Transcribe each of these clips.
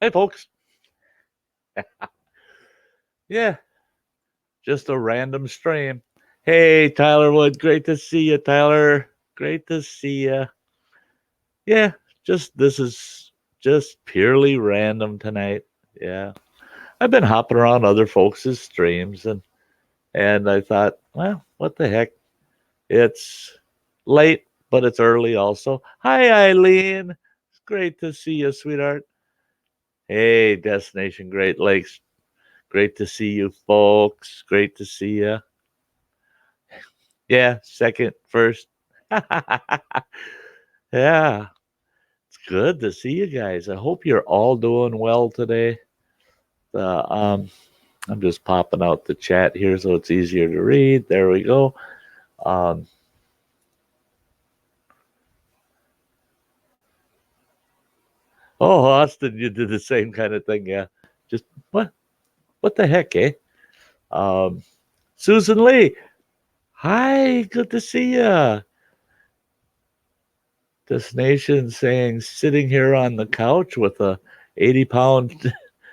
Hey, folks. Yeah, just a random stream. Hey, Tyler Wood. Great to see you, Tyler. Great to see you. Yeah, this is just purely random tonight. Yeah, I've been hopping around other folks' streams and I thought, well, what the heck? It's late, but it's early also. Hi, Eileen. It's great to see you, sweetheart. Hey, Destination Great Lakes. Great to see you, folks. Great to see you. Yeah, second, first. Yeah, it's good to see you guys. I hope you're all doing well today. Uh, um, I'm just popping out the chat here so it's easier to read. There we go. Um, oh, Austin, you did the same kind of thing. Yeah, just what the heck, eh? Um, Susan Lee, hi, good to see you. This nation saying sitting here on the couch with a 80-pound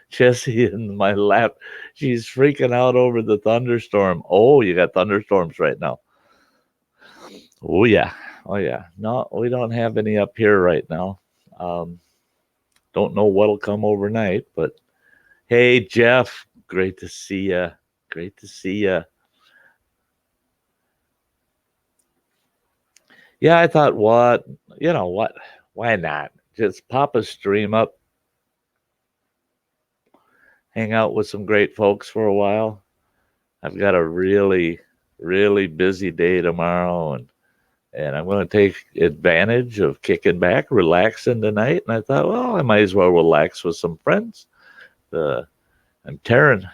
Jessie in my lap. She's freaking out over the thunderstorm. Oh, you got thunderstorms right now. Oh yeah. Oh yeah. No, we don't have any up here right now. Um, don't know what'll come overnight, but hey, Jeff, great to see you. Great to see you. Yeah, I thought, what? Why not? Just pop a stream up, hang out with some great folks for a while. I've got a really, really busy day tomorrow, and I'm going to take advantage of kicking back, relaxing tonight. And I thought, well, I might as well relax with some friends. I'm tearing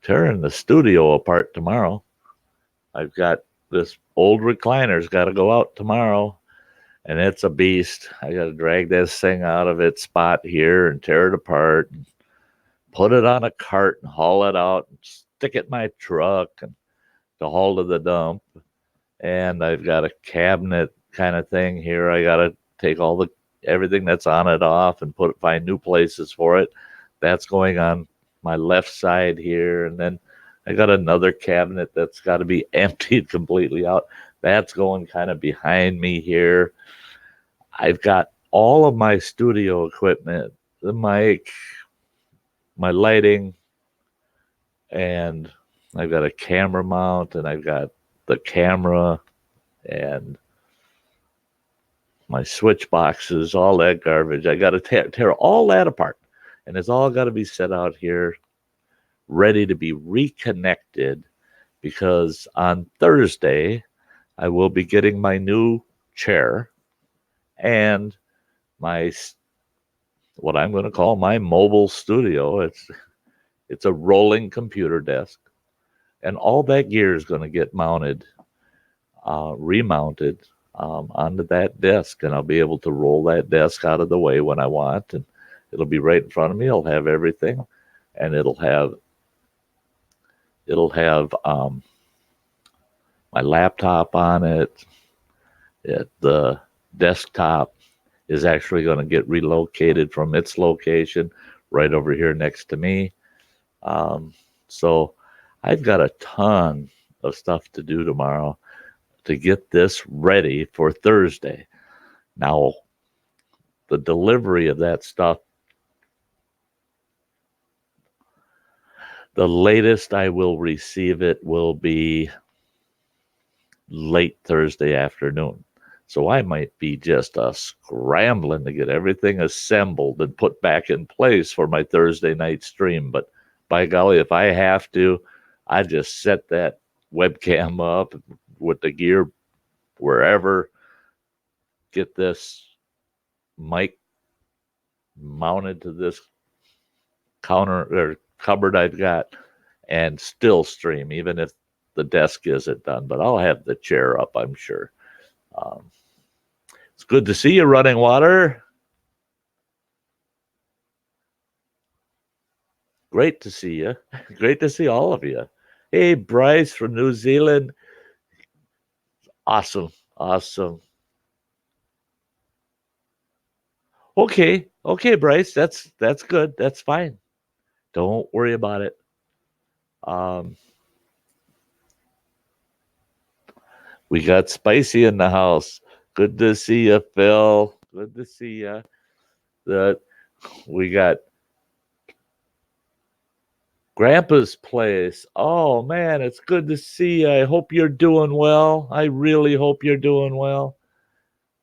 the studio apart tomorrow. I've got this old recliner's got to go out tomorrow, and it's a beast. I got to drag this thing out of its spot here and tear it apart, and put it on a cart and haul it out, and stick it in my truck and to haul to the dump. And I've got a cabinet kind of thing here. I got to take everything that's on it off and find new places for it. That's going on my left side here, and then I got another cabinet that's got to be emptied completely out. That's going kind of behind me here. I've got all of my studio equipment, the mic, my lighting, and I've got a camera mount, and I've got the camera and my switch boxes, all that garbage. I got to tear all that apart, and it's all got to be set out here, ready to be reconnected, because on Thursday I will be getting my new chair and my what I'm going to call my mobile studio. It's a rolling computer desk, and all that gear is going to get remounted onto that desk, and I'll be able to roll that desk out of the way when I want, and it'll be right in front of me. It'll have everything, and it'll have my laptop on it. The desktop is actually going to get relocated from its location right over here next to me. So I've got a ton of stuff to do tomorrow to get this ready for Thursday. Now, the delivery of that stuff, the latest I will receive it will be late Thursday afternoon. So I might be just scrambling to get everything assembled and put back in place for my Thursday night stream. But by golly, if I have to, I just set that webcam up with the gear wherever, get this mic mounted to this counter or cupboard I've got, and still stream, even if the desk isn't done. But I'll have the chair up, I'm sure. It's good to see you, Running Water. Great to see you. Great to see all of you. Hey, Bryce from New Zealand. Awesome. Awesome. Okay. Okay, Bryce, that's good. That's fine. Don't worry about it. Um, we got Spicy in the house. Good to see you, Phil. Good to see you. That we got Grandpa's place. Oh man, it's good to see you. I hope you're doing well. I really hope you're doing well.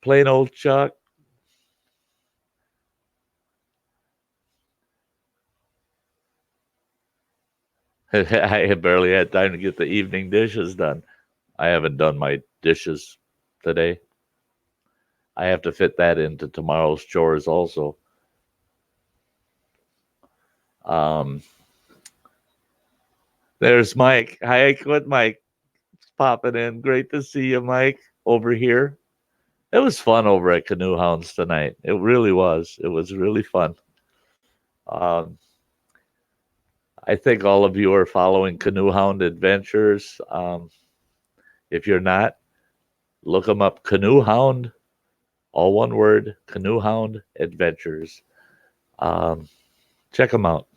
Plain old Chuck. I barely had time to get the evening dishes done. I haven't done my dishes today. I have to fit that into tomorrow's chores also. Um, there's Mike. Hi, what Mike popping in. Great to see you, Mike, over here. It was fun over at Canoe Hounds tonight. It really was. It was really fun. Um, I think all of you are following Canoe Hound Adventures. If you're not, look them up. Canoe Hound, all one word, Canoe Hound Adventures. Um, check them out.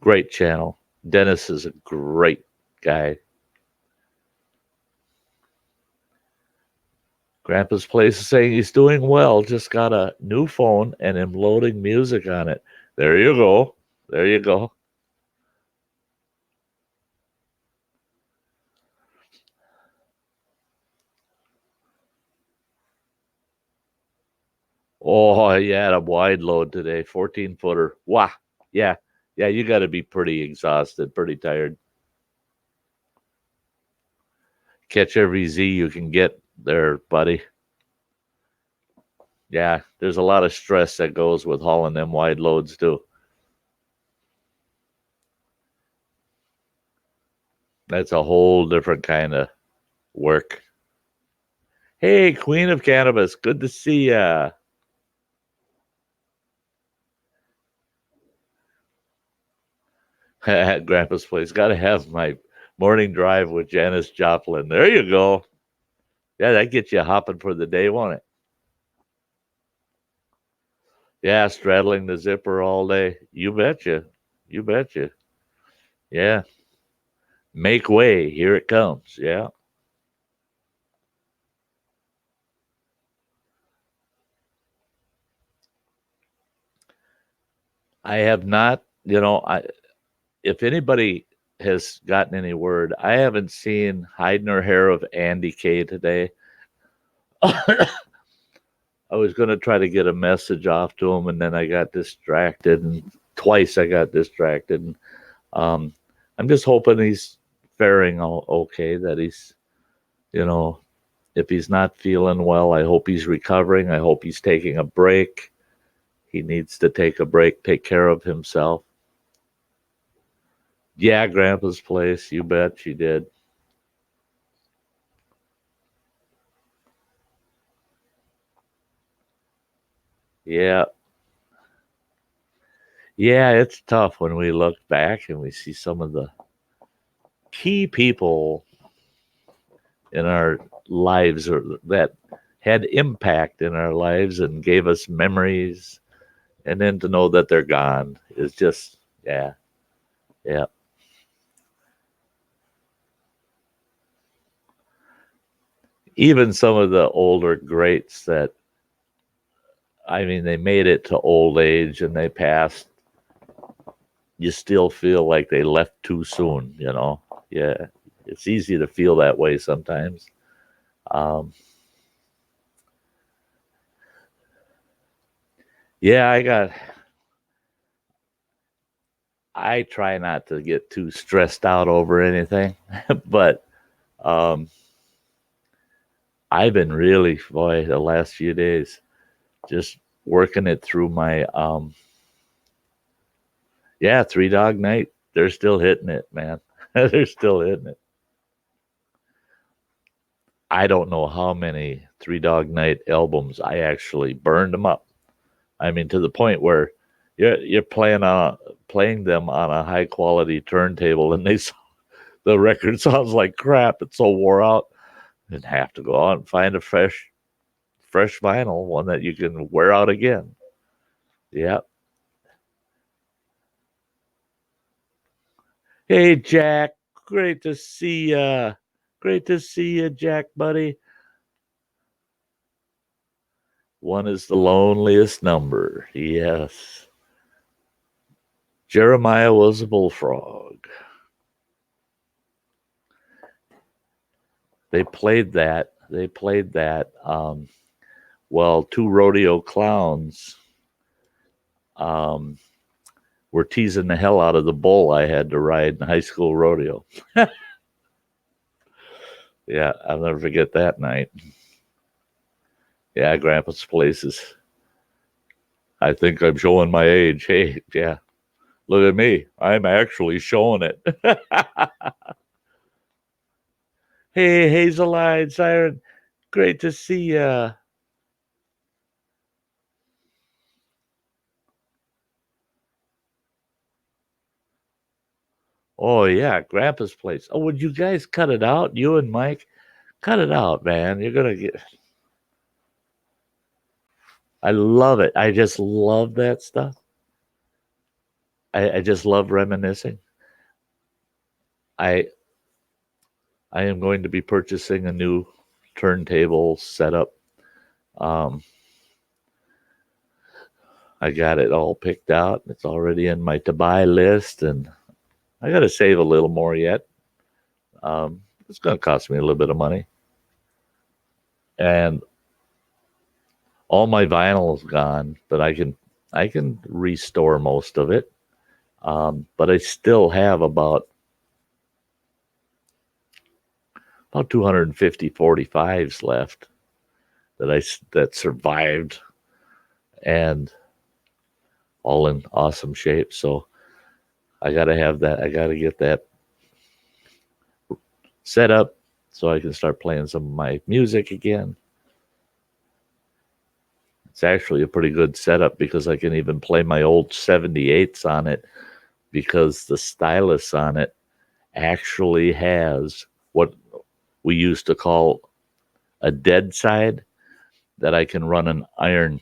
Great channel. Dennis is a great guy. Grandpa's Place is saying he's doing well. Just got a new phone and am loading music on it. There you go. There you go. Oh, yeah, had a wide load today, 14 footer. Wow. Yeah. Yeah, you got to be pretty exhausted, pretty tired. Catch every Z you can get there, buddy. Yeah, there's a lot of stress that goes with hauling them wide loads, too. That's a whole different kind of work. Hey, Queen of Cannabis, good to see ya. At Grandpa's Place. Got to have my morning drive with Janis Joplin. There you go. Yeah, that gets you hopping for the day, won't it? Yeah, straddling the zipper all day. You betcha. You betcha. Yeah. Make way. Here it comes. Yeah. I have not, if anybody has gotten any word, I haven't seen hide nor hair of Andy K today. I was going to try to get a message off to him, and then I got distracted, and twice I got distracted. And, um, I'm just hoping he's faring all okay. That he's, you know, if he's not feeling well, I hope he's recovering. I hope he's taking a break. He needs to take a break, take care of himself. Yeah, Grandpa's Place. You bet she did. Yeah, yeah, it's tough when we look back and we see some of the key people in our lives or that had impact in our lives and gave us memories, and then to know that they're gone is just, yeah, yeah. Even some of the older greats that, I mean, they made it to old age and they passed, you still feel like they left too soon. Yeah, it's easy to feel that way sometimes. um, yeah, I try not to get too stressed out over anything, but um, I've been really, boy, the last few days just working it through my, yeah, Three Dog Night. They're still hitting it, man. They're still hitting it. I don't know how many Three Dog Night albums I actually burned them up. I mean, to the point where you're playing them on a high quality turntable, and the record sounds like crap. It's so wore out. And have to go out and find a fresh vinyl, one that you can wear out again. Yep. Hey, Jack. Great to see ya. Great to see you, Jack, buddy. One is the loneliest number. Yes. Jeremiah was a bullfrog. They played that. They played that. Well, two rodeo clowns um, were teasing the hell out of the bull I had to ride in high school rodeo. Yeah, I'll never forget that night. Yeah, Grandpa's places. I think I'm showing my age. Hey, yeah, look at me. I'm actually showing it. Hey, Hazel-eyed Siren. Great to see ya. Oh, yeah, Grandpa's place. Oh, would you guys cut it out? You and Mike? Cut it out, man. You're going to get. I love it. I just love that stuff. I just love reminiscing. I I am going to be purchasing a new turntable setup. Um, I got it all picked out. It's already in my to buy list, and I got to save a little more yet. It's going to cost me a little bit of money, and all my vinyl is gone, but I can restore most of it. But I still have about 250 45s left that survived and all in awesome shape. So I got to have that. I got to get that set up so I can start playing some of my music again. It's actually a pretty good setup because I can even play my old 78s on it because the stylus on it actually has what we used to call a dead side that I can run an iron.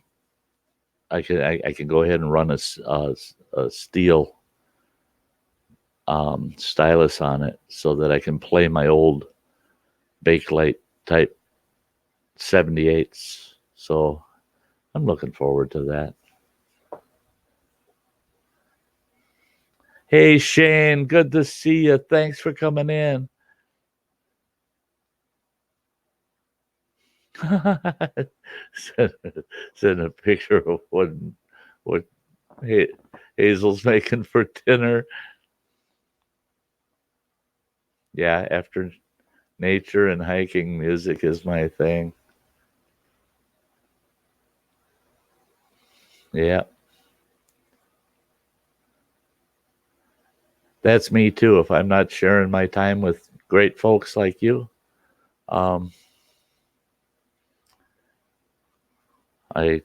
I can go ahead and run a steel stylus on it so that I can play my old Bakelite type 78s. So I'm looking forward to that. Hey Shane, good to see you. Thanks for coming in. send, send a picture of what Hazel's making for dinner. Yeah, after nature and hiking, music is my thing. Yeah, that's me too. If I'm not sharing my time with great folks like you, um, I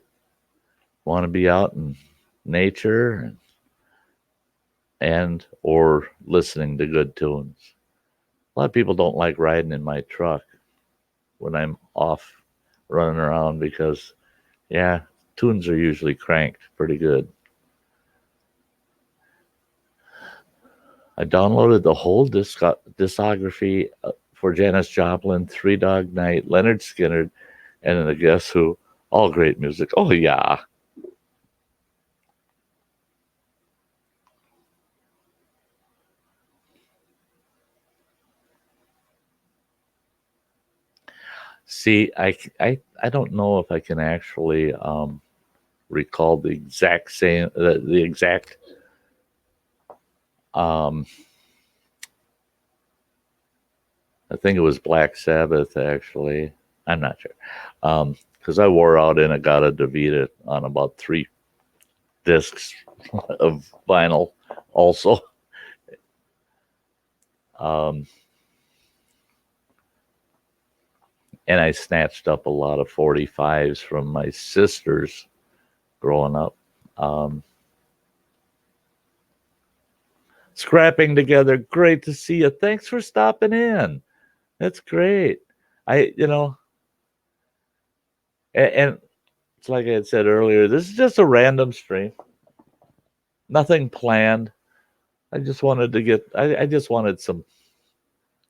want to be out in nature and or listening to good tunes. A lot of people don't like riding in my truck when I'm off running around because, yeah, tunes are usually cranked pretty good. I downloaded the whole discography for Janis Joplin, Three Dog Night, Leonard Skinner, and then Guess Who. All great music. Oh, yeah. See, I don't know if I can actually recall the exact same, the exact um, I think it was Black Sabbath, actually. I'm not sure. Because I wore out in Agata Davida on about 3 discs of vinyl, also. Um, and I snatched up a lot of 45s from my sisters growing up. Um, Scrapping together. Great to see you. Thanks for stopping in. That's great. I, you know, and it's like I had said earlier, this is just a random stream. Nothing planned. I just wanted some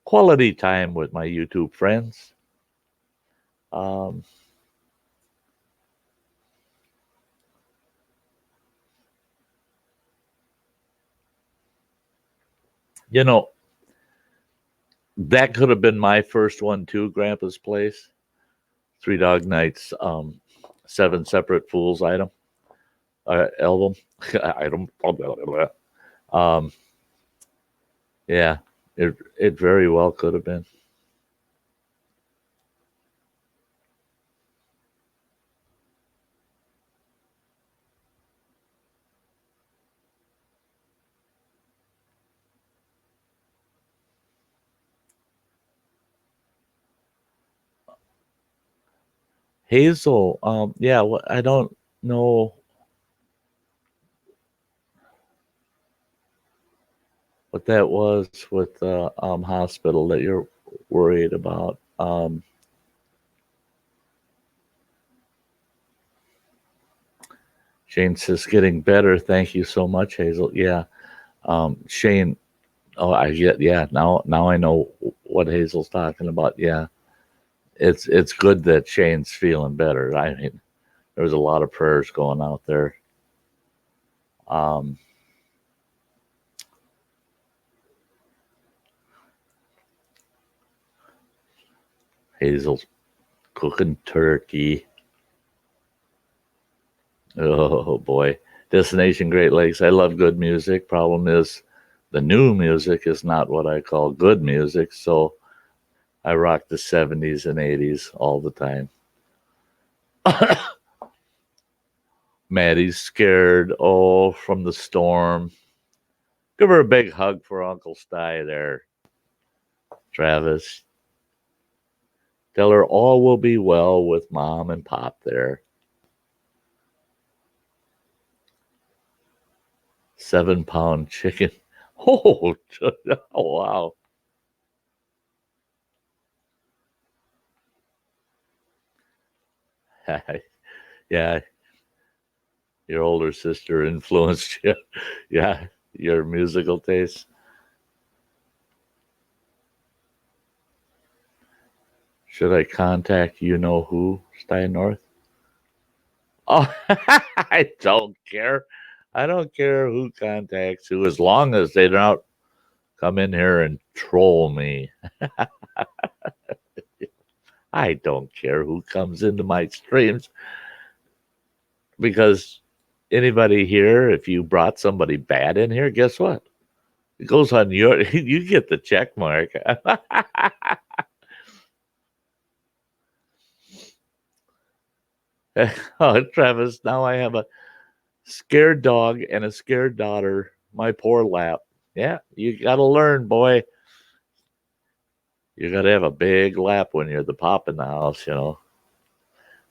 quality time with my YouTube friends. Um, you know, that could have been my first one too, Grandpa's Place. Three Dog Nights, Seven Separate Fools album. Item. Um, yeah, it very well could have been. Hazel, yeah, I don't know what that was with the hospital that you're worried about. Shane says getting better. Thank you so much, Hazel. Yeah, Shane. Oh, I get. Yeah, now I know what Hazel's talking about. Yeah, it's good that Shane's feeling better. I mean, there was a lot of prayers going out there. Um, Hazel's cooking turkey. Oh boy, Destination Great Lakes. I love good music. Problem is, the new music is not what I call good music. So I rock the '70s and '80s all the time. Maddie's scared. Oh, from the storm. Give her a big hug for Uncle Sty there, Travis. Tell her all will be well with Mom and Pop there. 7 pound chicken. Oh, oh wow. Yeah, your older sister influenced you. Yeah, your musical taste. Should I contact you know who, Sty North? Oh, I don't care. I don't care who contacts who, as long as they don't come in here and troll me. I don't care who comes into my streams because anybody here, if you brought somebody bad in here, guess what? It goes on your, you get the check mark. Oh, Travis, now I have a scared dog and a scared daughter. My poor lap. Yeah, you got to learn, boy. You got to have a big lap when you're the pop in the house.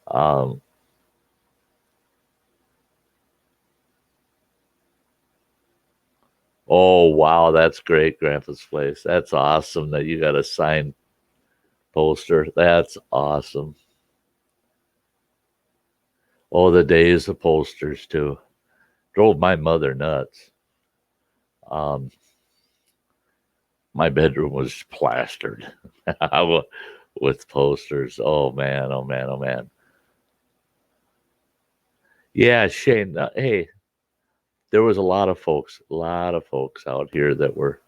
Um, oh, wow. That's great, Grandpa's Place. That's awesome that you got a signed poster. That's awesome. Oh, the days of posters, too. Drove my mother nuts. Um, my bedroom was plastered with posters. Oh, man. Oh, man. Oh, man. Yeah, Shane. Hey, there was a lot of folks out here that were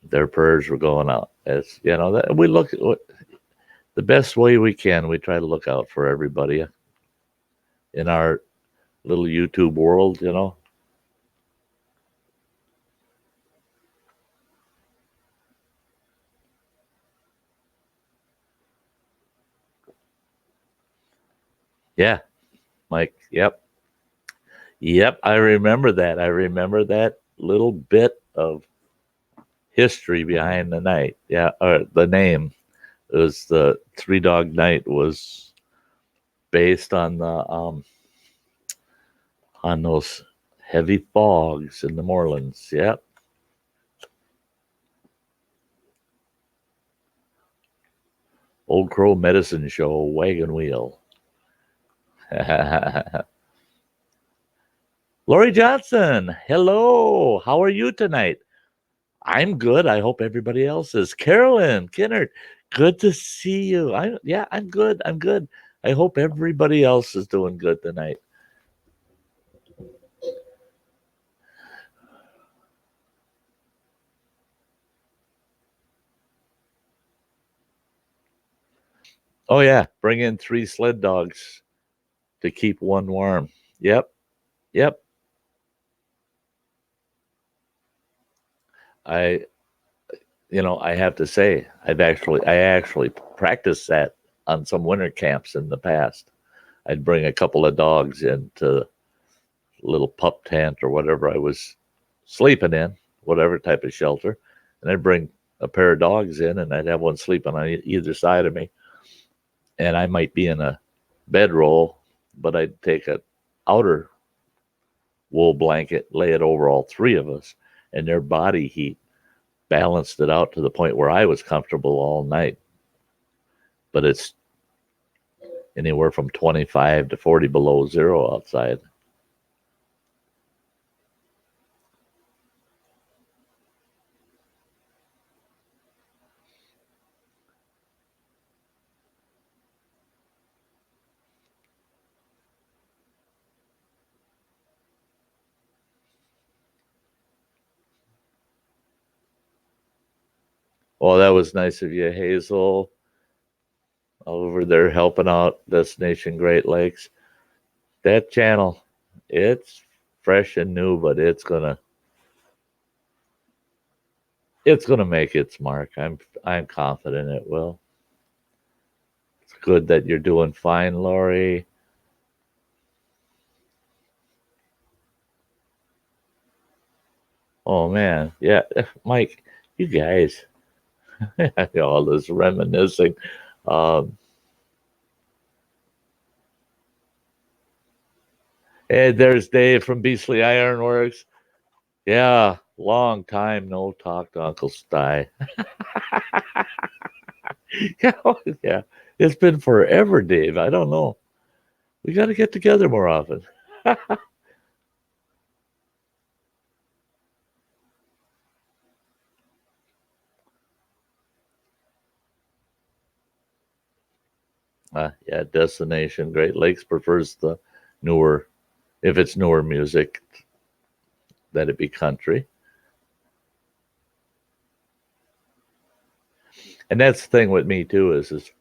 their prayers were going out. As you know, that we look at the best way we can. We try to look out for everybody in our little YouTube world. Yeah, Mike. Yep, yep. I remember that. I remember that little bit of history behind the night. Yeah, or the name. It was the Three Dog Night was based on those heavy fogs in the moorlands. Yep. Old Crow Medicine Show, Wagon Wheel. Lori Johnson, hello. How are you tonight? I'm good. I hope everybody else is. Carolyn Kinnert, good to see you. I'm good. I'm good. I hope everybody else is doing good tonight. Oh yeah, bring in 3 sled dogs to keep one warm. Yep. Yep. I I have to say I actually practiced that on some winter camps in the past. I'd bring a couple of dogs into little pup tent or whatever I was sleeping in, whatever type of shelter, and I'd bring a pair of dogs in, and I'd have one sleeping on either side of me, and I might be in a bedroll, but I'd take a outer wool blanket, lay it over all 3 of us, and their body heat balanced it out to the point where I was comfortable all night. But it's anywhere from 25 to 40 below zero outside. Oh, that was nice of you, Hazel, over there helping out Destination Great Lakes. That channel, it's fresh and new, but it's gonna make its mark. I'm confident it will. It's good that you're doing fine, Lori. Oh man, yeah, Mike, you guys, all this reminiscing. Um, hey, there's Dave from Beastly Ironworks. Yeah, long time no talk to Uncle Sty. Yeah, yeah, it's been forever, Dave. I don't know. We got to get together more often. Yeah, Destination Great Lakes prefers the newer, if it's newer music, that it be country. And that's the thing with me too is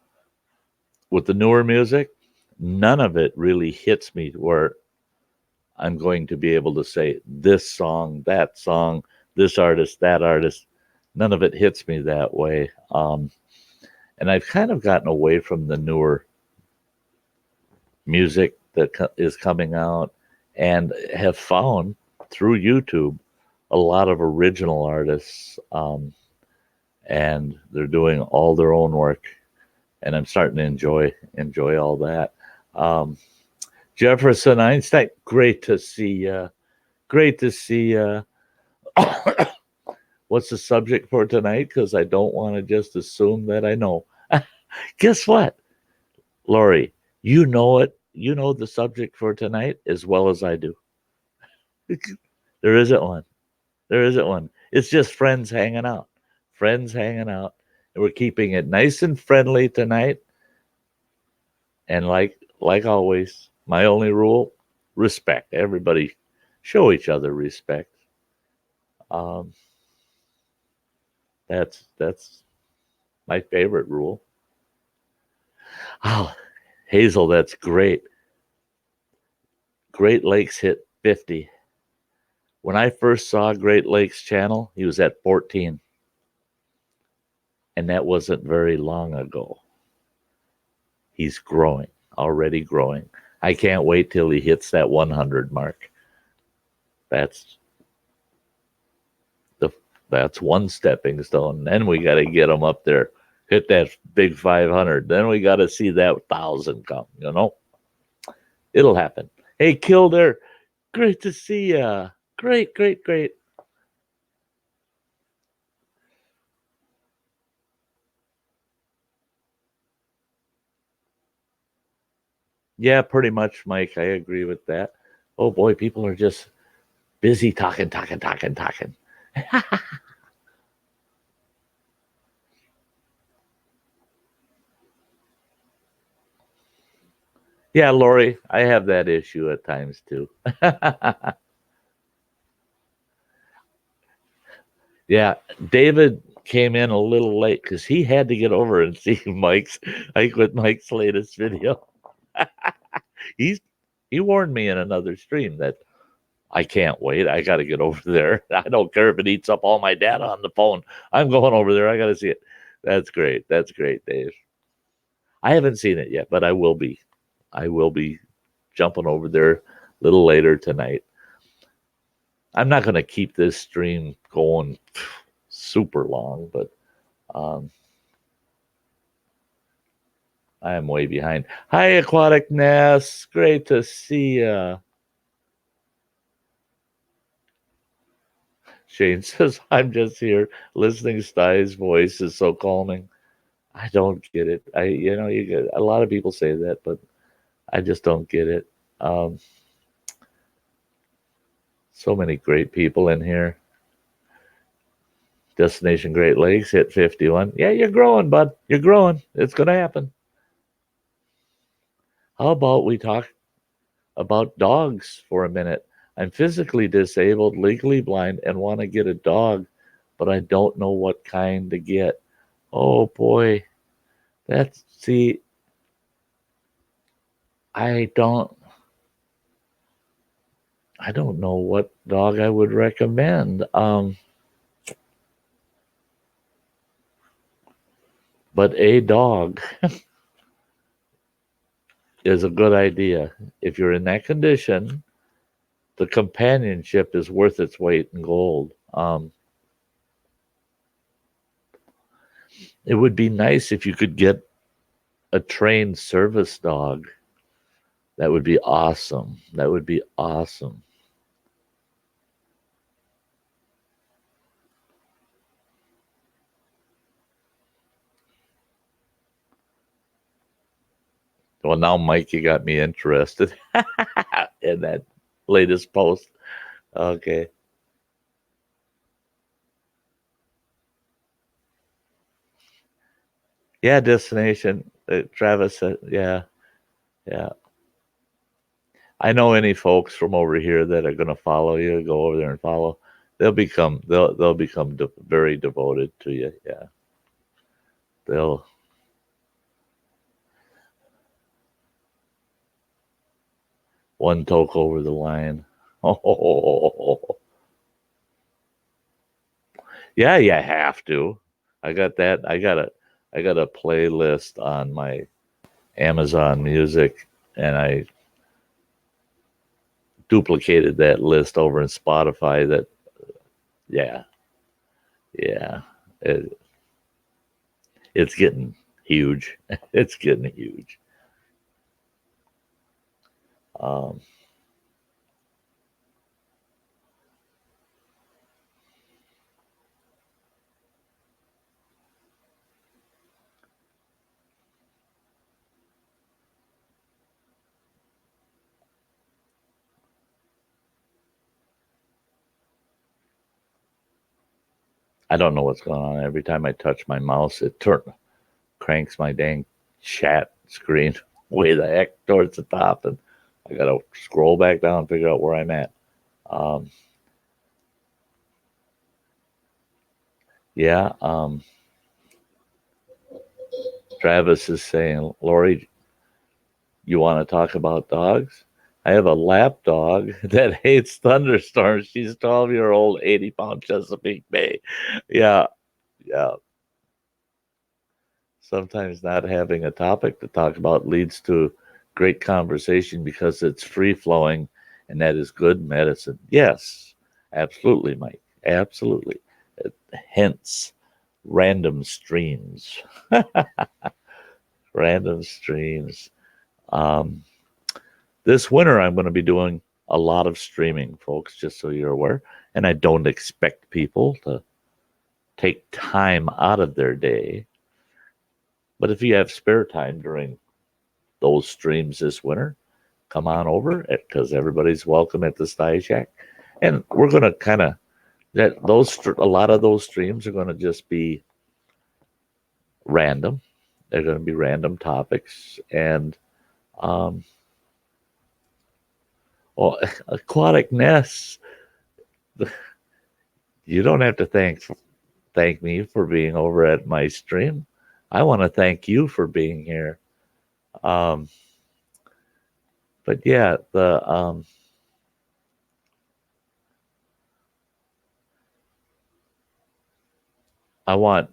with the newer music, none of it really hits me where I'm going to be able to say this song, that song, this artist, that artist. None of it hits me that way. And I've kind of gotten away from the newer music that is coming out and have found through YouTube a lot of original artists, and they're doing all their own work, and I'm starting to enjoy all that. Um, Jefferson Einstein, great to see you. Great to see you. What's the subject for tonight? Because I don't want to just assume that I know. Guess what, Lori? You know it. You know the subject for tonight as well as I do. There isn't one. There isn't one. It's just friends hanging out. Friends hanging out. And we're keeping it nice and friendly tonight. And like always, my only rule, respect. Everybody show each other respect. Um, that's my favorite rule. Oh, Hazel, that's great. Great Lakes hit 50. When I first saw Great Lakes Channel, he was at 14. And that wasn't very long ago. He's growing, already growing. I can't wait till he hits that 100 mark. That's the that's one stepping stone. Then we got to get him up there, hit that big 500. Then we got to see that 1,000 come. It'll happen. Hey, Kilder, great to see ya. Great, great, great. Yeah, pretty much, Mike. I agree with that. Oh boy, people are just busy talking, talking, talking, talking. Yeah, Lori, I have that issue at times too. Yeah, David came in a little late because he had to get over and see Mike's latest video. He's he warned me in another stream that I can't wait. I got to get over there. I don't care if it eats up all my data on the phone. I'm going over there. I got to see it. That's great. That's great, Dave. I haven't seen it yet, but I will be. I will be jumping over there a little later tonight. I'm not going to keep this stream going super long, but um, I am way behind. Hi, Aquatic Ness. Great to see you. Shane says, I'm just here listening. Sty's voice is so calming. I don't get it. You get a lot of people say that, but I just don't get it. Um, so many great people in here. Destination Great Lakes hit 51. Yeah, you're growing, bud. You're growing. It's going to happen. How about we talk about dogs for a minute? I'm physically disabled, legally blind, and want to get a dog, but I don't know what kind to get. Oh boy. See, I don't I don't know what dog I would recommend. But a dog is a good idea. If you're in that condition, the companionship is worth its weight in gold. It would be nice if you could get a trained service dog. That would be awesome. That would be awesome. Well, now, Mike, you got me interested in that latest post. Okay. Yeah, destination. Travis said, yeah, yeah. I know any folks from over here that are going to follow you, go over there and follow. They'll become very devoted to you. Yeah, they'll. One toke over the line. Oh, yeah, you have to. I got that. I got a playlist on my Amazon Music, and I duplicated that list over in Spotify. That, yeah, yeah, it, it's getting huge. It's getting huge. Um, I don't know what's going on. Every time I touch my mouse, it cranks my dang chat screen way the heck towards the top, and I gotta scroll back down and figure out where I'm at. Um, yeah, Travis is saying, Lori, you want to talk about dogs? I have a lap dog that hates thunderstorms. She's 12-year-old, 80-pound Chesapeake Bay. Yeah, yeah. Sometimes not having a topic to talk about leads to great conversation because it's free flowing, and that is good medicine. Yes, absolutely, Mike. Absolutely. Hence, random streams. Random streams. Um, this winter, I'm going to be doing a lot of streaming, folks, just so you're aware. And I don't expect people to take time out of their day. But if you have spare time during those streams this winter, come on over because everybody's welcome at the Sty Shack. And we're going to kind of a lot of those streams are going to just be random. They're going to be random topics and um, well, aquatic nests. You don't have to thank me for being over at my stream. I want to thank you for being here. Um, but yeah, the I want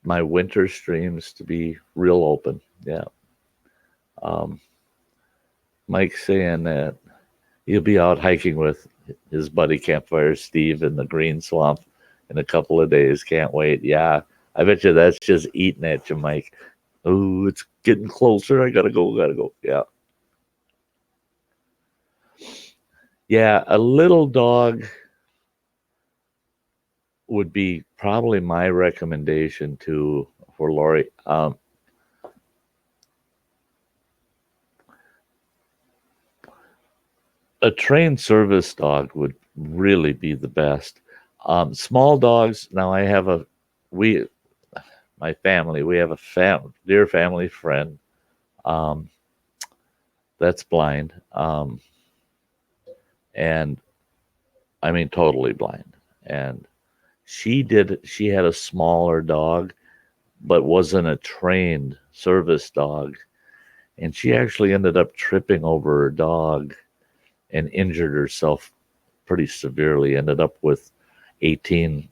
my winter streams to be real open. Yeah. Um, Mike's saying that he'll be out hiking with his buddy Campfire Steve in the Green Swamp in a couple of days. Can't wait. Yeah. I bet you that's just eating at you, Mike. Oh, it's getting closer. I gotta go. Gotta go. Yeah. Yeah. A little dog would be probably my recommendation to for Lori. A trained service dog would really be the best. Small dogs. Now I have we, my family, we have a dear family friend um, that's blind, and I mean totally blind. And she had a smaller dog, but wasn't a trained service dog, and she actually ended up tripping over her dog and injured herself pretty severely. Ended up with 18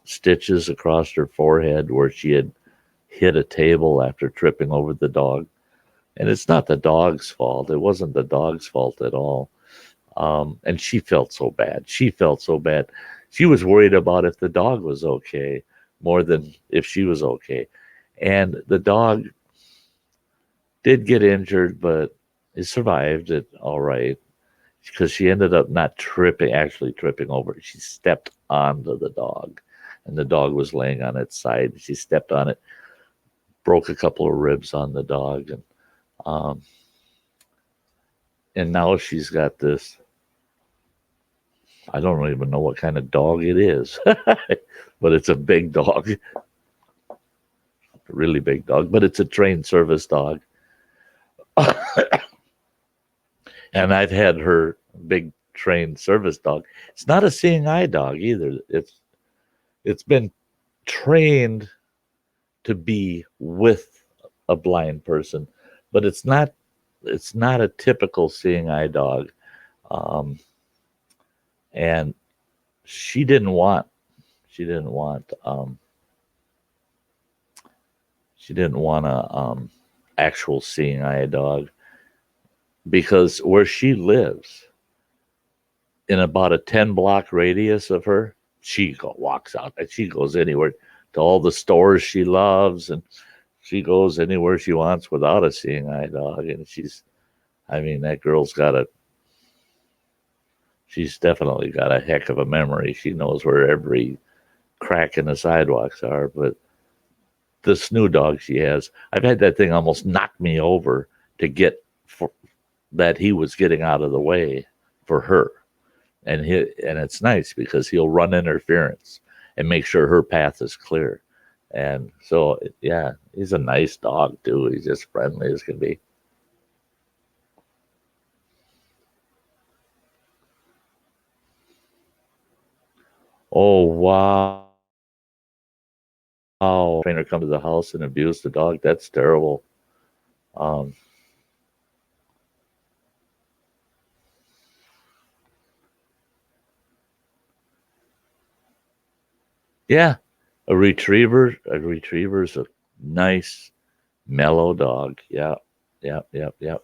stitches across her forehead where she had hit a table after tripping over the dog. And it's not the dog's fault. It wasn't the dog's fault at all. And she felt so bad. She felt so bad. She was worried about if the dog was okay more than if she was okay. And the dog did get injured, but it survived it all right because she ended up not actually tripping over. She stepped onto the dog, and the dog was laying on its side. She stepped on it, broke a couple of ribs on the dog, um, and now she's got this. I don't even know what kind of dog it is, but it's a big dog, a really big dog. But it's a trained service dog, and I've had her big trained service dog. It's not a seeing eye dog either. It's been trained to be with a blind person, but it's not a typical seeing eye dog. Um, and she didn't want she didn't want she didn't want a actual seeing eye dog because where she lives in about a 10 block radius of her, walks out and she goes anywhere to all the stores she loves, and she goes anywhere she wants without a seeing eye dog. And I mean, that girl's she's definitely got a heck of a memory. She knows where every crack in the sidewalks are. But this new dog she has, I've had that thing almost knock me over to get for that he was getting out of the way for her. And it's nice because he'll run interference and make sure her path is clear. And so, yeah, he's a nice dog too. He's just friendly as can be. Oh wow! Trainer come to the house and abuse the dog. That's terrible. Um, yeah, a retriever. A retriever's a nice, mellow dog. Yeah, yeah, yeah, yeah.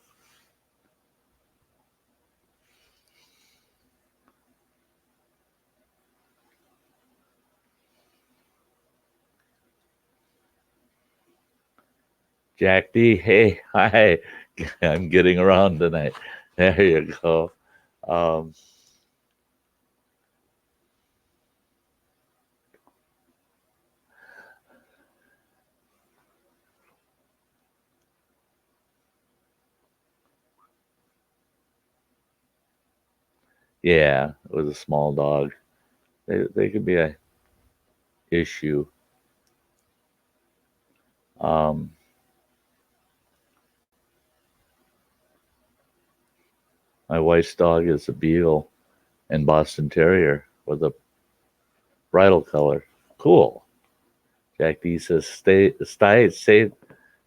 Jack D. Hey, hi. I'm getting around tonight. There you go. Um, Yeah, it was a small dog. They could be a issue. Um, my wife's dog is a beagle and Boston Terrier with a bridal color. Cool. Jack D says, Sty saved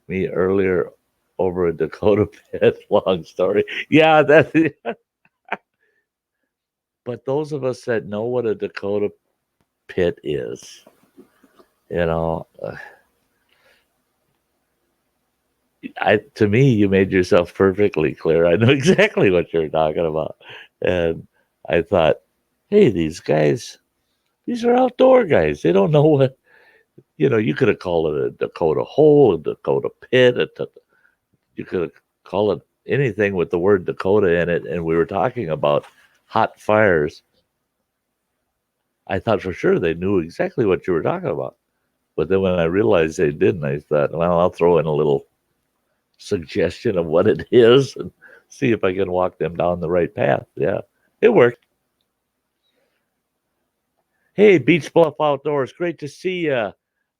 me earlier over a Dakota pit. Long story. Yeah, but those of us that know what a Dakota pit is, you know, to me, you made yourself perfectly clear. I know exactly what you're talking about. And I thought, hey, these are outdoor guys. They don't know what, you could have called it a Dakota hole, a Dakota pit. You could have called it anything with the word Dakota in it. And we were talking about hot fires. I thought for sure they knew exactly what you were talking about. But then when I realized they didn't, I thought, well, I'll throw in a little suggestion of what it is and see if I can walk them down the right path. Yeah, it worked. Hey, Beach Bluff Outdoors, great to see you.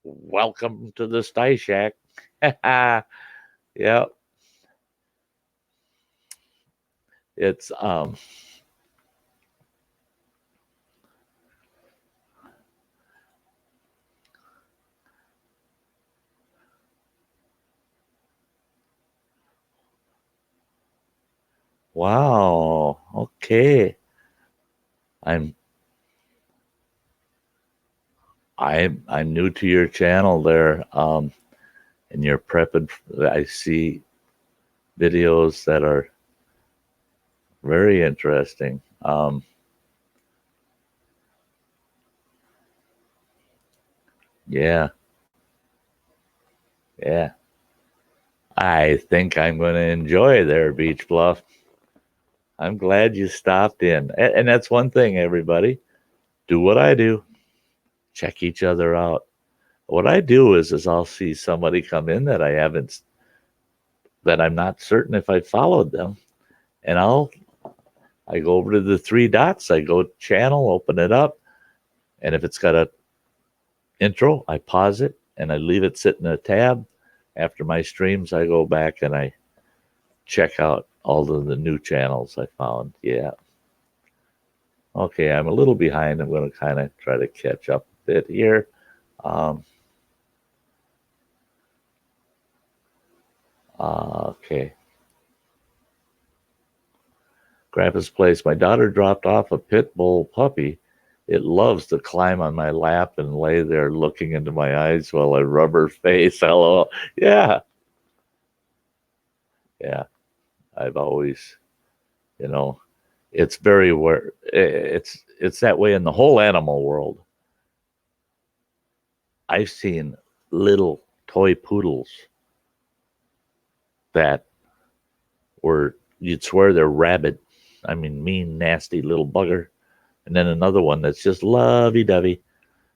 Welcome to the Sty Shack. Yeah, it's wow. Okay. I'm I'm new to your channel there. And you're prepping. I see videos that are very interesting. Yeah, yeah. I think I'm going to enjoy their Beach Bluff. I'm glad you stopped in. And that's one thing, everybody. Do what I do. Check each other out. What I do is I'll see somebody come in that that I'm not certain if I followed them. And I go over to the three dots, I go channel, open it up. And if it's got a intro, I pause it and I leave it sit in a tab. After my streams, I go back and I check out all of the new channels I found. Yeah. Okay, I'm a little behind. I'm going to kind of try to catch up a bit here. Um, okay. Grandpa's place. My daughter dropped off a pit bull puppy. It loves to climb on my lap and lay there looking into my eyes while I rub her face. Hello. Yeah. Yeah. I've always, you know, it's very where it's that way in the whole animal world. I've seen little toy poodles that were you'd swear they're rabid. I mean, mean, nasty little bugger. And then another one that's just lovey dovey.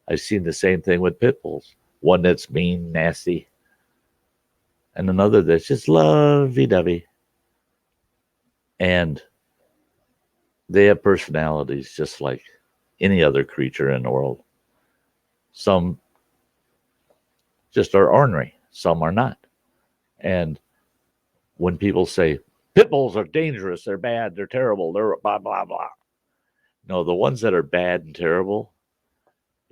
I've seen the same thing with pit bulls. One that's mean, nasty, and another that's just lovey dovey. And they have personalities just like any other creature in the world. Some just are ornery, some are not. And when people say pit bulls are dangerous, they're bad, they're terrible, they're blah, blah, blah. No, the ones that are bad and terrible,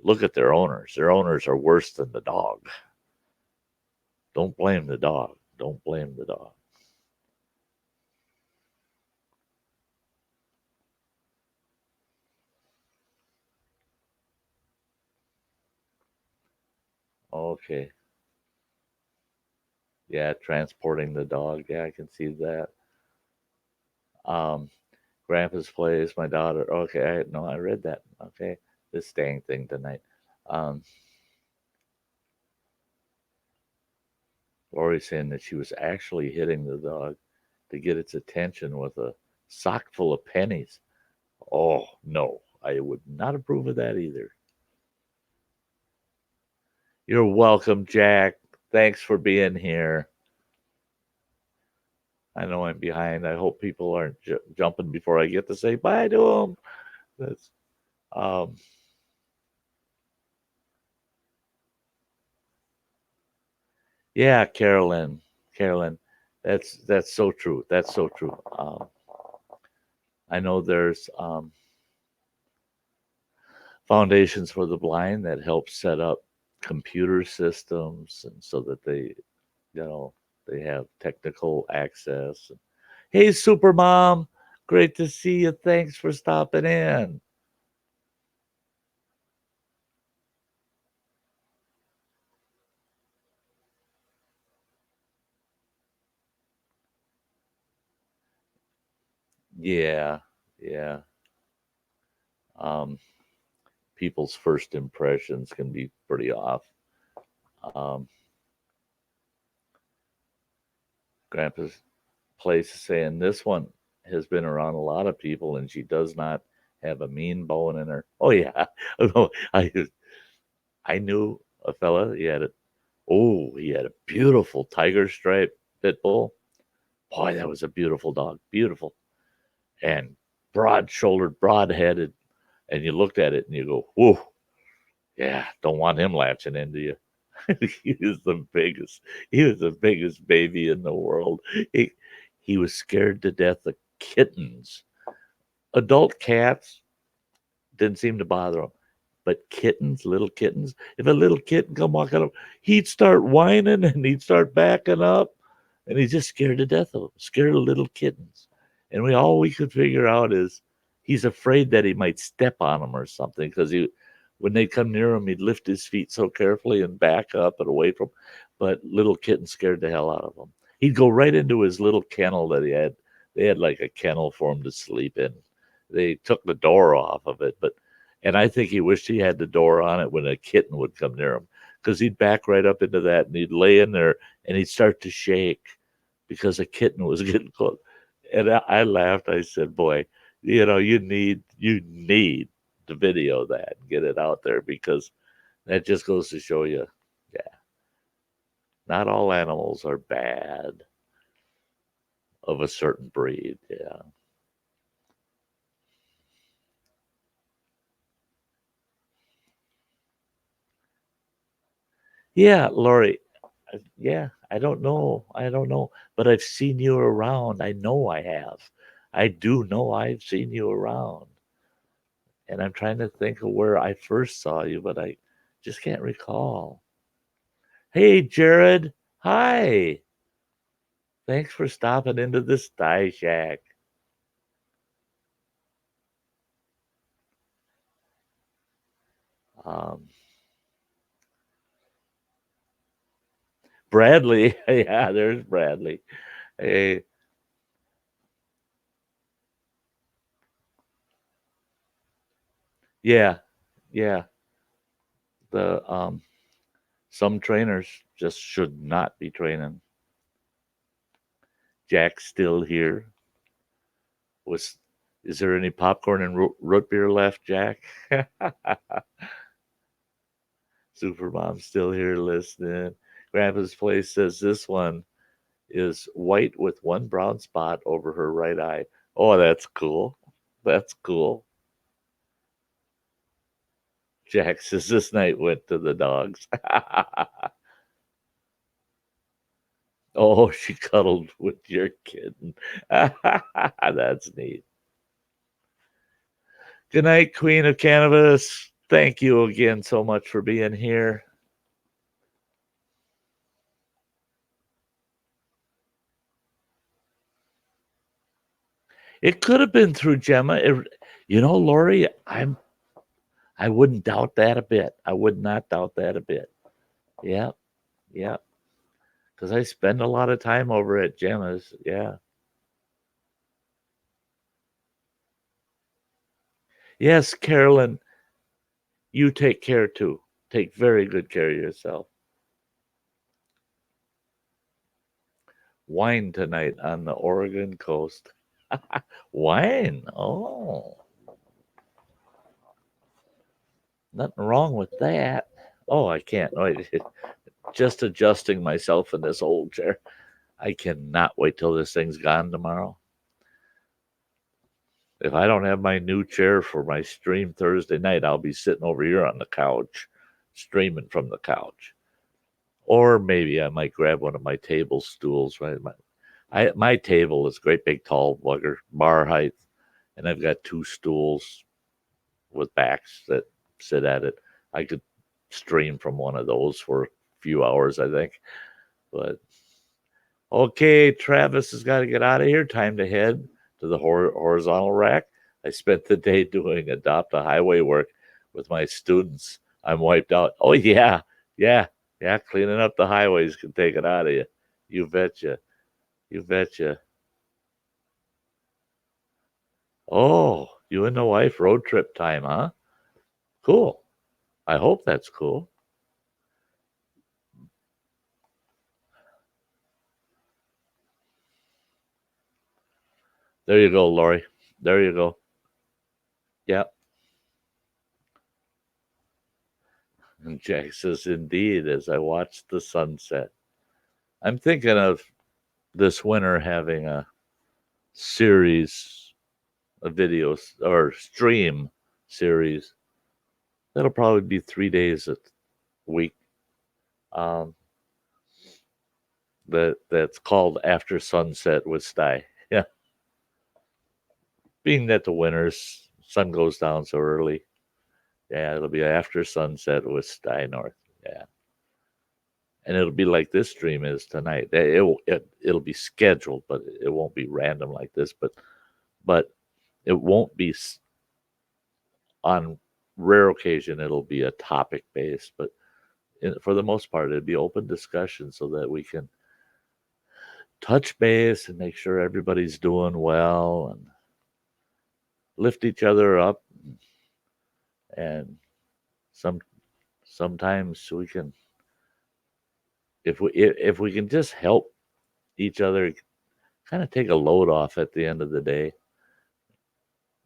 look at their owners. Their owners are worse than the dog. Don't blame the dog. Don't blame the dog. Okay. Yeah, transporting the dog. Yeah, I can see that. Um, Grandpa's place, my daughter. Okay, no, I read that. Okay, this staying thing tonight. Um, Lori saying that she was actually hitting the dog to get its attention with a sock full of pennies. Oh no, I would not approve of that either. You're welcome, Jack. Thanks for being here. I know I'm behind. I hope people aren't jumping before I get to say bye to them. That's um, yeah, Carolyn, Carolyn, that's so true. That's so true. I know there's foundations for the blind that help set up computer systems, and so that you know, they have technical access. Hey, Super Mom, great to see you. Thanks for stopping in. Yeah, yeah. Um, People's first impressions can be pretty off. Um, Grandpa's place is saying this one has been around a lot of people, and she does not have a mean bone in her. Oh yeah, no, I knew a fella. He had a beautiful tiger stripe pit bull. Boy, that was a beautiful dog, beautiful, and broad shouldered, broad headed. And you looked at it and you go, whoa, yeah, don't want him latching into you. he was the biggest. He was the biggest baby in the world. He, he was scared to death of kittens. Adult cats didn't seem to bother him, but kittens, little kittens. If a little kitten come walking up, he'd start whining and he'd start backing up, and he's just scared to death of them. Scared of little kittens. And all we could figure out is he's afraid that he might step on them or something, because when they come near him, he'd lift his feet so carefully and back up and away from. But little kitten scared the hell out of him. He'd go right into his little kennel that he had. They had like a kennel for him to sleep in. They took the door off of it, and I think he wished he had the door on it when a kitten would come near him, because he'd back right up into that and he'd lay in there and he'd start to shake because a kitten was getting close. And I laughed. I said, "Boy, you need to video that and get it out there, because that just goes to show you, yeah, not all animals are bad of a certain breed." Yeah, yeah, Lori. Yeah, I don't know. I don't know, but I've seen you around. I know I have. I do know I've seen you around, and I'm trying to think of where I first saw you, but I just can't recall. Hey, Jared. Hi. Thanks for stopping into the Sty Shack. Um, Bradley. Yeah, there's Bradley. Hey, yeah, yeah. The Some trainers just should not be training. Jack's still here. Was Is there any popcorn and root beer left, Jack? Supermom's still here listening. Grandpa's place says this one is white with one brown spot over her right eye. Oh, that's cool. That's cool. Jack says this night went to the dogs. Oh, she cuddled with your kitten. That's neat. Good night, Queen of Cannabis. Thank you again so much for being here. It could have been through Gemma. Lori, I wouldn't doubt that a bit. I would not doubt that a bit. Yeah, yeah. Because I spend a lot of time over at Gemma's. Yeah. Yes, Carolyn, you take care too. Take very good care of yourself. Wine tonight on the Oregon coast. Wine. Oh, nothing wrong with that. Oh, I can't. Wait, just adjusting myself in this old chair. I cannot wait till this thing's gone tomorrow. If I don't have my new chair for my stream Thursday night, I'll be sitting over here on the couch, streaming from the couch. Or maybe I might grab one of my table stools. Right, my table is great big tall bugger, bar height, and I've got two stools with backs that sit at it. I could stream from one of those for a few hours, I think. But okay, Travis has got to get out of here. Time to head to the horizontal rack. I spent the day doing adopt a highway work with my students. I'm wiped out. Oh yeah. Cleaning up the highways can take it out of you. You betcha. You betcha. Oh, you and the wife road trip time, huh? Cool. I hope that's cool. There you go, Lori. There you go. Yeah. And Jack says, indeed, as I watched the sunset. I'm thinking of this winter having a series of videos or stream series. That'll probably be 3 days a week. Um, that's called After Sunset with Sty. Yeah. Being that the winter's sun goes down so early. Yeah, it'll be After Sunset with Sty North. Yeah. And it'll be like this stream is tonight. It'll be scheduled, but it won't be random like this. But it won't be on rare occasion. It'll be a topic based, but for the most part, it'd be open discussion so that we can touch base and make sure everybody's doing well and lift each other up. And some sometimes we can, if we can just help each other, kind of take a load off at the end of the day.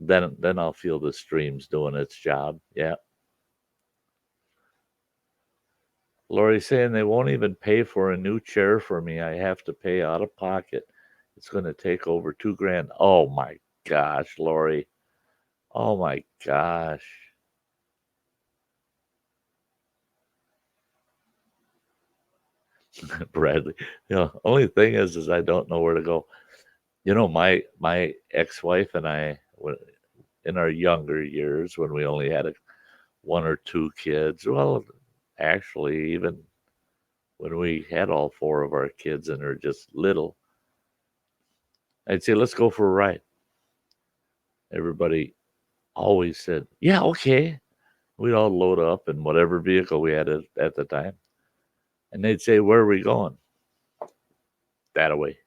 Then I'll feel the stream's doing its job. Yeah. Lori's saying they won't even pay for a new chair for me. I have to pay out of pocket. It's going to take over $2,000. Oh my gosh, Lori. Oh my gosh. Bradley. Only thing is I don't know where to go. My ex-wife and I, in our younger years, when we only had one or two kids, well, actually, even when we had all four of our kids and they're just little, I'd say, let's go for a ride. Everybody always said, yeah, okay. We'd all load up in whatever vehicle we had at the time. And they'd say, where are we going? That away.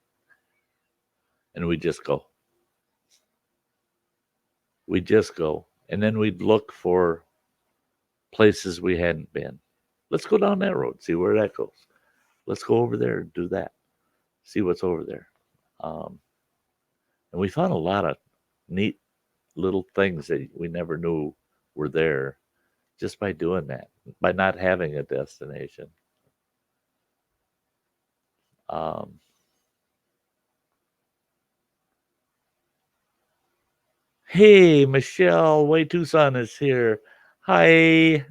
And we'd just go. We'd just go. And then we'd look for places we hadn't been. Let's go down that road, see where that goes. Let's go over there and do that. See what's over there. Um, and we found a lot of neat little things that we never knew were there just by doing that, by not having a destination. Um, hey, Michelle, Way Tucson is here. Hi.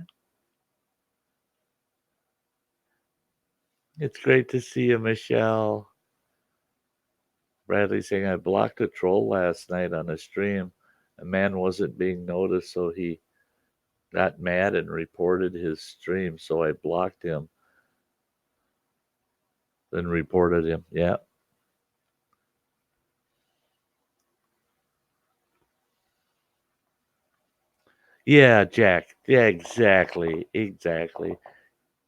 It's great to see you, Michelle. Bradley saying, I blocked a troll last night on a stream. A man wasn't being noticed, so he got mad and reported his stream. So I blocked him, then reported him. Yeah. Yeah, Jack. Yeah, exactly. Exactly.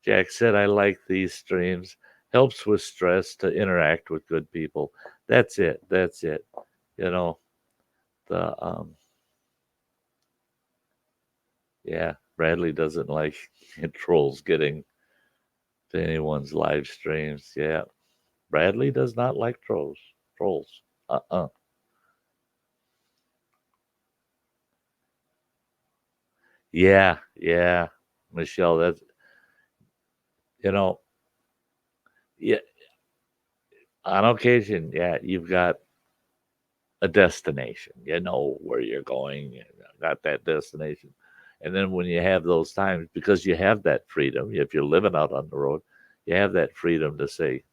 Jack said, I like these streams. Helps with stress to interact with good people. That's it. That's it. You know, the yeah, Bradley doesn't like trolls getting to anyone's live streams. Yeah. Bradley does not like trolls. Trolls. Uh-uh. Yeah, yeah. Michelle, that's you know, yeah, on occasion, yeah, you've got a destination. You know where you're going. You got that destination. And then when you have those times, because you have that freedom, if you're living out on the road, you have that freedom to say,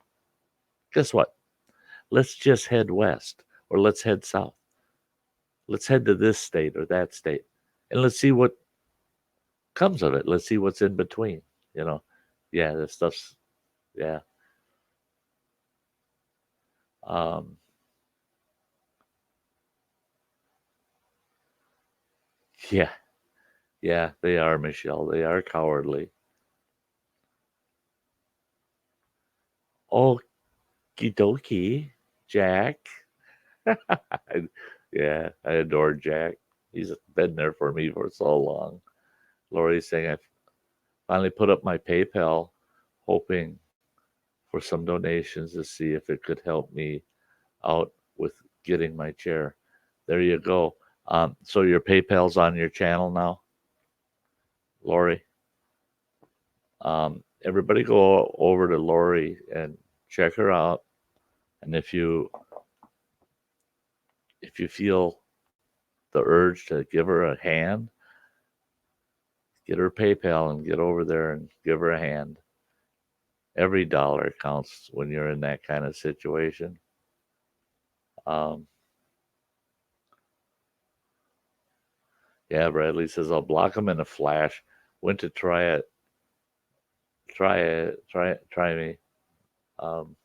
guess what? Let's just head west or let's head south. Let's head to this state or that state. And let's see what comes of it. Let's see what's in between. You know, yeah, this stuff's, yeah. Um, yeah, yeah, they are, Michelle. They are cowardly. Okie dokie, Jack. Yeah, I adore Jack. He's been there for me for so long. Lori's saying I finally put up my PayPal, hoping for some donations to see if it could help me out with getting my chair. There you go. So your PayPal's on your channel now, Lori. Everybody go over to Lori and check her out. And if you feel the urge to give her a hand, get her PayPal and get over there and give her a hand. Every dollar counts when you're in that kind of situation. Um, yeah, Bradley says I'll block them in a flash. Went to try it, try me. Um,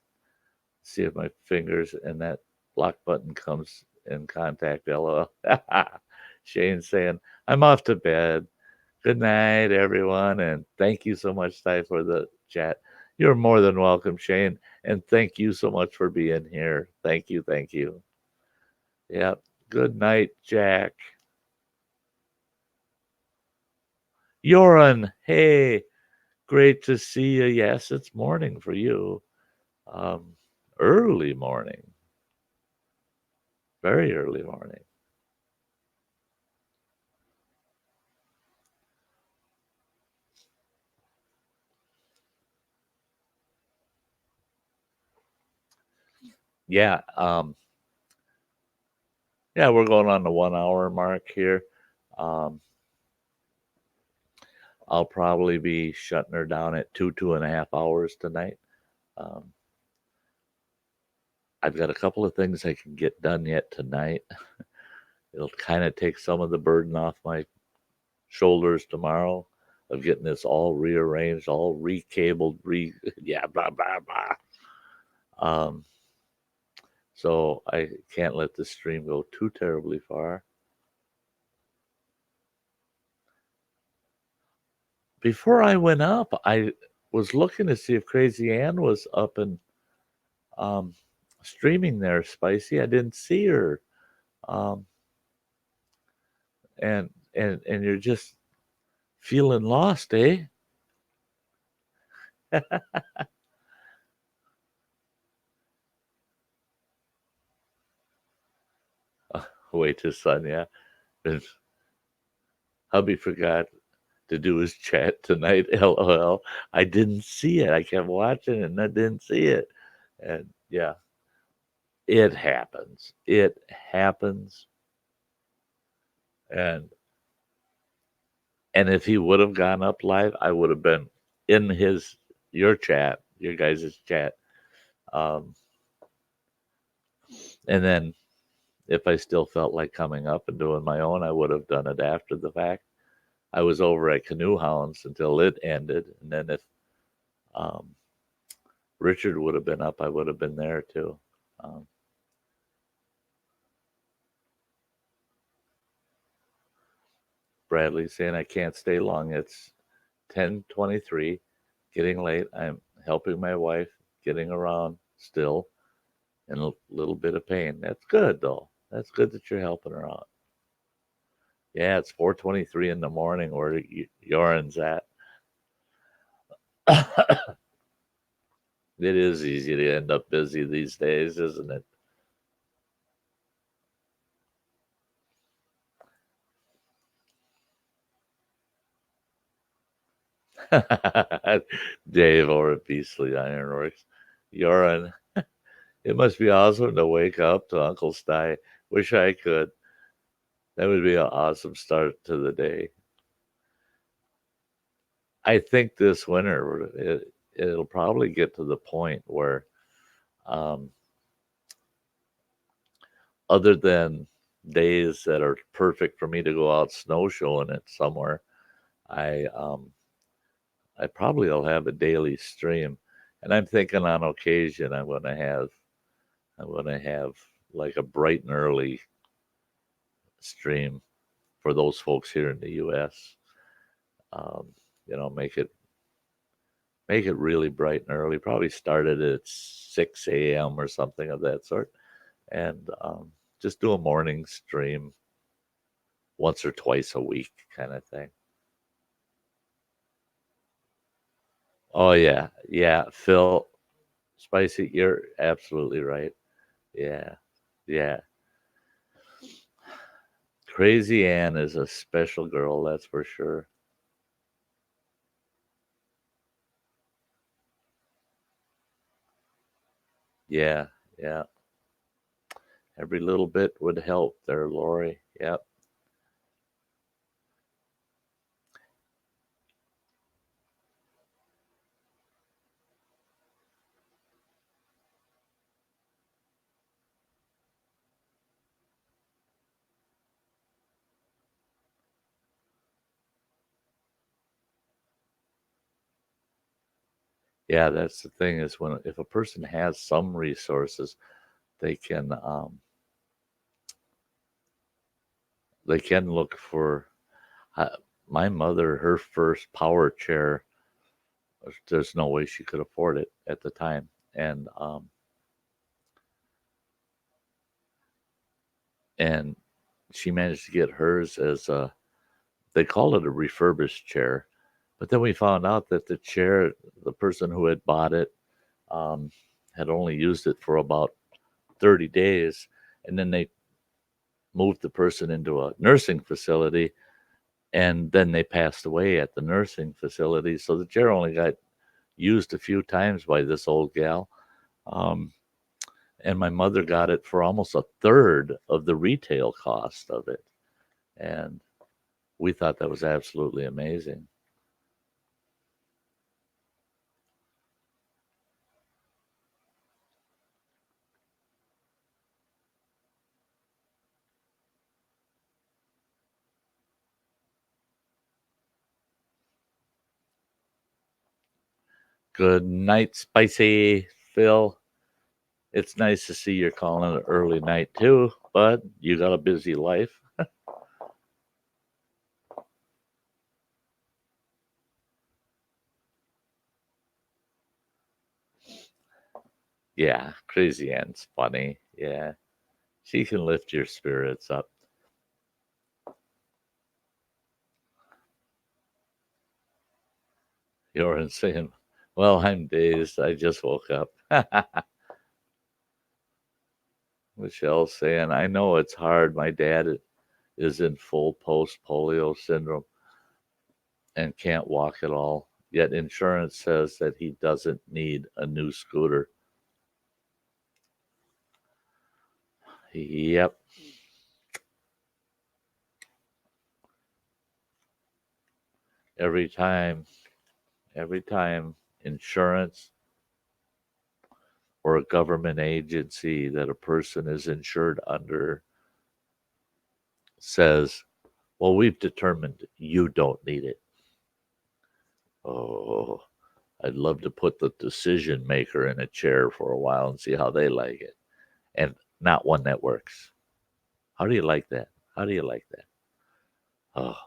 see if my fingers and that block button comes in contact. LOL. Shane's saying I'm off to bed. Good night, everyone, and thank you so much, Sty, for the chat. You're more than welcome, Shane, and thank you so much for being here. Thank you, thank you. Yep. Good night, Jack. Yoran, hey, great to see you. Yes, it's morning for you. Um, early morning, very early morning. Yeah, yeah, we're going on the 1 hour mark here. Um, I'll probably be shutting her down at 2.5 hours tonight. Um, I've got a couple of things I can get done yet tonight. It'll kind of take some of the burden off my shoulders tomorrow of getting this all rearranged, all recabled, yeah, blah blah blah. Um, so I can't let the stream go too terribly far. Before I went up, I was looking to see if Crazy Ann was up and um, streaming there, Spicy. I didn't see her. Um, and you're just feeling lost, eh? Wait, his son, yeah. And hubby forgot to do his chat tonight. LOL. I didn't see it. I kept watching and I didn't see it. And yeah, it happens. It happens. And if he would have gone up live, I would have been in your chat, your guys' chat. Um, and then if I still felt like coming up and doing my own, I would have done it after the fact. I was over at Canoe Hounds until it ended, and then if um, Richard would have been up, I would have been there too. Um, Bradley saying I can't stay long. It's 10:23, getting late. I'm helping my wife, getting around still, in a little bit of pain. That's good though. That's good that you're helping her out. Yeah, it's 4:23 in the morning where Yoren's at. It is easy to end up busy these days, isn't it? Dave over at Beastly Ironworks. Yoren, It must be awesome to wake up to Uncle Sty. Wish I could. That would be an awesome start to the day. I think this winter it'll probably get to the point where, um, other than days that are perfect for me to go out snowshoeing it somewhere, I I probably will have a daily stream, and I'm thinking on occasion I'm going to have like a bright and early stream for those folks here in the U.S. Um, make it really bright and early. Probably started at 6 a.m. or something of that sort, and just do a morning stream once or twice a week, kind of thing. Oh yeah, yeah, Phil, spicy. You're absolutely right. Yeah, yeah. Crazy Ann is a special girl, that's for sure. Yeah, yeah. Every little bit would help there, Lori. Yep. Yeah, that's the thing is when if a person has some resources, they can they can look for. Uh, my mother, her first power chair, there's no way she could afford it at the time, and she managed to get hers as a. They called it a refurbished chair, but then we found out that the person who had bought it, um, had only used it for about 30 days, and then they moved the person into a nursing facility, and then they passed away at the nursing facility. So the chair only got used a few times by this old gal. Um, and my mother got it for almost a third of the retail cost of it. And we thought that was absolutely amazing. Good night, Spicy Phil. It's nice to see you're calling it early night too, but you got a busy life. Yeah, Crazy Ann's funny. Yeah, she can lift your spirits up. You're insane. Well, I'm dazed. I just woke up. Michelle's saying, I know it's hard. My dad is in full post polio syndrome and can't walk at all. Yet insurance says that he doesn't need a new scooter. Yep. Every time, every time insurance or a government agency that a person is insured under says, well, we've determined you don't need it. Oh, I'd love to put the decision maker in a chair for a while and see how they like it. And not one that works. How do you like that? How do you like that? Oh,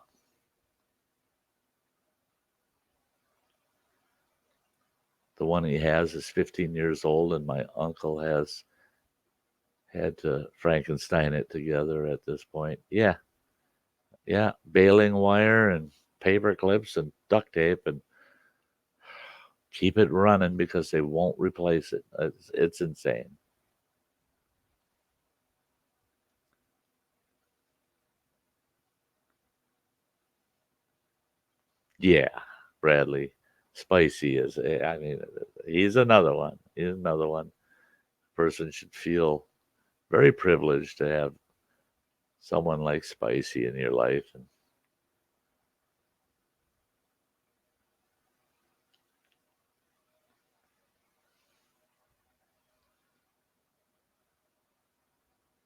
the one he has is 15 years old, and my uncle has had to Frankenstein it together at this point. Yeah, yeah, baling wire and paper clips and duct tape and keep it running because they won't replace it. It's insane. Yeah, Bradley, spicy is. I mean, he's another one. He's another one. person should feel very privileged to have someone like Spicy in your life. And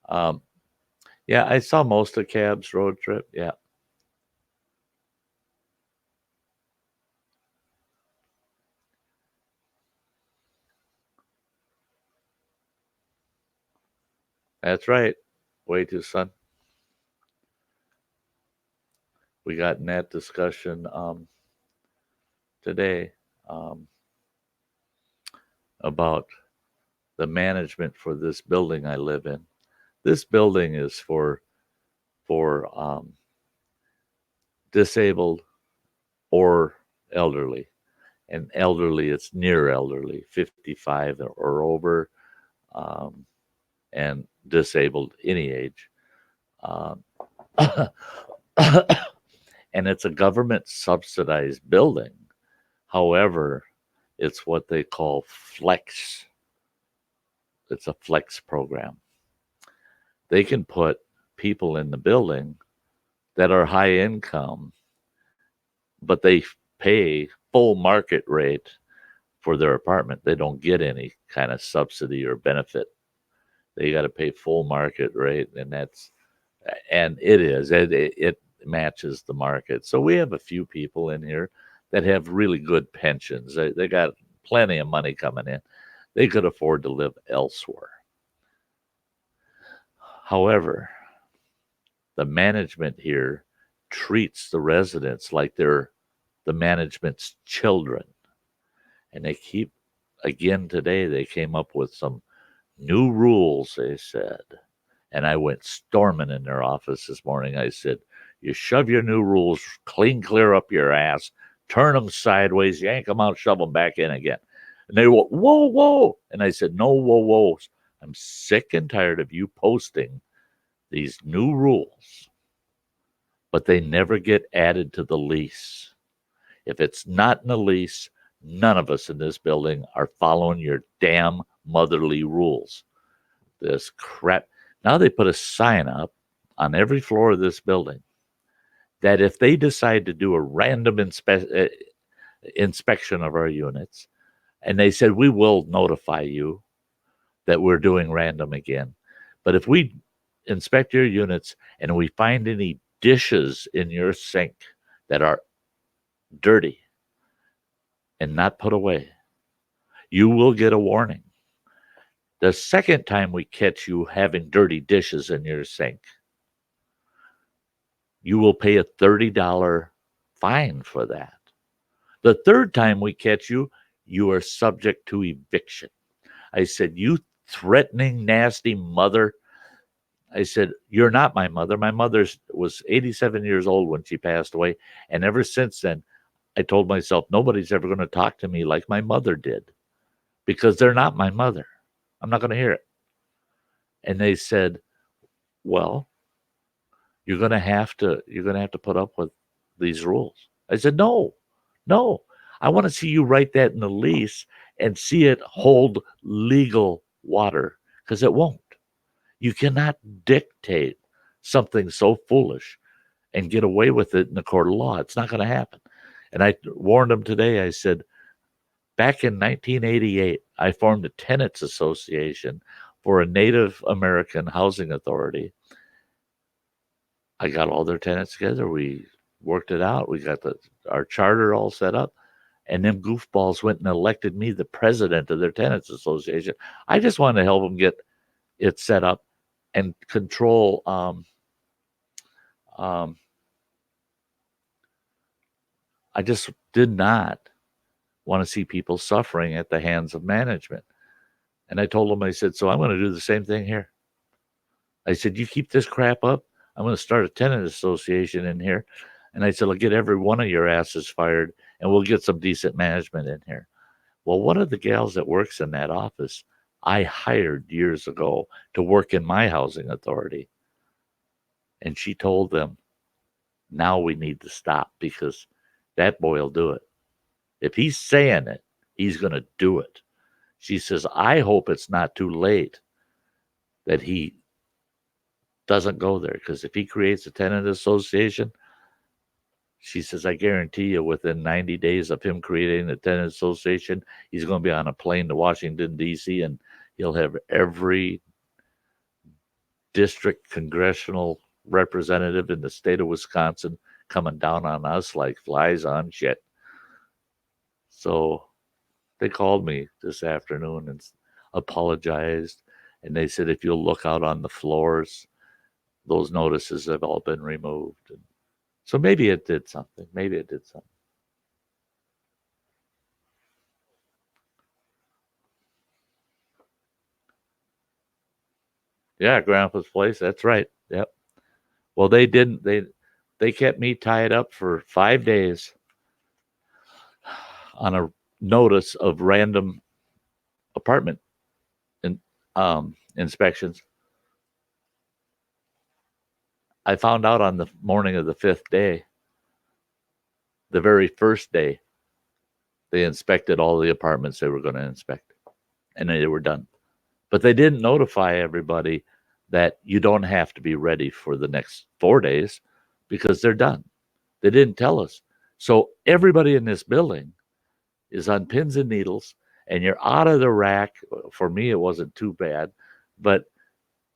um, yeah, I saw most of Cab's road trip. Yeah, that's right. Way too son. We got in that discussion today um, about the management for this building I live in. This building is for disabled or elderly, and elderly it's near elderly, 55 or over, um, and disabled any age. Um, and it's a government subsidized building. However, it's what they call flex. It's a flex program. They can put people in the building that are high income, but they pay full market rate for their apartment. They don't get any kind of subsidy or benefit. They got to pay full market rate, and it matches the market. So we have a few people in here that have really good pensions. They got plenty of money coming in. They could afford to live elsewhere. However, the management here treats the residents like they're the management's children. And they keep, again today, they came up with some new rules, they said. And I went storming in their office this morning. I said, you shove your new rules clear up your ass, turn them sideways, yank them out, shove them back in again. And they went, whoa, whoa. And I said, no, whoa, whoa. I'm sick and tired of you posting these new rules, but they never get added to the lease. If it's not in the lease, none of us in this building are following your damn motherly rules. This crap. Now they put a sign up on every floor of this building that if they decide to do a random inspection of our units, and they said, we will notify you that we're doing random again. But if we inspect your units and we find any dishes in your sink that are dirty and not put away, you will get a warning. The second time we catch you having dirty dishes in your sink, you will pay a $30 fine for that. The third time we catch you, you are subject to eviction. I said, you threatening, nasty mother. I said, you're not my mother. My mother was 87 years old when she passed away. And ever since then, I told myself, nobody's ever going to talk to me like my mother did because they're not my mother. I'm not going to hear it. And they said, well, you're going to have to put up with these rules. I said, no, no. I want to see you write that in the lease and see it hold legal water because it won't. You cannot dictate something so foolish and get away with it in the court of law. It's not going to happen. And I warned them today. I said, back in 1988, I formed a tenants association for a Native American housing authority. I got all their tenants together. We worked it out. We got our charter all set up. And them goofballs went and elected me the president of their tenants association. I just wanted to help them get it set up and control I just did not want to see people suffering at the hands of management. And I told them, I said, so I'm going to do the same thing here. I said, you keep this crap up, I'm going to start a tenant association in here. And I said, I'll get every one of your asses fired and we'll get some decent management in here. Well, one of the gals that works in that office, I hired years ago to work in my housing authority. And she told them, now we need to stop because that boy will do it. If he's saying it, he's going to do it. She says, I hope it's not too late that he doesn't go there, because if he creates a tenant association, she says, I guarantee you within 90 days of him creating a tenant association, he's going to be on a plane to Washington, D.C., and he'll have every district congressional representative in the state of Wisconsin coming down on us like flies on shit. So they called me this afternoon and apologized. And they said, if you'll look out on the floors, those notices have all been removed. And so maybe it did something. Maybe it did something. Yeah, Grandpa's place. That's right. Yep. Well, they didn't. They kept me tied up for 5 days on a notice of random apartment in, inspections. I found out on the morning of the fifth day, the very first day, they inspected all the apartments they were going to inspect, and they were done. But they didn't notify everybody that you don't have to be ready for the next 4 days because they're done. They didn't tell us. So everybody in this building is on pins and needles, and you're out of the rack. For me, it wasn't too bad, but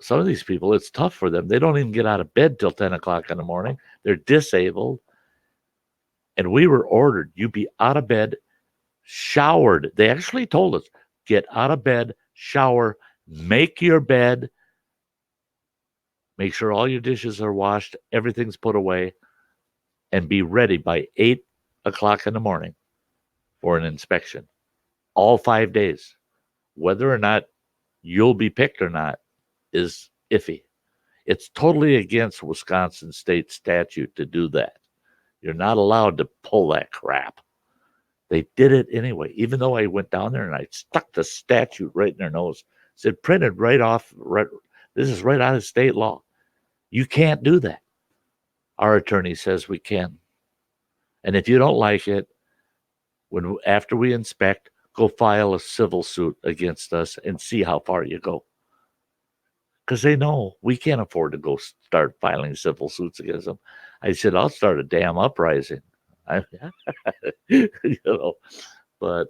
some of these people, it's tough for them. They don't even get out of bed till 10 o'clock in the morning. They're disabled. And we were ordered, you be out of bed, showered. They actually told us, get out of bed, shower, make your bed, make sure all your dishes are washed, everything's put away, and be ready by 8 o'clock in the morning for an inspection. All 5 days. Whether or not you'll be picked or not is iffy. It's totally against Wisconsin state statute to do that. You're not allowed to pull that crap. They did it anyway, even though I went down there and I stuck the statute right in their nose. Said printed right off. Right, this is right out of state law. You can't do that. Our attorney says we can. And if you don't like it, when after we inspect, go file a civil suit against us and see how far you go. Because they know we can't afford to go start filing civil suits against them. I said, I'll start a damn uprising. You know, but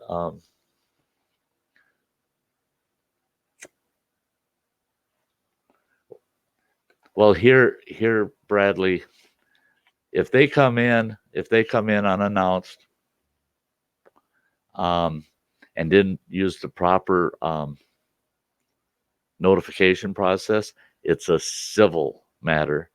well, here, Bradley, if they come in unannounced, um, and didn't use the proper notification process, it's a civil matter.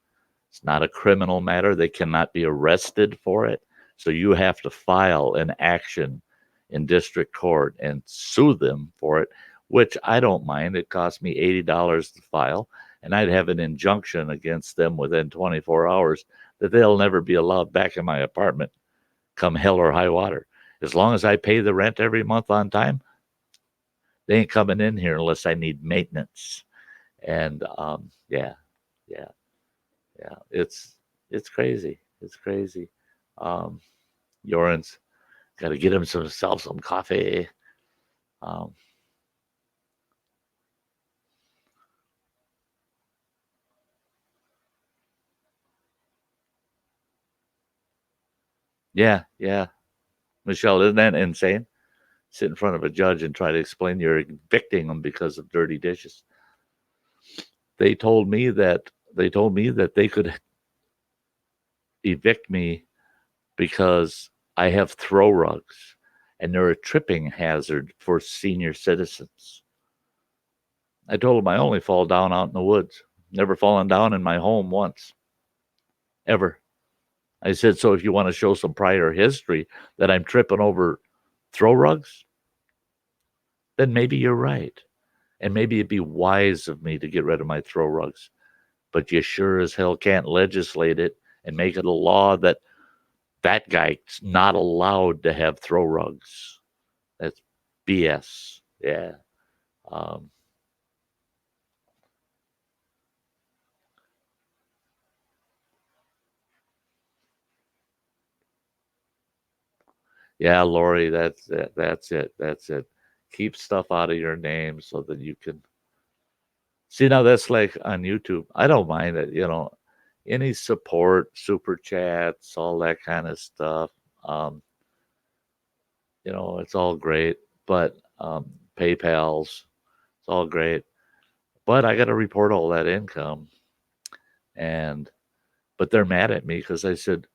It's not a criminal matter. They cannot be arrested for it. So you have to file an action in district court and sue them for it, which I don't mind. It cost me $80 to file, and I'd have an injunction against them within 24 hours that they'll never be allowed back in my apartment come hell or high water. As long as I pay the rent every month on time, they ain't coming in here unless I need maintenance. And yeah, yeah, yeah. It's crazy. It's crazy. Um, Yoren's got to get himself some coffee. Um, yeah, yeah. Michelle, isn't that insane? Sit in front of a judge and try to explain you're evicting them because of dirty dishes. They told me that they could evict me because I have throw rugs and they're a tripping hazard for senior citizens. I told them I only fall down out in the woods. Never fallen down in my home once, ever. I said, so if you want to show some prior history that I'm tripping over throw rugs, then maybe you're right. And maybe it'd be wise of me to get rid of my throw rugs. But you sure as hell can't legislate it and make it a law that that guy's not allowed to have throw rugs. That's BS. Yeah. Um, yeah, Lori, that's it. That's it. That's it. keep stuff out of your name so that you can see. Now that's like on YouTube. I don't mind it, any support, super chats, all that kind of stuff. Um, it's all great, but PayPal's, it's all great. But I got to report all that income, and but they're mad at me because I said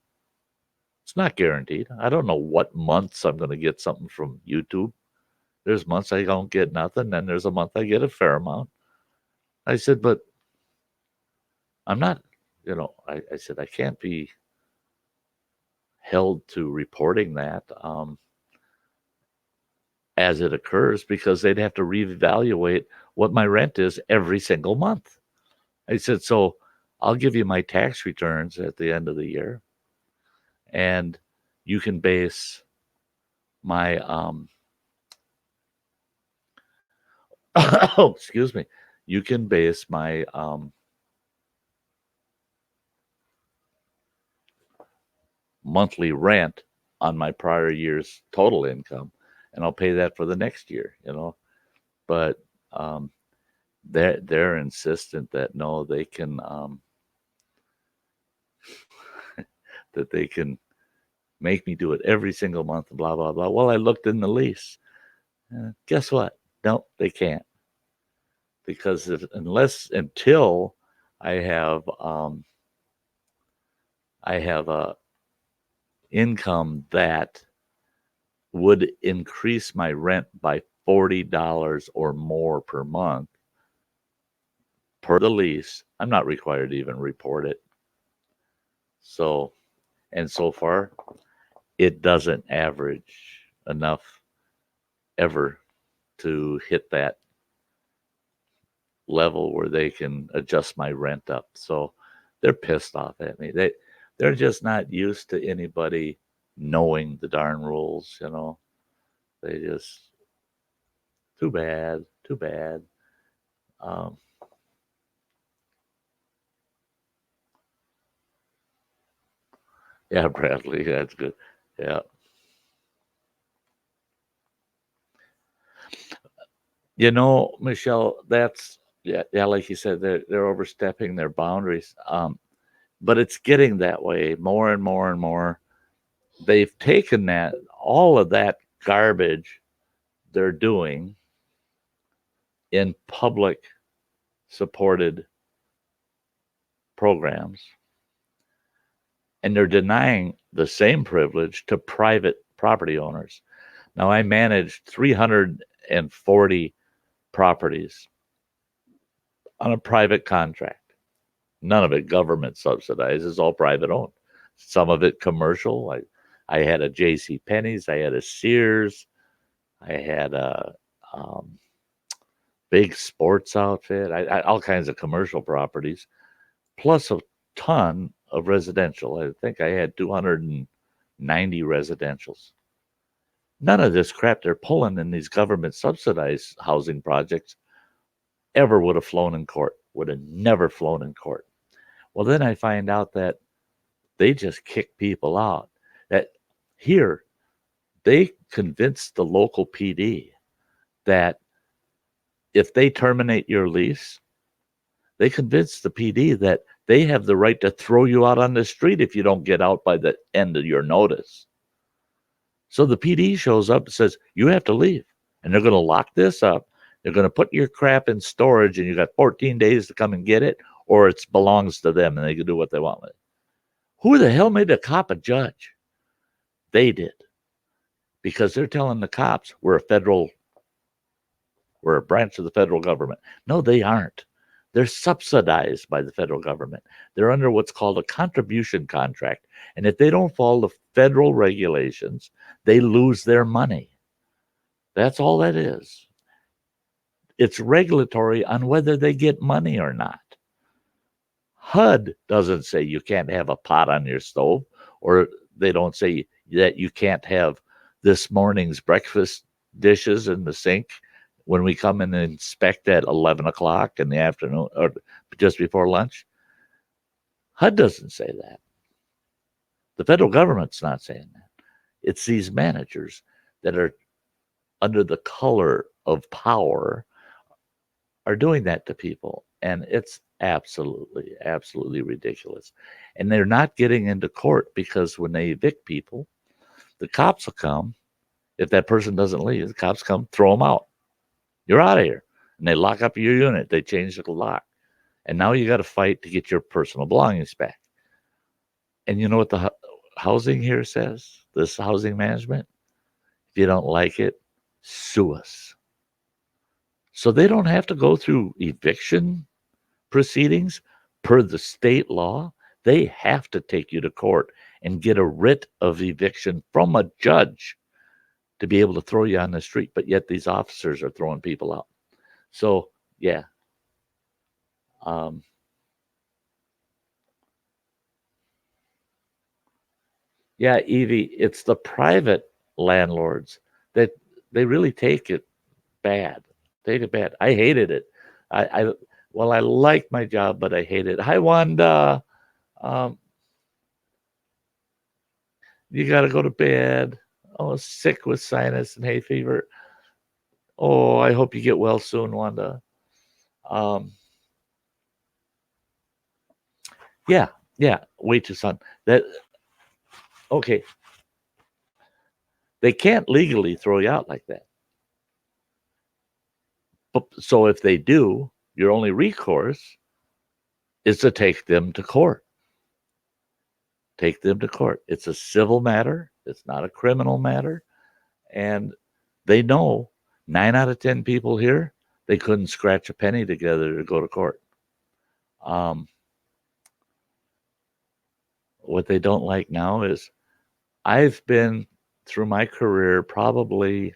it's not guaranteed. I don't know what months I'm going to get something from YouTube. There's months I don't get nothing, then there's a month I get a fair amount. I said, but I'm not, I said I can't be held to reporting that as it occurs because they'd have to reevaluate what my rent is every single month. I said, so I'll give you my tax returns at the end of the year, and you can base my oh, excuse me, you can base my monthly rent on my prior year's total income, and I'll pay that for the next year, But um, they're insistent that no, they can that they can make me do it every single month, blah blah blah. Well, I looked in the lease. Guess what? No, they can't, because until I have a income that would increase my rent by $40 or more per month per the lease, I'm not required to even report it. So, and so far, it doesn't average enough ever to hit that level where they can adjust my rent up. So they're pissed off at me. They're just not used to anybody knowing the darn rules, They just too bad, too bad. Um, yeah, Bradley, that's good. Yeah. Michelle, that's yeah, like you said, they're overstepping their boundaries. But it's getting that way more and more and more. They've taken all of that garbage they're doing in public supported programs, and they're denying the same privilege to private property owners. Now, I managed 340 properties on a private contract. None of it government subsidized. It's all private owned. Some of it commercial. I had a J.C. Penney's. I had a Sears. I had a big sports outfit. All kinds of commercial properties, plus a ton of residential. I think I had 290 residentials. None of this crap they're pulling in these government subsidized housing projects ever would have flown in court. Would have never flown in court. Well, then I find out that they just kick people out. That here, they convinced the local PD that if they terminate your lease, they convinced the PD that they have the right to throw you out on the street if you don't get out by the end of your notice. So the PD shows up and says, you have to leave. And they're going to lock this up. They're going to put your crap in storage, and you got 14 days to come and get it, or it belongs to them and they can do what they want with it. Who the hell made a cop a judge? They did. Because they're telling the cops we're a branch of the federal government. No, they aren't. They're subsidized by the federal government. They're under what's called a contribution contract. And if they don't follow the federal regulations, they lose their money. That's all that is. It's regulatory on whether they get money or not. HUD doesn't say you can't have a pot on your stove, or they don't say that you can't have this morning's breakfast dishes in the sink when we come in and inspect at 11 o'clock in the afternoon or just before lunch. HUD doesn't say that. The federal government's not saying that. It's these managers that are under the color of power are doing that to people. And it's absolutely, absolutely ridiculous. And they're not getting into court because when they evict people, the cops will come. If that person doesn't leave, the cops come, throw them out. You're out of here. And they lock up your unit. They change the lock. And now you got to fight to get your personal belongings back. And you know what the housing here says? This housing management? If you don't like it, sue us. So they don't have to go through eviction proceedings per the state law. They have to take you to court and get a writ of eviction from a judge to be able to throw you on the street. But yet these officers are throwing people out. So, yeah. Yeah, Evie, it's the private landlords that they really take it bad. Take it bad. I hated it. I well, I like my job, but I hate it. Hi, Wanda. Um, you got to go to bed. Oh, sick with sinus and hay fever. Oh, I hope you get well soon, Wanda. Um, yeah, yeah. Wait to son. That okay. They can't legally throw you out like that. But so if they do, your only recourse is to take them to court. Take them to court. It's a civil matter. It's not a criminal matter. And they know 9 out of 10 people here, they couldn't scratch a penny together to go to court. What they don't like now is I've been through my career probably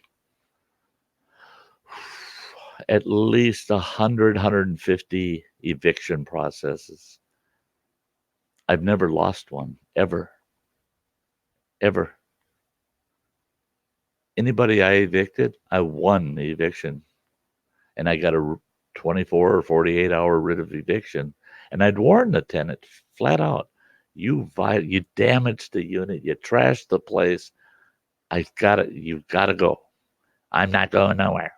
at least 150 eviction processes. I've never lost one, ever. Ever. Anybody I evicted, I won the eviction. And I got a 24 or 48 hour writ of eviction. And I'd warn the tenant flat out, you damaged the unit, you trashed the place. You've got to go. I'm not going nowhere.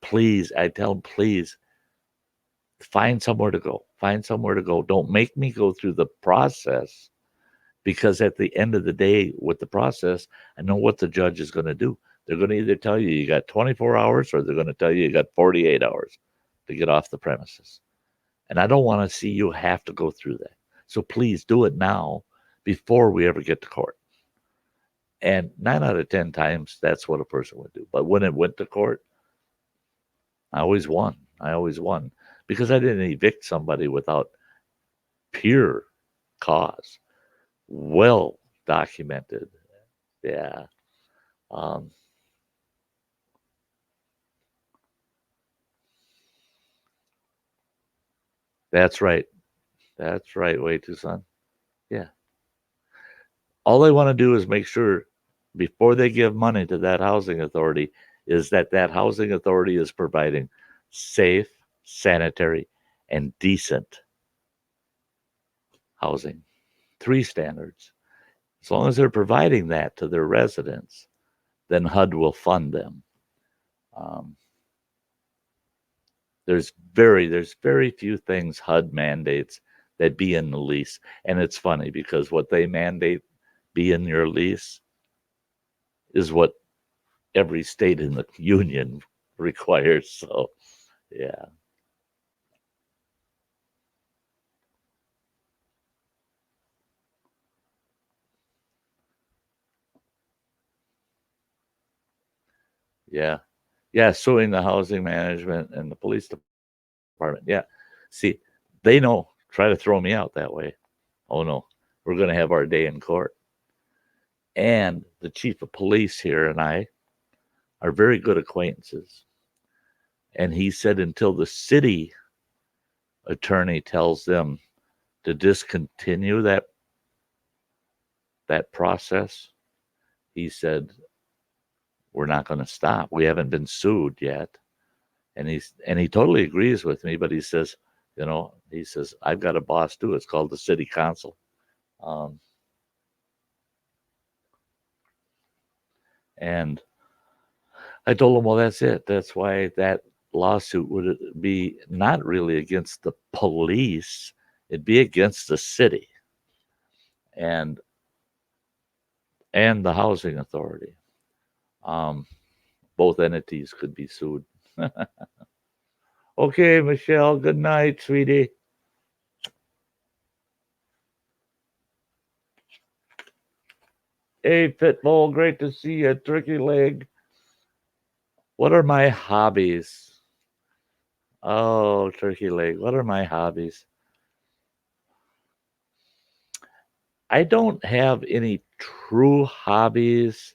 Please, I tell them, please find somewhere to go. Find somewhere to go. Don't make me go through the process, because at the end of the day, with the process, I know what the judge is going to do. They're going to either tell you you got 24 hours or they're going to tell you you got 48 hours to get off the premises. And I don't want to see you have to go through that. So please do it now before we ever get to court. And 9 out of 10 times, that's what a person would do. But when it went to court, I always won. I always won because I didn't evict somebody without pure cause, well documented. Yeah. Um, that's right. That's right. Way too, son. Yeah. All they want to do is make sure before they give money to that housing authority is that that housing authority is providing safe, sanitary, and decent housing. 3 standards. As long as they're providing that to their residents, then HUD will fund them. Um, there's very few things HUD mandates that be in the lease, and it's funny because what they mandate be in your lease is what every state in the union requires. So, yeah, yeah, yeah. Suing the housing management and the police department. Yeah, see, they know. Try to throw me out that way. Oh no, we're going to have our day in court. And the chief of police here and I are very good acquaintances. And he said until the city attorney tells them to discontinue that process, he said we're not going to stop. We haven't been sued yet. And he totally agrees with me, but he says, he says I've got a boss too. It's called the city council. Um, and I told him, well, that's it. That's why that lawsuit would be not really against the police, it'd be against the city and the housing authority. Um, both entities could be sued. Okay, Michelle, good night, sweetie. Hey, Pitbull, great to see you. Turkey leg. What are my hobbies? Oh, turkey leg. What are my hobbies? I don't have any true hobbies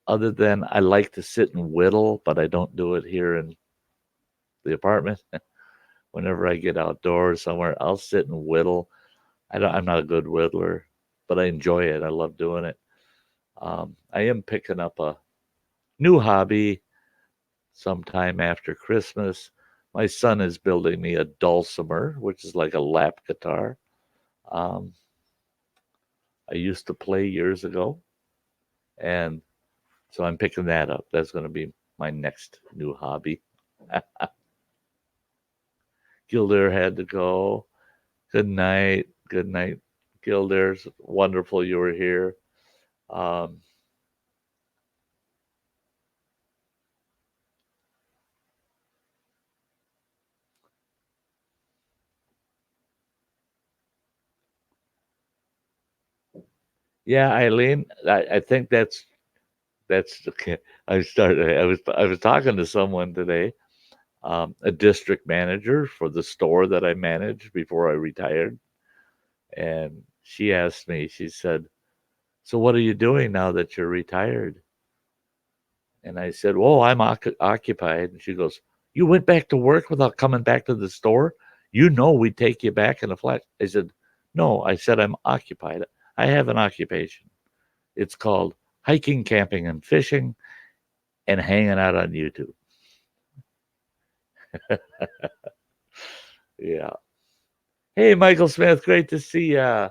other than I like to sit and whittle, but I don't do it here in the apartment. Whenever I get outdoors somewhere, I'll sit and whittle. I'm not a good whittler, but I enjoy it. I love doing it. I am picking up a new hobby sometime after Christmas. My son is building me a dulcimer, which is like a lap guitar. Um, I used to play years ago, and so I'm picking that up. That's going to be my next new hobby. Gilder had to go. Good night. Good night, Gilder's wonderful you were here. Um, yeah, Eileen, I think that's okay. I was talking to someone today, a district manager for the store that I managed before I retired, and she asked me. She said, "So what are you doing now that you're retired?" And I said, "Well, I'm occupied." And she goes, "You went back to work without coming back to the store? You know we'd take you back in a flash." I said, "No," I said, "I'm occupied. I have an occupation. It's called hiking, camping, and fishing, and hanging out on YouTube." Yeah. Hey, Michael Smith, great to see ya.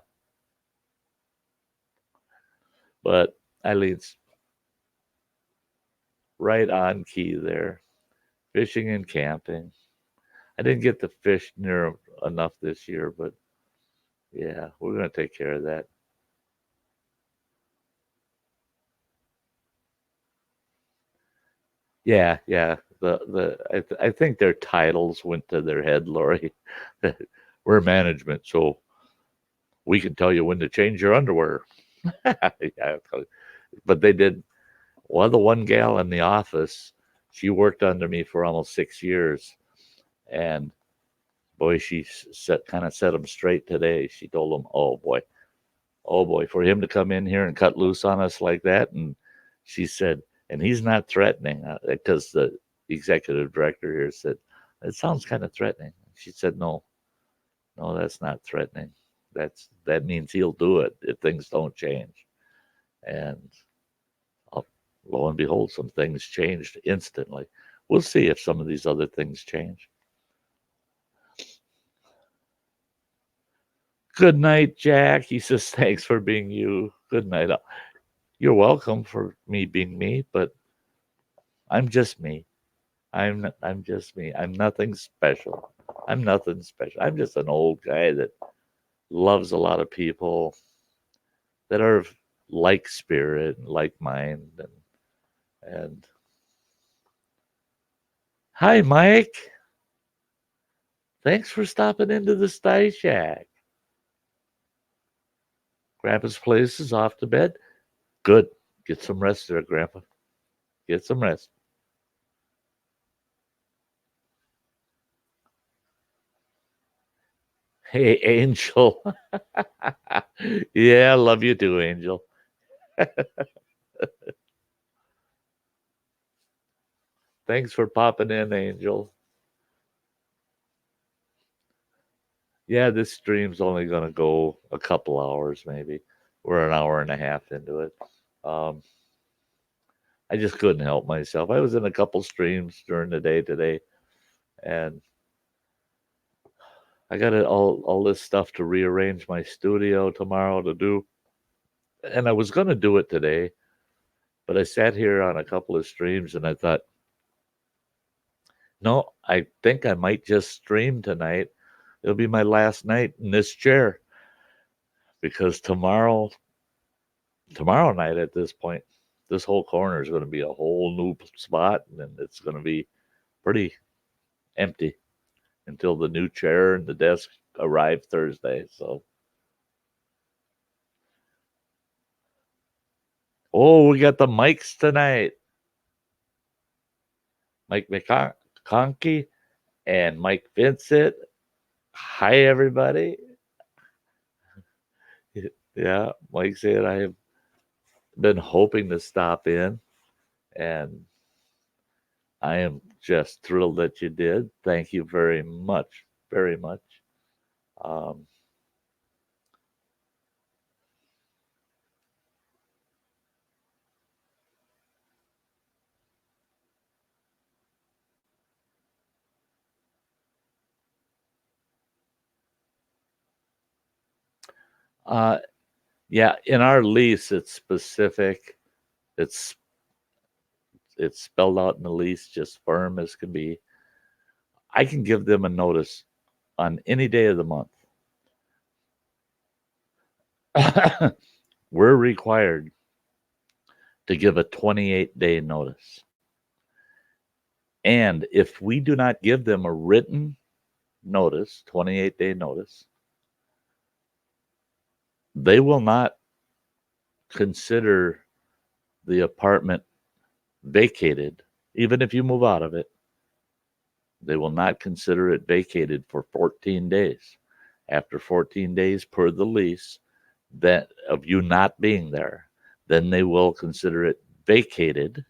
But Eileen's right on key there. Fishing and camping. I didn't get to fish near enough this year, but yeah, we're gonna take care of that. Yeah, yeah. I think their titles went to their head, Lori. We're management, so we can tell you when to change your underwear. Yeah, but they did. Well, the one gal in the office, she worked under me for almost 6 years, and boy, she set kind of set him straight today. She told him, oh boy, for him to come in here and cut loose on us like that." And she said, "And he's not threatening," because the executive director here said, "It sounds kind of threatening." She said, "No, no, that's not threatening. That means he'll do it if things don't change." And uh, lo and behold, some things changed instantly. We'll see if some of these other things change. Good night, Jack. He says, "Thanks for being you." Good night. You're welcome for me being me, but I'm just me. I'm just me. I'm nothing special. I'm nothing special. I'm just an old guy that loves a lot of people that are like spirit and like mind. And hi, Mike. Thanks for stopping into the Sty Shack. Grandpa's place is off to bed. Good. Get some rest there, Grandpa. Get some rest. Hey, Angel. Yeah, love you too, Angel. Thanks for popping in, Angel. Yeah, this stream's only going to go a couple hours, maybe. We're an hour and a half into it. Um, I just couldn't help myself. I was in a couple streams during the day today, and I got all this stuff to rearrange my studio tomorrow to do, and I was going to do it today, But I sat here on a couple of streams and I thought, no, I think I might just stream tonight. It'll be my last night in this chair because tomorrow night at this point, this whole corner is going to be a whole new spot and it's going to be pretty empty until the new chair and the desk arrive Thursday. So, oh, we got the mics tonight. Mike McConkey and Mike Vincent. Hi, everybody. Yeah, Mike said I have been hoping to stop in, and I am just thrilled that you did. Thank you very much, very much. Um, uh, yeah, in our lease, it's specific. It's it's spelled out in the lease, just firm as can be. I can give them a notice on any day of the month. We're required to give a 28-day notice. And if we do not give them a written notice, 28-day notice, they will not consider the apartment vacated, even if you move out of it. They will not consider it vacated for 14 days. After 14 days per the lease, that of you not being there, then they will consider it vacated.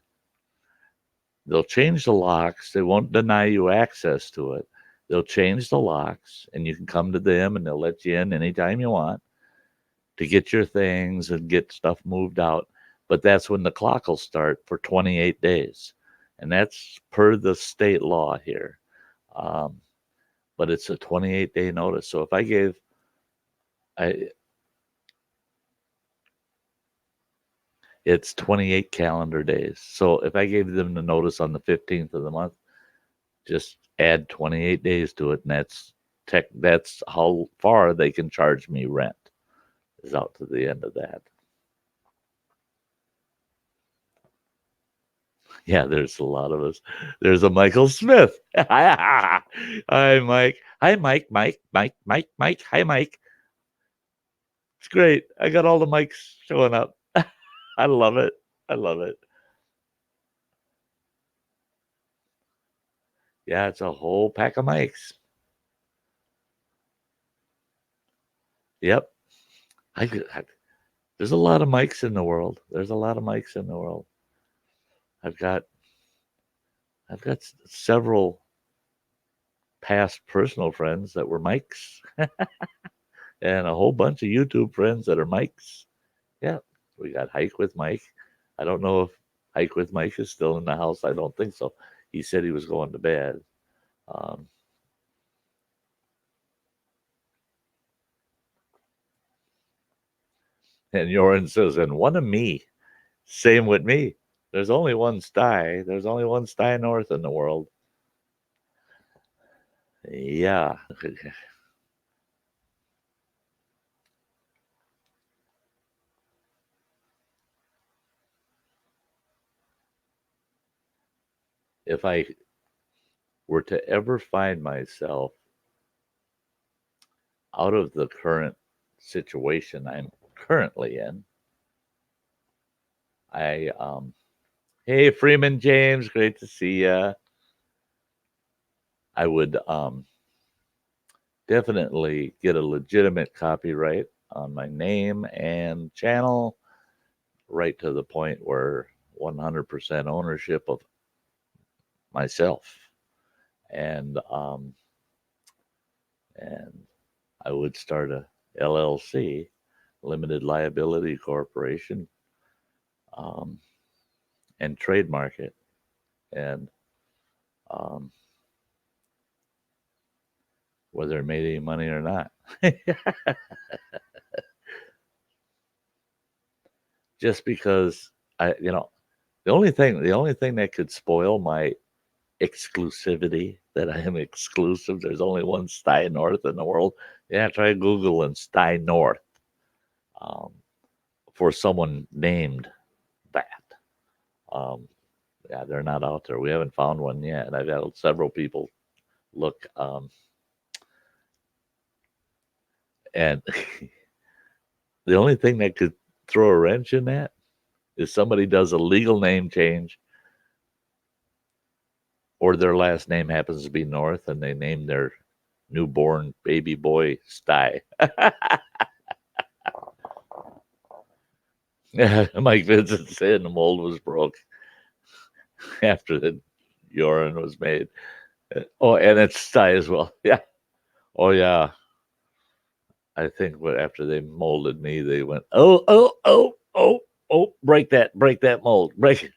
They'll change the locks. They won't deny you access to it. They'll change the locks, and you can come to them, and they'll let you in anytime you want to get your things and get stuff moved out. But that's when the clock will start for 28 days. And that's per the state law here. Um, but it's a 28-day notice. So if I gave, it's 28 calendar days. So if I gave them the notice on the 15th of the month, just add 28 days to it, and that's how far they can charge me rent, is out to the end of that. Yeah, there's a lot of us. There's a Michael Smith. Hi, Mike. Hi, Mike. Mike. Hi, Mike. It's great. I got all the mics showing up. I love it. I love it. Yeah, it's a whole pack of mics. Yep. There's a lot of mics in the world. There's a lot of mics in the world. I've got several past personal friends that were mics and a whole bunch of YouTube friends that are mics. Yeah, we got Hike with Mike. I don't know if Hike with Mike is still in the house. I don't think so. He said he was going to bed. Um, and Yoren says, and one of me. Same with me. There's only one Sty. There's only one Sty North in the world. Yeah. If I were to ever find myself out of the current situation I'm currently in, hey, Freeman James, great to see you. I would definitely get a legitimate copyright on my name and channel, right to the point where 100% ownership of myself, and I would start a LLC, limited liability corporation, um, and trademark it, and um, whether it made any money or not. Just because The only thing that could spoil my exclusivity, that I am exclusive. There's only one Sty North in the world. Yeah, try Googling Sty North um, for someone named that. Um, yeah, they're not out there. We haven't found one yet. I've had several people look, and the only thing that could throw a wrench in that is somebody does a legal name change, or their last name happens to be North, and they name their newborn baby boy Sty. Mike Vincent said the mold was broke after the urine was made. Oh, and it's Sty as well. Yeah. Oh, yeah. I think after they molded me, they went, oh, break that mold, break it.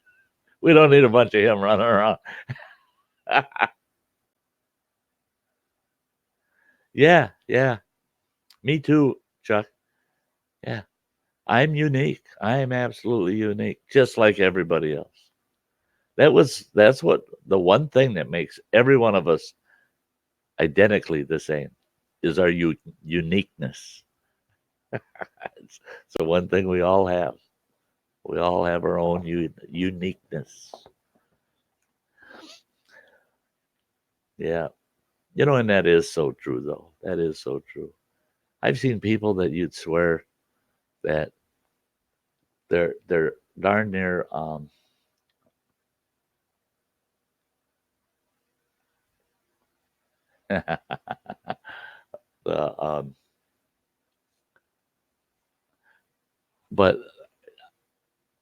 We don't need a bunch of him running around. Yeah, yeah. Me too, Chuck. Yeah. I'm unique. I am absolutely unique, just like everybody else. That's what the one thing that makes every one of us identically the same is our uniqueness. It's the one thing we all have. We all have our own uniqueness. Yeah. And that is so true, though. That is so true. I've seen people that you'd swear that they're darn near the but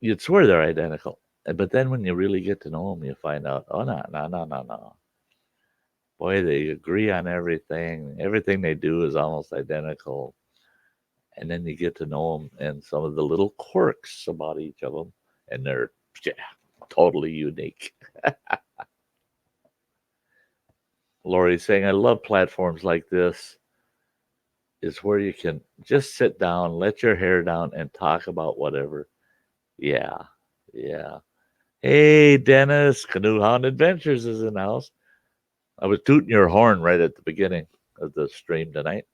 you'd swear they're identical. But then when you really get to know them, you find out, oh no, no, no, no, no. Boy, they agree on everything. Everything they do is almost identical. And then you get to know them and some of the little quirks about each of them, and they're yeah, totally unique. Lori's saying, I love platforms like this, is where you can just sit down, let your hair down, and talk about whatever. Yeah, yeah. Hey, Dennis, Canoe Hound Adventures is in the house. I was tooting your horn right at the beginning of the stream tonight.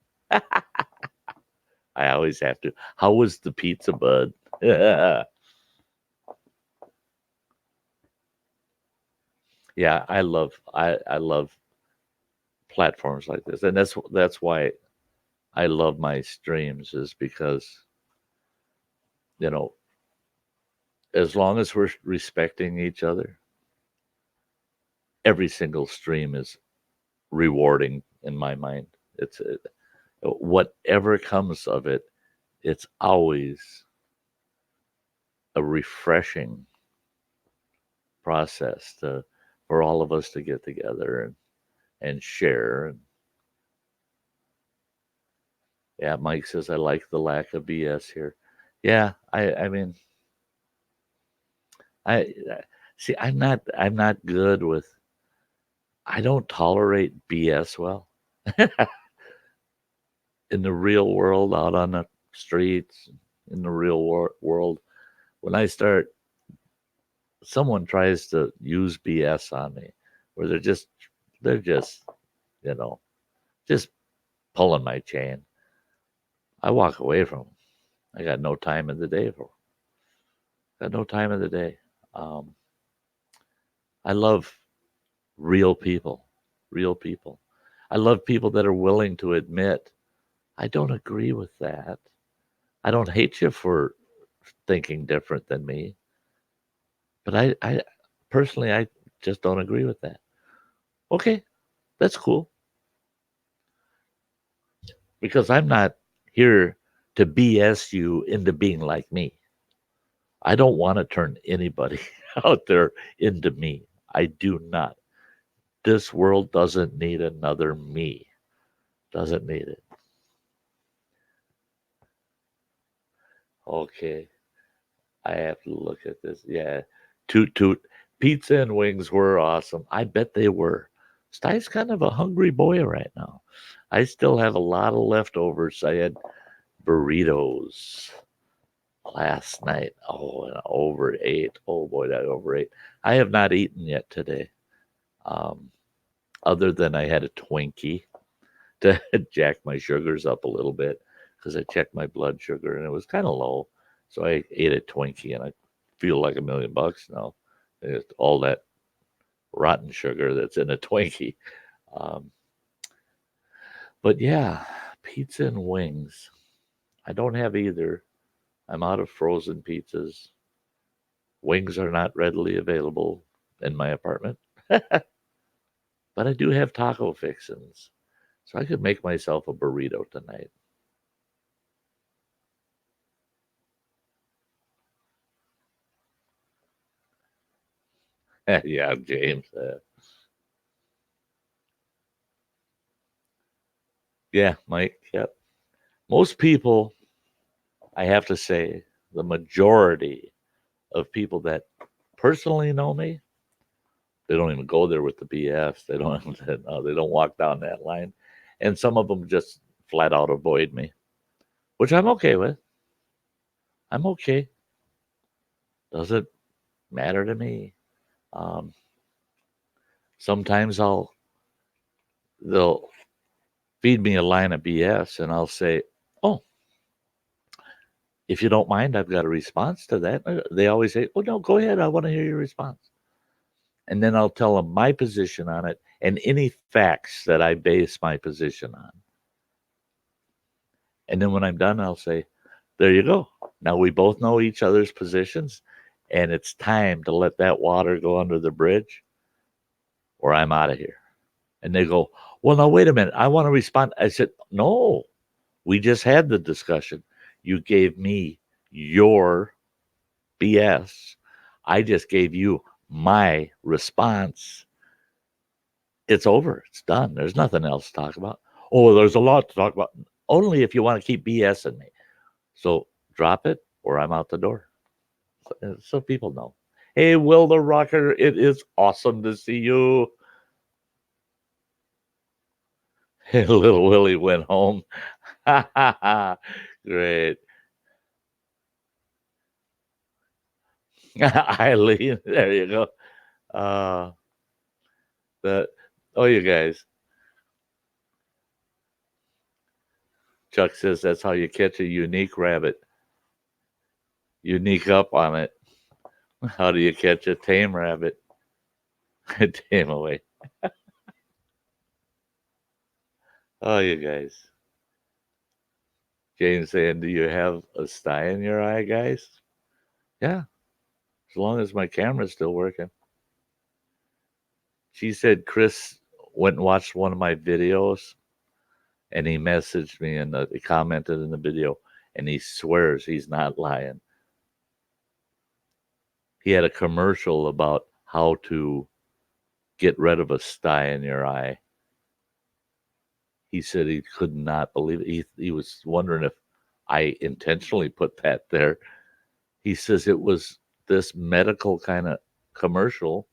I always have to. How was the pizza, bud? Yeah, I love platforms like this, and that's why I love my streams, is because you know as long as we're respecting each other, every single stream is rewarding in my mind. It's whatever comes of it, it's always a refreshing process for all of us to get together and share. And yeah, Mike says I like the lack of BS here. Yeah, I mean I see. I'm not good with. I don't tolerate BS well in the real world, out on the streets, in the real world. When someone tries to use BS on me, where they're just you know just pulling my chain. I walk away from them. I got no time in the day for. Got no time in the day. Um, I love real people, real people. I love people that are willing to admit, I don't agree with that. I don't hate you for thinking different than me, but I personally, I just don't agree with that. Okay, that's cool, because I'm not here to BS you into being like me. I don't want to turn anybody out there into me. I do not. This world doesn't need another me. Doesn't need it. Okay. I have to look at this. Yeah. Toot toot. Pizza and wings were awesome. I bet they were. Sty's kind of a hungry boy right now. I still have a lot of leftovers. I had burritos. last night. Oh, and I overate. Oh boy, I overate. I have not eaten yet today. Um, Other than I had a Twinkie to jack my sugars up a little bit because I checked my blood sugar and it was kind of low. So I ate a Twinkie and I feel like $1,000,000 now. It's all that rotten sugar that's in a Twinkie. Um, but yeah, pizza and wings. I don't have either. I'm out of frozen pizzas. Wings are not readily available in my apartment, but I do have taco fixins. So I could make myself a burrito tonight. Yeah, James. Yeah, Mike. Yep. Most people, I have to say, the majority of people that personally know me, they don't even go there with the BS. They don't. No, they don't walk down that line, and some of them just flat out avoid me, which I'm okay with. I'm okay. Doesn't matter to me. Um, Sometimes they'll feed me a line of BS, and I'll say, "Oh, if you don't mind, I've got a response to that." They always say, "Oh no, go ahead. I want to hear your response." And then I'll tell them my position on it and any facts that I base my position on. And then when I'm done, I'll say, "There you go. Now we both know each other's positions, and it's time to let that water go under the bridge, or I'm out of here." And they go, "Well, now wait a minute. I want to respond." I said, "No, we just had the discussion. You gave me your BS. I just gave you my response. It's over. It's done. There's nothing else to talk about." "Oh, there's a lot to talk about." "Only if you want to keep BSing me. So drop it or I'm out the door." So people know. "Hey, Will the Rocker, it is awesome to see you." Little Willie went home. Great. Eileen, there you go. Uh, the Oh, you guys. Chuck says that's how you catch a unique rabbit. Unique up on it. How do you catch a tame rabbit? Tame away. Oh, you guys. James saying, "Do you have a sty in your eye, guys?" Yeah, as long as my camera's still working. She said Chris went and watched one of my videos and he messaged me and he commented in the video and he swears he's not lying. He had a commercial about how to get rid of a sty in your eye. He said he could not believe it. He was wondering if I intentionally put that there. He says it was this medical kind of commercial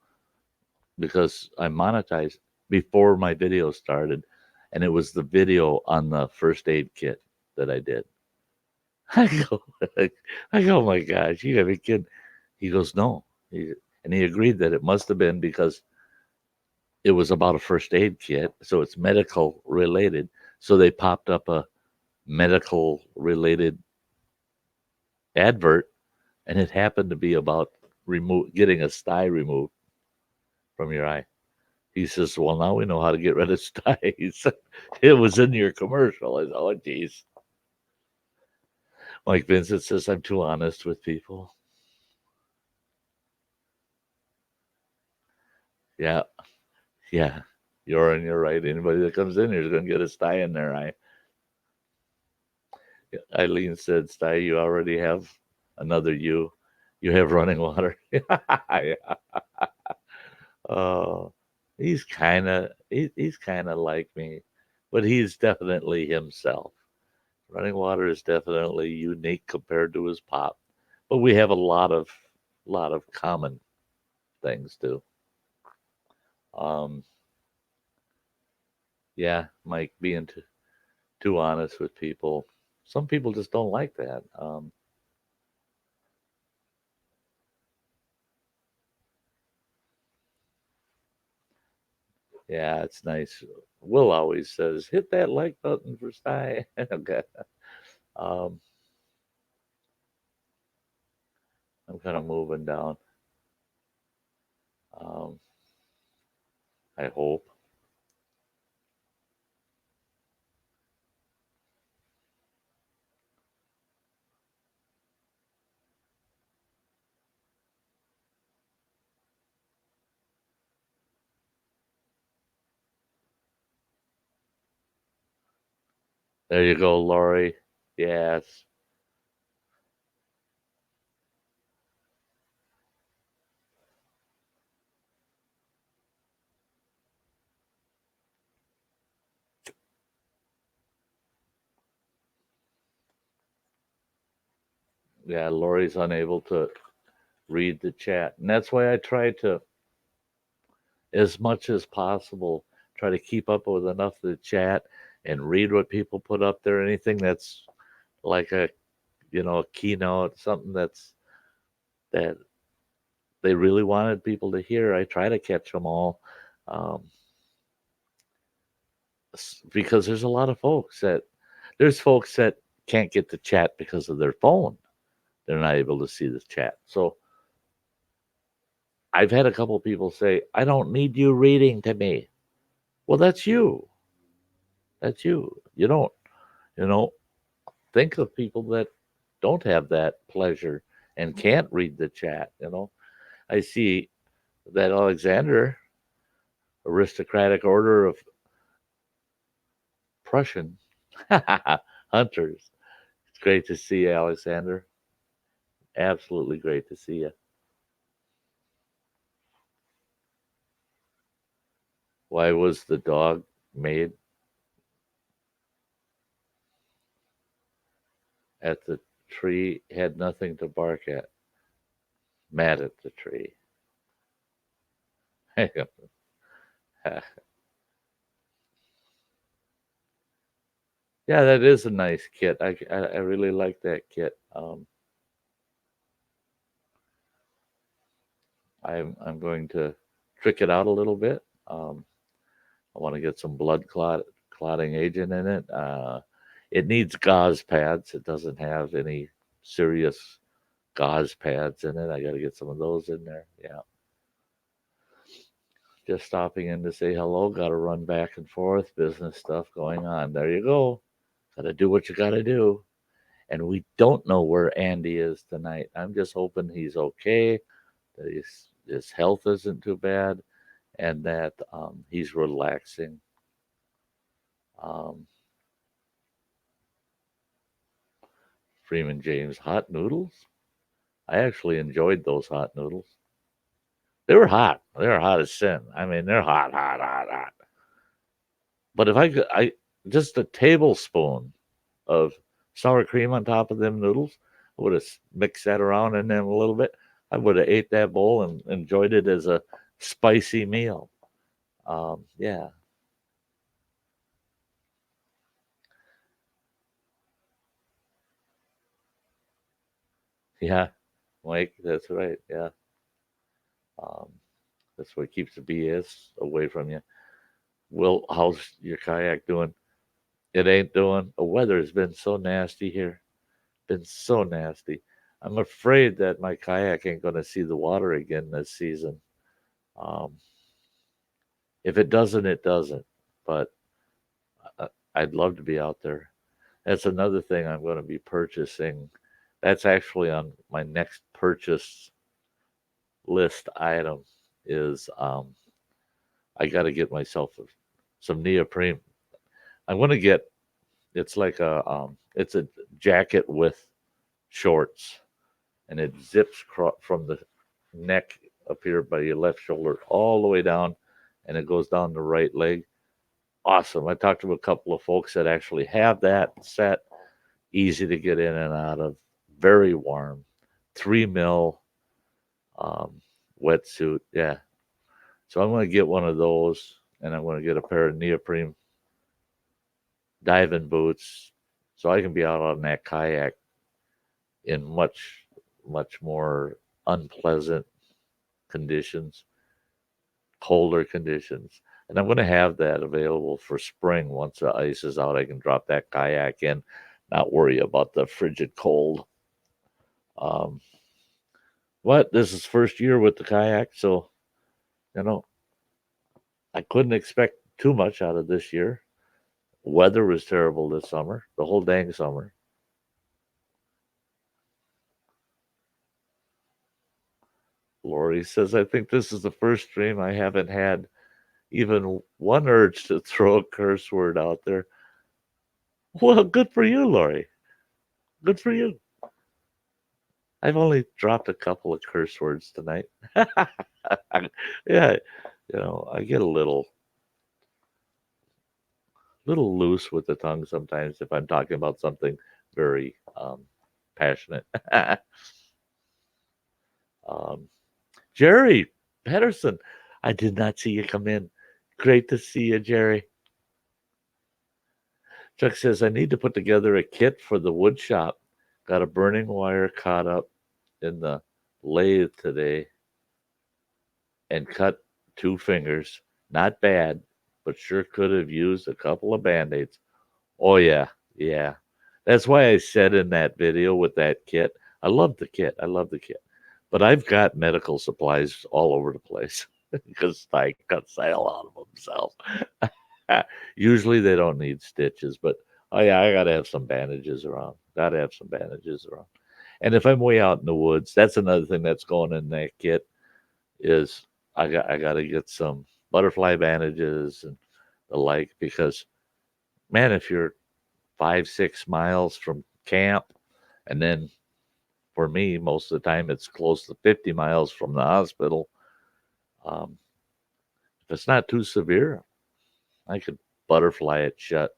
because I monetized before my video started, and it was the video on the first aid kit that I did. I go, oh my gosh, you gotta be kidding. He goes, no. And he agreed that it must have been because it was about a first aid kit, so it's medical related. So they popped up a medical related advert, and it happened to be about getting a sty removed from your eye. He says, "Well, now we know how to get rid of styes." It was in your commercial. I said, "Oh, geez." Mike Vincent says, "I'm too honest with people." Yeah, yeah. You're right. Anybody that comes in here is going to get a sty in their eye. Eileen said, "Sty, you already have another you. You have running water." Yeah. Oh, he's kind of like me, but he's definitely himself. Running water is definitely unique compared to his pop, but we have a lot of common things too. Um, yeah, Mike, being too honest with people. Some people just don't like that. Yeah, it's nice. Will always says, hit that like button for Sty. Okay. Um, I'm kind of moving down. Um, I hope. There you go, Lori. Yes. Yeah, Lori's unable to read the chat. And that's why I try to, as much as possible, try to keep up with enough of the chat and read what people put up there. Anything that's like a keynote, something that they really wanted people to hear. I try to catch them all. Um, because there's folks that can't get the chat because of their phone. They're not able to see the chat. So I've had a couple of people say, I don't need you reading to me. Well, that's you. That's you. You know, think of people that don't have that pleasure and can't read the chat. I see that Alexander, aristocratic order of Prussian hunters. It's great to see you, Alexander. Absolutely great to see you. Why was the dog made at the tree? Had nothing to bark at. Mad at the tree. Yeah, that is a nice kit. I really like that kit. I'm going to trick it out a little bit. I want to get some clotting agent in it. It needs gauze pads. It doesn't have any serious gauze pads in it. I got to get some of those in there. Yeah. Just stopping in to say hello. Got to run back and forth. Business stuff going on. There you go. Got to do what you got to do. And we don't know where Andy is tonight. I'm just hoping he's okay, that his health isn't too bad, and that he's relaxing. Um, Freeman James, hot noodles? I actually enjoyed those hot noodles. They were hot. They were hot as sin. I mean, they're hot, hot, hot, hot. But if I could, just a tablespoon of sour cream on top of them noodles, I would have mixed that around in them a little bit. I would have ate that bowl and enjoyed it as a spicy meal. Yeah, yeah, Mike, that's right. Yeah, um, that's what keeps the BS away from you. Will, how's your kayak doing? It ain't doing. The weather has been so nasty here. Been so nasty. I'm afraid that my kayak ain't going to see the water again this season. Um, if it doesn't, it doesn't. But I'd love to be out there. That's another thing I'm going to be purchasing. That's actually on my next purchase list item. Is I got to get myself some neoprene. I'm going to get. It's like it's a jacket with shorts, and it zips from the neck up here by your left shoulder all the way down, and it goes down the right leg. Awesome. I talked to a couple of folks that actually have that set, easy to get in and out of, very warm, 3 mil um, wetsuit. Yeah. So I'm going to get one of those, and I'm going to get a pair of neoprene diving boots so I can be out on that kayak in much more unpleasant conditions. colder conditions. And I'm going to have that available for spring. Once the ice is out, I can drop that kayak in, not worry about the frigid cold. Um, but this is first year with the kayak, so you know I couldn't expect too much out of this year. Weather was terrible this summer, the whole dang summer. Lori says, I think this is the first stream I haven't had even one urge to throw a curse word out there. Well, good for you, Lori. Good for you. I've only dropped a couple of curse words tonight. Yeah, I get a little loose with the tongue sometimes if I'm talking about something very passionate. um, Jerry Pedersen, I did not see you come in. Great to see you, Jerry. Chuck says, I need to put together a kit for the wood shop. Got a burning wire caught up in the lathe today and cut 2 fingers. Not bad, but sure could have used a couple of band-aids. Oh yeah, yeah. That's why I said in that video with that kit, I love the kit. I love the kit. But I've got medical supplies all over the place because I cuts the hell out of himself. Usually they don't need stitches, but oh yeah, I gotta have some bandages around. Gotta have some bandages around. And if I'm way out in the woods, that's another thing that's going in that kit is I gotta get some butterfly bandages and the like because man, if you're 5, 6 miles from camp, and then for me, most of the time it's close to 50 miles from the hospital. Um, if it's not too severe, I could butterfly it shut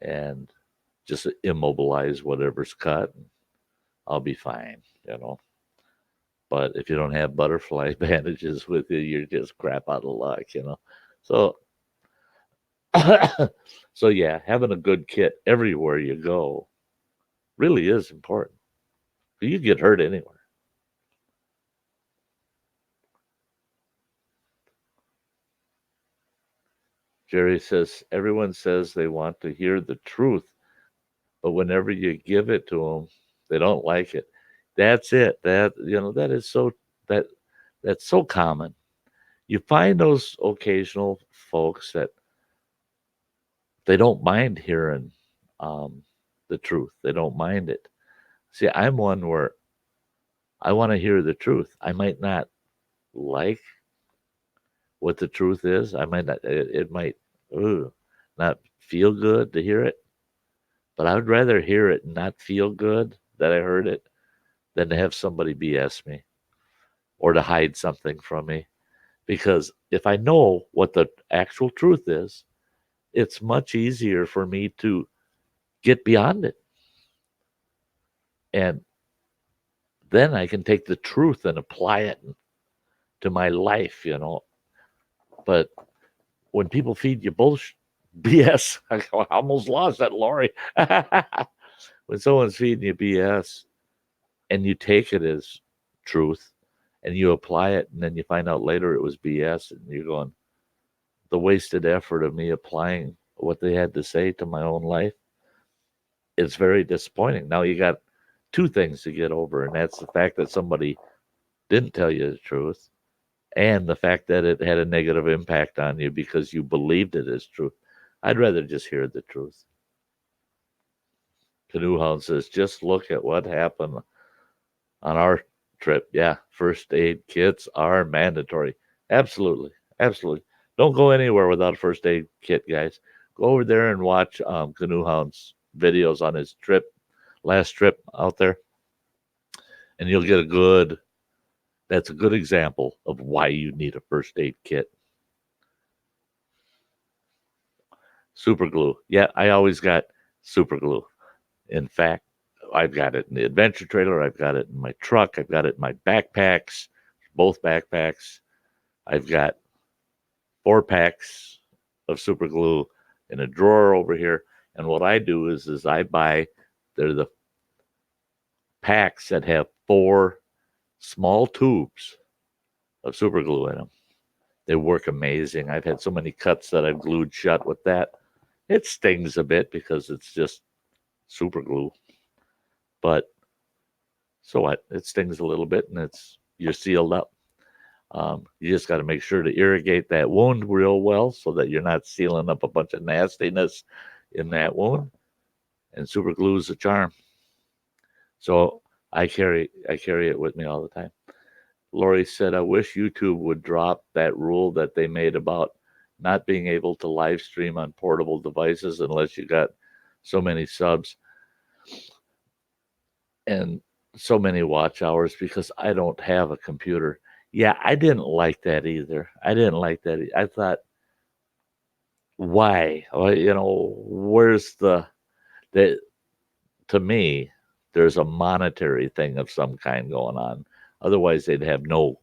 and just immobilize whatever's cut. I'll be fine. But if you don't have butterfly bandages with you, you're just crap out of luck. So, so yeah, having a good kit everywhere you go really is important. You get hurt anywhere. Jerry says everyone says they want to hear the truth, but whenever you give it to them, they don't like it. That's it. That is that that's so common. You find those occasional folks that they don't mind hearing um, the truth. They don't mind it. See, I'm one where I want to hear the truth. I might not like what the truth is. I might not. It might not feel good to hear it, but I would rather hear it and not feel good that I heard it than to have somebody BS me or to hide something from me. Because if I know what the actual truth is, it's much easier for me to get beyond it. And then I can take the truth and apply it to my life. But when people feed you bullshit, BS, I almost lost that, Lori. When someone's feeding you BS and you take it as truth and you apply it, and then you find out later it was BS, and you're going, the wasted effort of me applying what they had to say to my own life is very disappointing. Now you got two things to get over, and that's the fact that somebody didn't tell you the truth and the fact that it had a negative impact on you because you believed it as truth. I'd rather just hear the truth. Canoe Hound says, just look at what happened on our trip. Yeah, first aid kits are mandatory. Absolutely. Absolutely. Don't go anywhere without a first aid kit, guys. Go over there and watch Canoe Hound's videos on his last trip out there, and you'll get that's a good example of why you need a first aid kit. Super glue. Yeah, I always got super glue. In fact, I've got it in the adventure trailer. I've got it in my truck. I've got it in my backpacks, both backpacks. I've got 4 packs of super glue in a drawer over here. And what I do is they're the packs that have 4 small tubes of super glue in them. They work amazing. I've had so many cuts that I've glued shut with that. It stings a bit because it's just super glue, but so what? It stings a little bit, and you're sealed up. You just got to make sure to irrigate that wound real well so that you're not sealing up a bunch of nastiness in that wound. And super glue is a charm. So I carry it with me all the time. Lori said, I wish YouTube would drop that rule that they made about not being able to live stream on portable devices unless you got so many subs and so many watch hours because I don't have a computer. Yeah, I didn't like that either. I didn't like that. I thought, why? Well, where's the to me, there's a monetary thing of some kind going on. Otherwise, they'd have no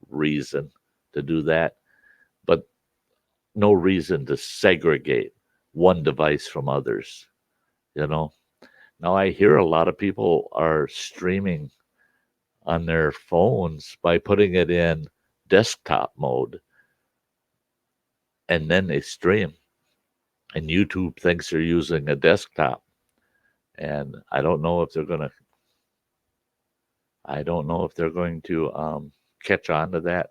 reason to do that, but no reason to segregate one device from others. You know, now I hear a lot of people are streaming on their phones by putting it in desktop mode and then they stream. And YouTube thinks they're using a desktop. And I don't know if they're going to catch on to that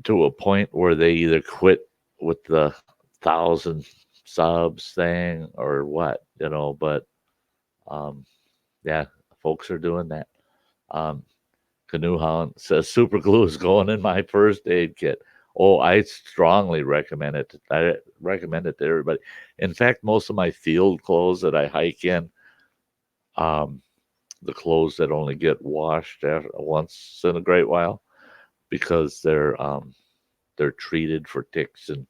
to a point where they either quit with the 1,000 subs thing or what, but um, yeah, folks are doing that. Um, Canoe Hound says super glue is going in my first aid kit. Oh, I strongly recommend it. I recommend it to everybody. In fact, most of my field clothes that I hike in, um, the clothes that only get washed once in a great while, because they're treated for ticks and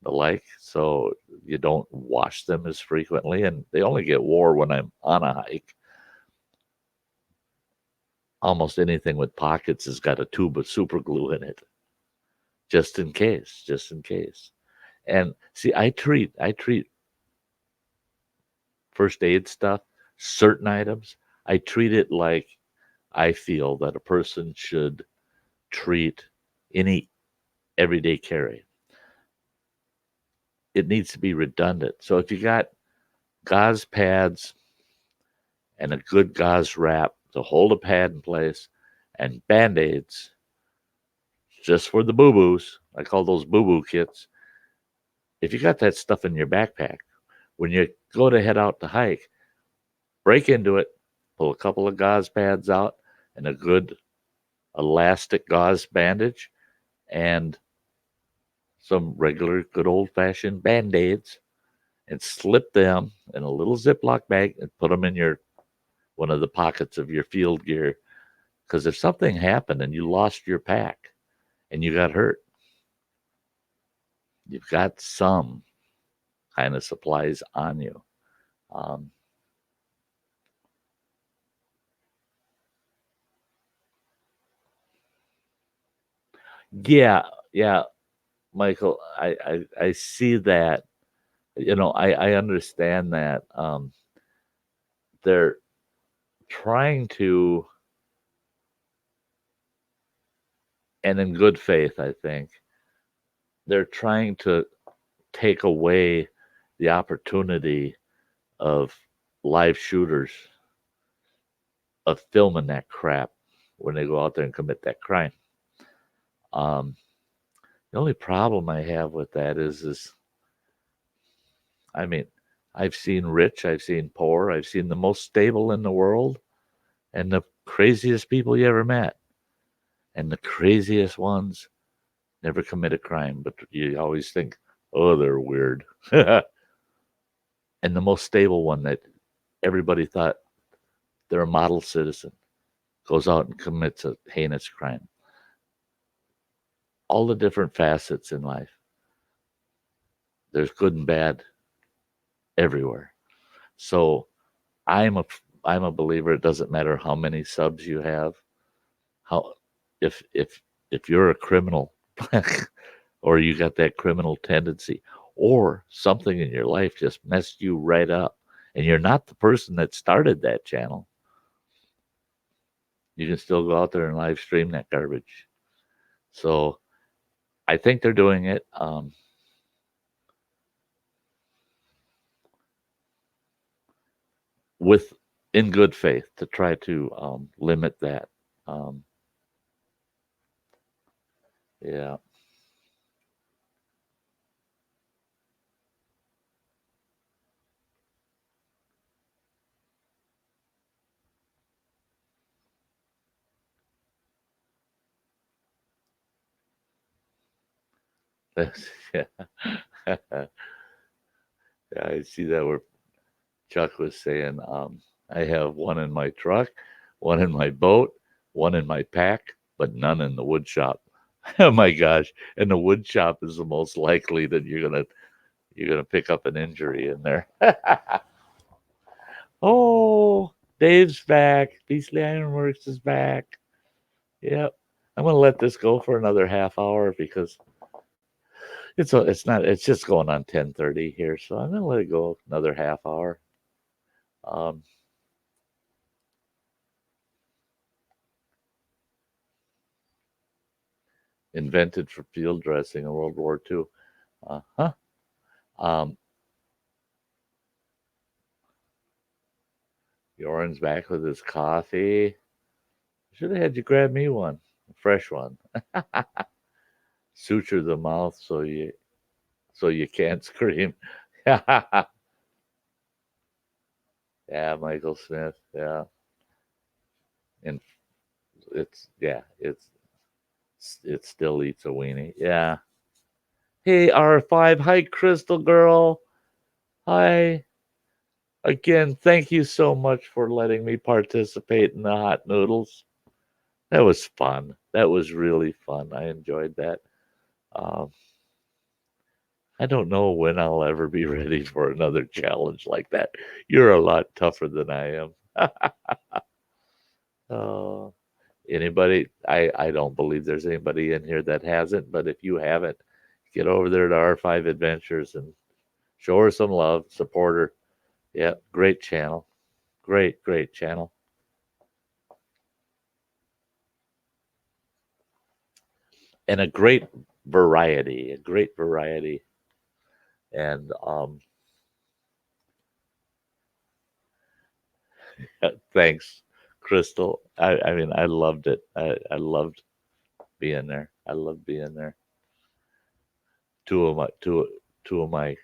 the like, so you don't wash them as frequently, and they only get wore when I'm on a hike. Almost anything with pockets has got a tube of super glue in it, just in case, just in case. And see, I treat first aid stuff, certain items, I treat it like I feel that a person should treat any everyday carry. It needs to be redundant. So if you got gauze pads and a good gauze wrap to hold a pad in place and band-aids just for the boo-boos, I call those boo-boo kits. If you got that stuff in your backpack, when you go to head out to hike, break into it, pull a couple of gauze pads out and a good elastic gauze bandage and some regular good old-fashioned band-aids and slip them in a little Ziploc bag and put them in your one of the pockets of your field gear. Because if something happened and you lost your pack and you got hurt, you've got some kind of supplies on you. Um, yeah, yeah, Michael, I see that. I understand that they're trying to, and in good faith, I think they're trying to take away the opportunity of live shooters of filming that crap when they go out there and commit that crime. Um, the only problem I have with that is I mean, I've seen rich, I've seen poor, I've seen the most stable in the world, and the craziest people you ever met, and the craziest ones never commit a crime, but you always think, oh, they're weird. And the most stable one that everybody thought they're a model citizen goes out and commits a heinous crime. All the different facets in life. There's good and bad everywhere. So I'm a I'm a believer. It doesn't matter how many subs you have. How if you're a criminal, or you got that criminal tendency, or something in your life just messed you right up, and you're not the person that started that channel, you can still go out there and live stream that garbage. So I think they're doing it with in good faith to try to limit that. Um, yeah, yeah. Yeah, I see that where Chuck was saying, I have one in my truck, one in my boat, one in my pack, but none in the wood shop. Oh my gosh! And the wood shop is the most likely that you're gonna pick up an injury in there. Oh, Dave's back. Beastly Ironworks is back. Yep. I'm gonna let this go for another half hour because it's just going on 10:30 here, so I'm gonna let it go another half hour. Um, Invented for field dressing in World War II. Huh. Um, Joran's back with his coffee. Should have had you grab me one, a fresh one. Suture the mouth so you can't scream. Yeah, Michael Smith. Yeah, and it still eats a weenie. Yeah. Hey, R5. Hi, Crystal Girl. Hi. Again, thank you so much for letting me participate in the hot noodles. That was fun. That was really fun. I enjoyed that. Um, I don't know when I'll ever be ready for another challenge like that. You're a lot tougher than I am. uh, Anybody? I don't believe there's anybody in here that hasn't, but if you haven't, get over there to R5 Adventures and show her some love, support her. Yeah, great channel. Great channel. And a great variety. And thanks, Crystal. I mean, I loved it. I loved being there. I loved being there. Two of my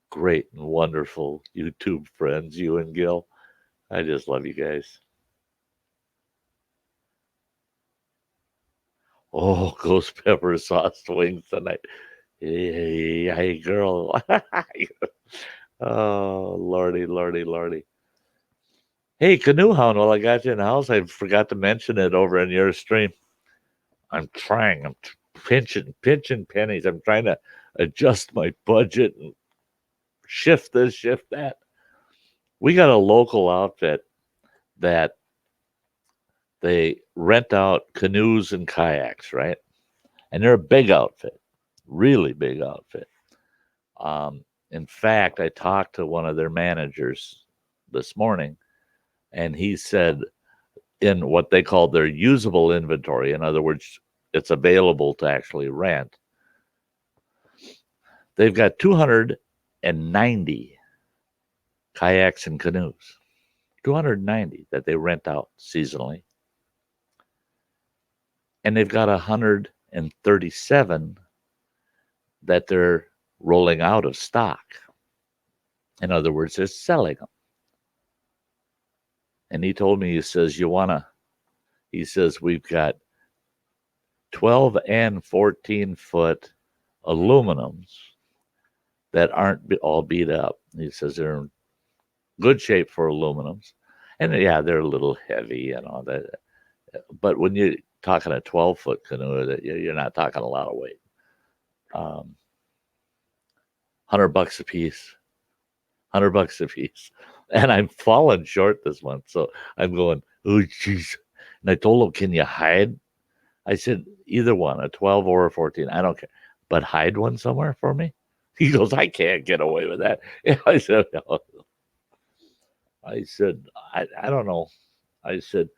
great and wonderful YouTube friends, you and Gil. I just love you guys. Oh, ghost pepper sauce wings tonight. Hey, girl. Oh, lordy. Hey, Canoe Hound, while I got you in the house, I forgot to mention it over in your stream. I'm trying. I'm pinching pennies. I'm trying to adjust my budget and shift this, shift that. We got a local outfit that they rent out canoes and kayaks, right? And they're a big outfit, really big outfit. In fact, I talked to one of their managers this morning, and he said in what they call their usable inventory, in other words, it's available to actually rent, they've got 290 kayaks and canoes, 290 that they rent out seasonally. And they've got 137 that they're rolling out of stock. In other words, they're selling them. And he told me, he says, we've got 12 and 14-foot aluminums that aren't all beat up. He says they're in good shape for aluminums. And yeah, they're a little heavy and all that. But when you're talking a 12-foot canoe, that you're not talking a lot of weight. 100 bucks a piece. 100 bucks a piece. And I'm falling short this month. So I'm going, oh, jeez. And I told him, can you hide? I said, either one, a 12 or a 14. I don't care. But hide one somewhere for me? He goes, I can't get away with that. And I said, no. I don't know. I said,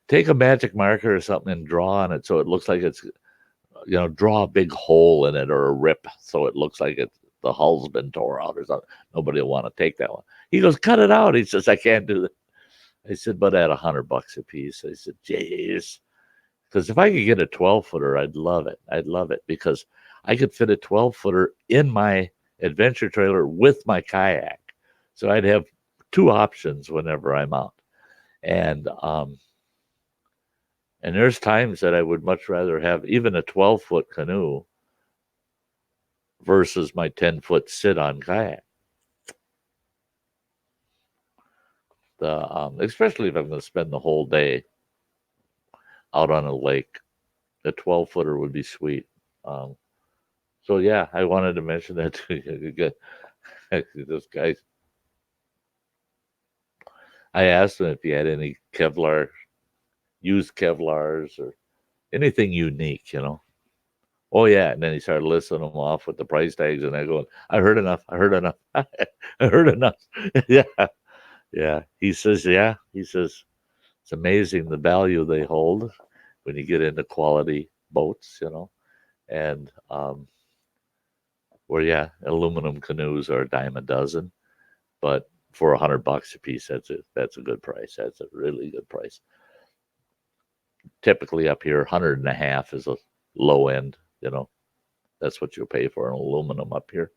take a magic marker or something and draw on it so it looks like it's draw a big hole in it or a rip so it looks like the hull's been tore out or something. Nobody will want to take that one. He goes, cut it out. He says, I can't do that. I said, but at $100 a piece. I said, jeez. Because if I could get a 12-footer, I'd love it. I'd love it because I could fit a 12-footer in my adventure trailer with my kayak. So I'd have two options whenever I'm out. And there's times that I would much rather have even a 12-foot canoe versus my 10-foot sit-on kayak. Especially if I'm going to spend the whole day out on a lake, a 12-footer would be sweet. So yeah, I wanted to mention that to you. This guy, I asked him if he had any used Kevlars or anything unique, Oh yeah, and then he started listing them off with the price tags, and I go, I heard enough. I heard enough. I heard enough. Yeah, yeah. He says, it's amazing the value they hold when you get into quality boats, and aluminum canoes are a dime a dozen, but for $100 a piece, that's a good price. That's a really good price. Typically up here, 100.5 is a low end. That's what you'll pay for an aluminum up here.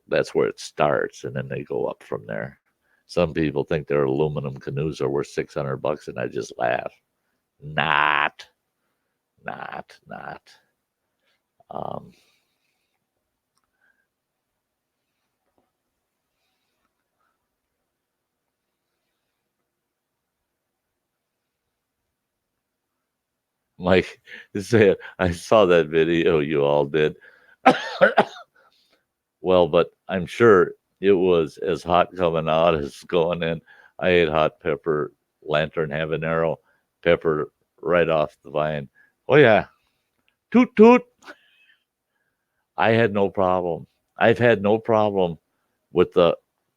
That's where it starts, and then they go up from there. Some people think their aluminum canoes are worth $600, and I just laugh. Not. Um, Mike said, I saw that video you all did. Well, but I'm sure it was as hot coming out as going in. I ate hot pepper, lantern habanero pepper right off the vine. Oh yeah, toot toot. I had no problem. I've had no problem with the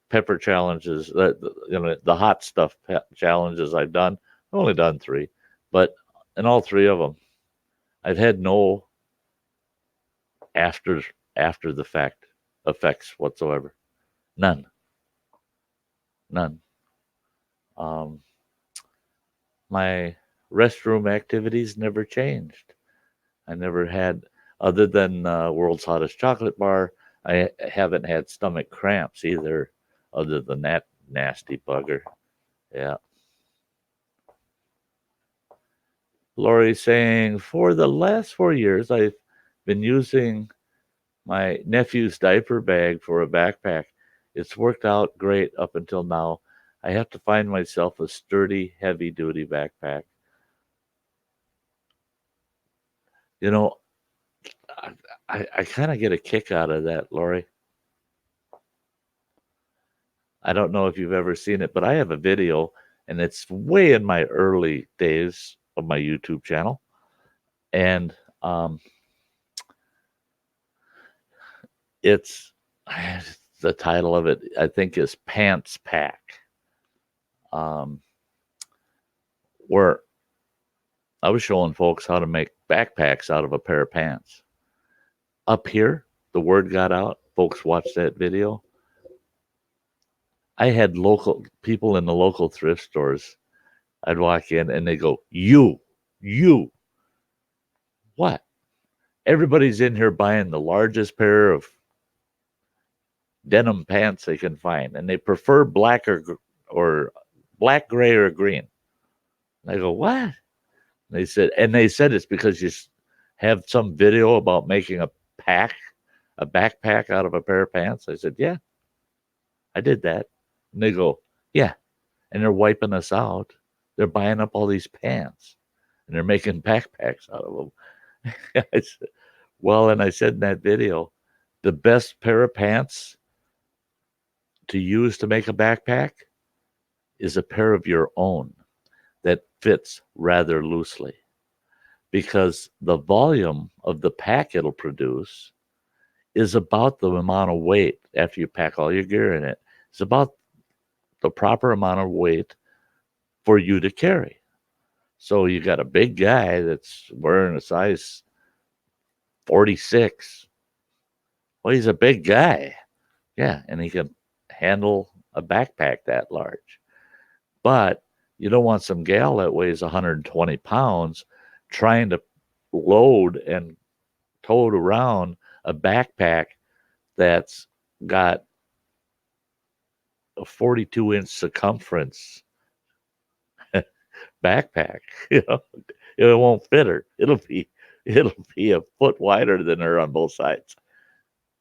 pepper challenges. The hot stuff challenges I've done. I've only done 3, but in all 3 of them, I've had no after after the fact effects whatsoever. None. Um, my restroom activities never changed. I never had, other than World's Hottest Chocolate Bar, I haven't had stomach cramps either, other than that nasty bugger. Yeah. Lori saying, for the last 4 years, I've been using my nephew's diaper bag for a backpack. It's worked out great up until now. I have to find myself a sturdy, heavy duty backpack. I kind of get a kick out of that, Lori. I don't know if you've ever seen it, but I have a video, and it's way in my early days of my YouTube channel. And it's the title of it, I think, is Pants Pack. Where I was showing folks how to make backpacks out of a pair of pants. Up here, the word got out. Folks watched that video. I had local people in the local thrift stores. I'd walk in and they go, you, what? Everybody's in here buying the largest pair of denim pants they can find, and they prefer black or black, gray, or green. And I go, what? They said it's because you have some video about making a backpack out of a pair of pants. I said, yeah, I did that. And they go, yeah. And they're wiping us out. They're buying up all these pants and they're making backpacks out of them. I said, well, and I said in that video, the best pair of pants to use to make a backpack is a pair of your own that fits rather loosely, because the volume of the pack it'll produce is about the amount of weight after you pack all your gear in it. It's about the proper amount of weight for you to carry. So you got a big guy that's wearing a size 46. Well, he's a big guy. Yeah, and he can handle a backpack that large. But you don't want some gal that weighs 120 pounds trying to load and tote around a backpack that's got a 42-inch circumference backpack. You know, it won't fit her. It'll be a foot wider than her on both sides.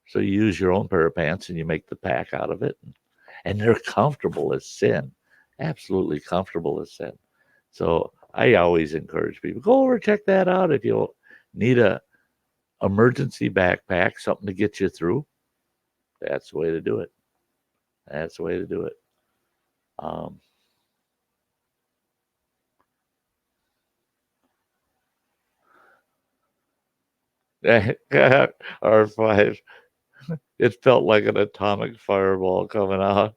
So you use your own pair of pants and you make the pack out of it, and they're comfortable as sin, absolutely comfortable as sin. So I always encourage people, go over, check that out. If you need a emergency backpack, something to get you through, that's the way to do it. That's the way to do it. Um, R5, it felt like an atomic fireball coming out.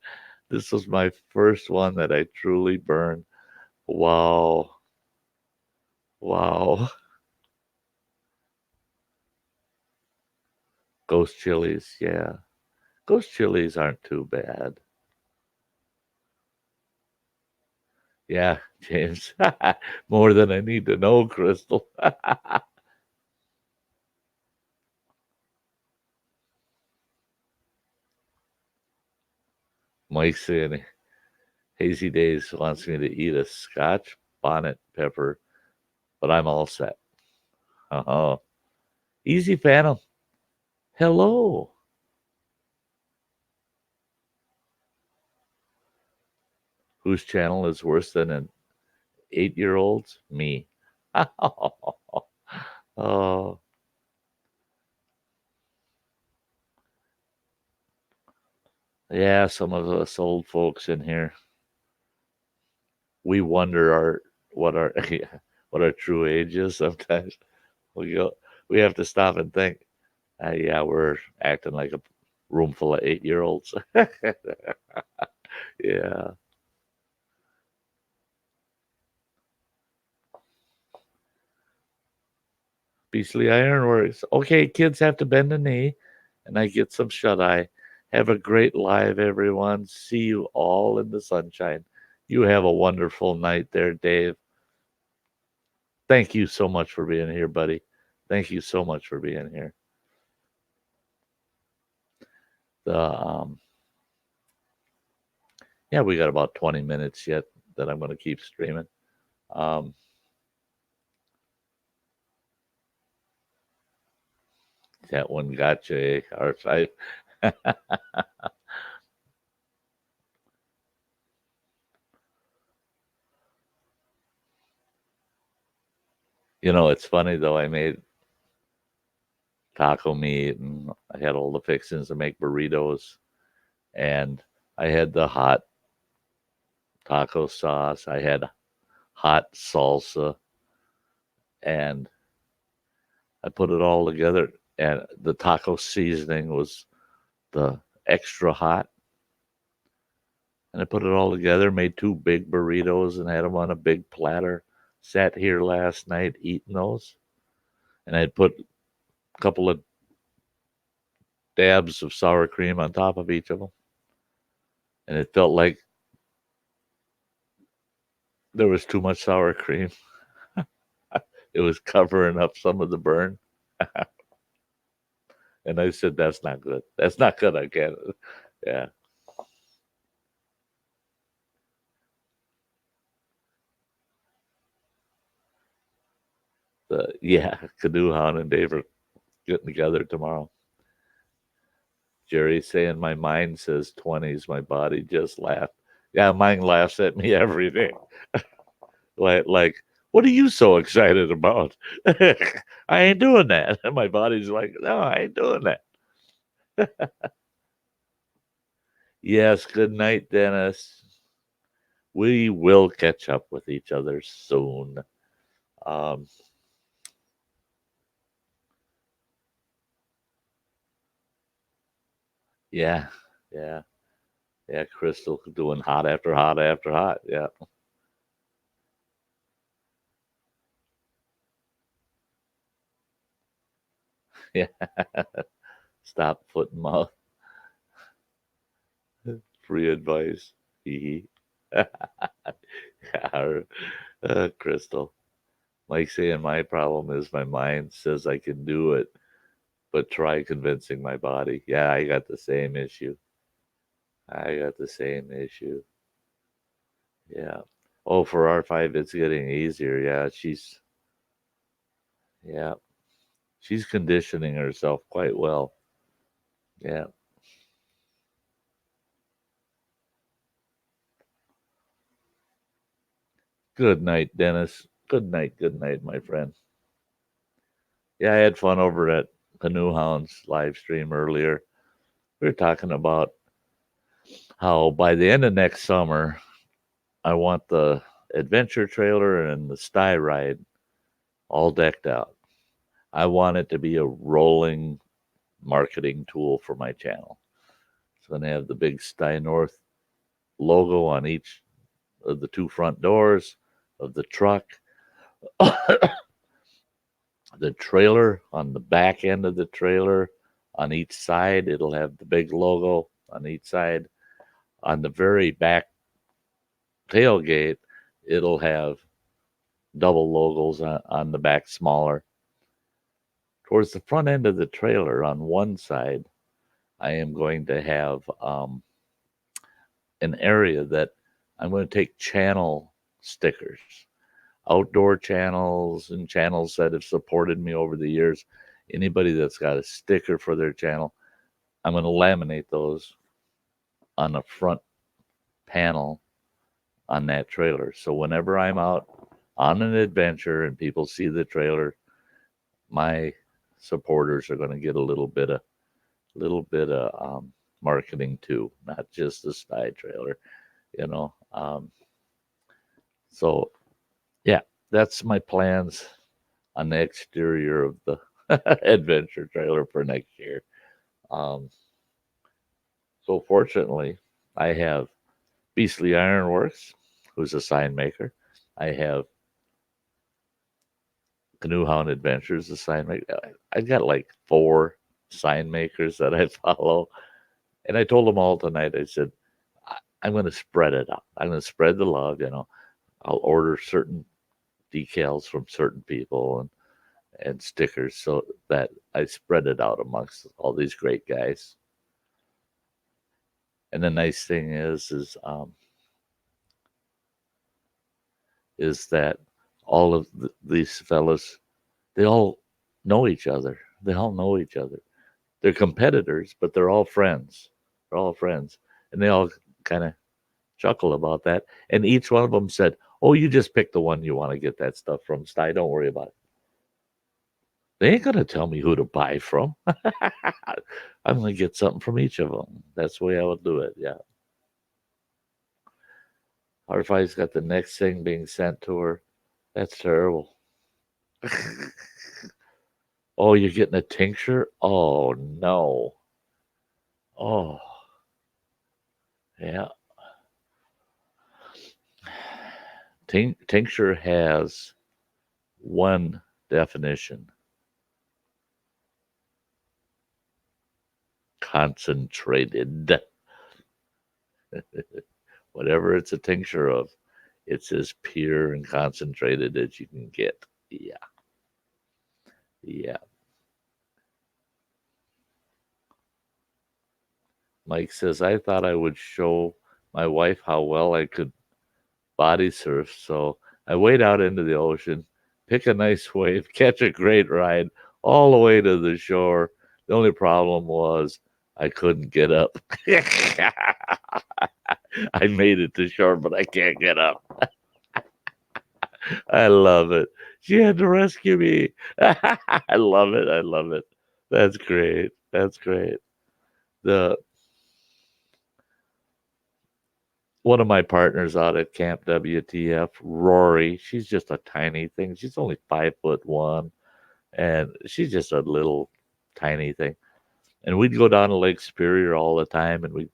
This was my first one that I truly burned. Wow. Wow. Ghost chilies, yeah. Ghost chilies aren't too bad. Yeah, James. More than I need to know, Crystal. Mike saying Hazy Days wants me to eat a Scotch bonnet pepper, but I'm all set. Uh-huh. Easy Phantom. Hello. Whose channel is worse than an 8-year-old's? Me. Oh, yeah, some of us old folks in here, we wonder our what our true age is sometimes. We go we have to stop and think, yeah, we're acting like a room full of 8-year-olds. Yeah. Beastly Ironworks. Okay, kids have to bend the knee, and I get some shut eye. Have a great live, everyone. See you all in the sunshine. You have a wonderful night there, Dave. Thank you so much for being here, buddy. Thank you so much for being here. The Yeah, we got about 20 minutes yet that I'm going to keep streaming. Um, that one gotcha, R5. You know, it's funny though. I made taco meat and I had all the fixings to make burritos, and I had the hot taco sauce. I had hot salsa, and I put it all together. And the taco seasoning was the extra hot. And I put it all together, made two big burritos, and had them on a big platter. Sat here last night eating those, and I'd put a couple of dabs of sour cream on top of each of them, and it felt like there was too much sour cream. It was covering up some of the burn. And I said, "That's not good. That's not good." Again, yeah, Canoe Hound and Dave are getting together tomorrow. Jerry saying my mind says 20s, my body just laughed. Yeah, mine laughs at me every day. Like, what are you so excited about? I ain't doing that. And my body's like, no, I ain't doing that. Yes, good night, Dennis. We will catch up with each other soon. Um, yeah, yeah, yeah. Crystal doing hot after hot after hot. Yeah. Yeah. Stop foot and mouth. Free advice. Hee hee. Crystal. Like saying my problem is my mind says I can do it, but try convincing my body. Yeah, I got the same issue. I got the same issue. Yeah. Oh, for R5, it's getting easier. Yeah, she's conditioning herself quite well. Yeah. Good night, Dennis. Good night, my friend. Yeah, I had fun over at Canoe Hounds live stream earlier. We were talking about how by the end of next summer, I want the adventure trailer and the Sty ride all decked out. I want it to be a rolling marketing tool for my channel. It's going to have the big Sty North logo on each of the two front doors of the truck. The trailer on the back end of the trailer on each side, it'll have the big logo on each side. On the very back tailgate, it'll have double logos on the back smaller. Towards the front end of the trailer on one side, I am going to have an area that I'm going to take channel stickers, outdoor channels, and channels that have supported me over the years. Anybody that's got a sticker for their channel, I'm going to laminate those on the front panel on that trailer. So whenever I'm out on an adventure and people see the trailer, my supporters are going to get a little bit of marketing too, not just the Sty trailer, you know. So yeah, that's my plans on the exterior of the adventure trailer for next year. Um, so fortunately, I have Beastly Ironworks, who's a sign maker. I have Canoe Hound Adventures, a sign maker. I've got like 4 sign makers that I follow. And I told them all tonight, I said, I'm going to spread it out. I'm going to spread the love. I'll order certain decals from certain people and stickers so that I spread it out amongst all these great guys. And the nice thing is that all of these fellas, they all know each other. They all know each other. They're competitors, but they're all friends. They're all friends, and they all kind of chuckle about that. And each one of them said, "Oh, you just pick the one you want to get that stuff from, Sty. Don't worry about it. They ain't gonna tell me who to buy from. I'm gonna get something from each of them. That's the way I would do it. Yeah." Harfai's got the next thing being sent to her. That's terrible. Oh, you're getting a tincture? Oh no. Oh yeah. Tincture has one definition: concentrated. Whatever it's a tincture of, it's as pure and concentrated as you can get. Yeah, yeah. Mike says, I thought I would show my wife how well I could body surf. So I wade out into the ocean, pick a nice wave, catch a great ride all the way to the shore. The only problem was I couldn't get up. I made it to shore, but I can't get up. I love it. She had to rescue me. I love it. I love it. That's great. That's great. The One of my partners out at Camp WTF, Rory, she's just a tiny thing. She's only 5'1", and she's just a little tiny thing. And we'd go down to Lake Superior all the time, and we'd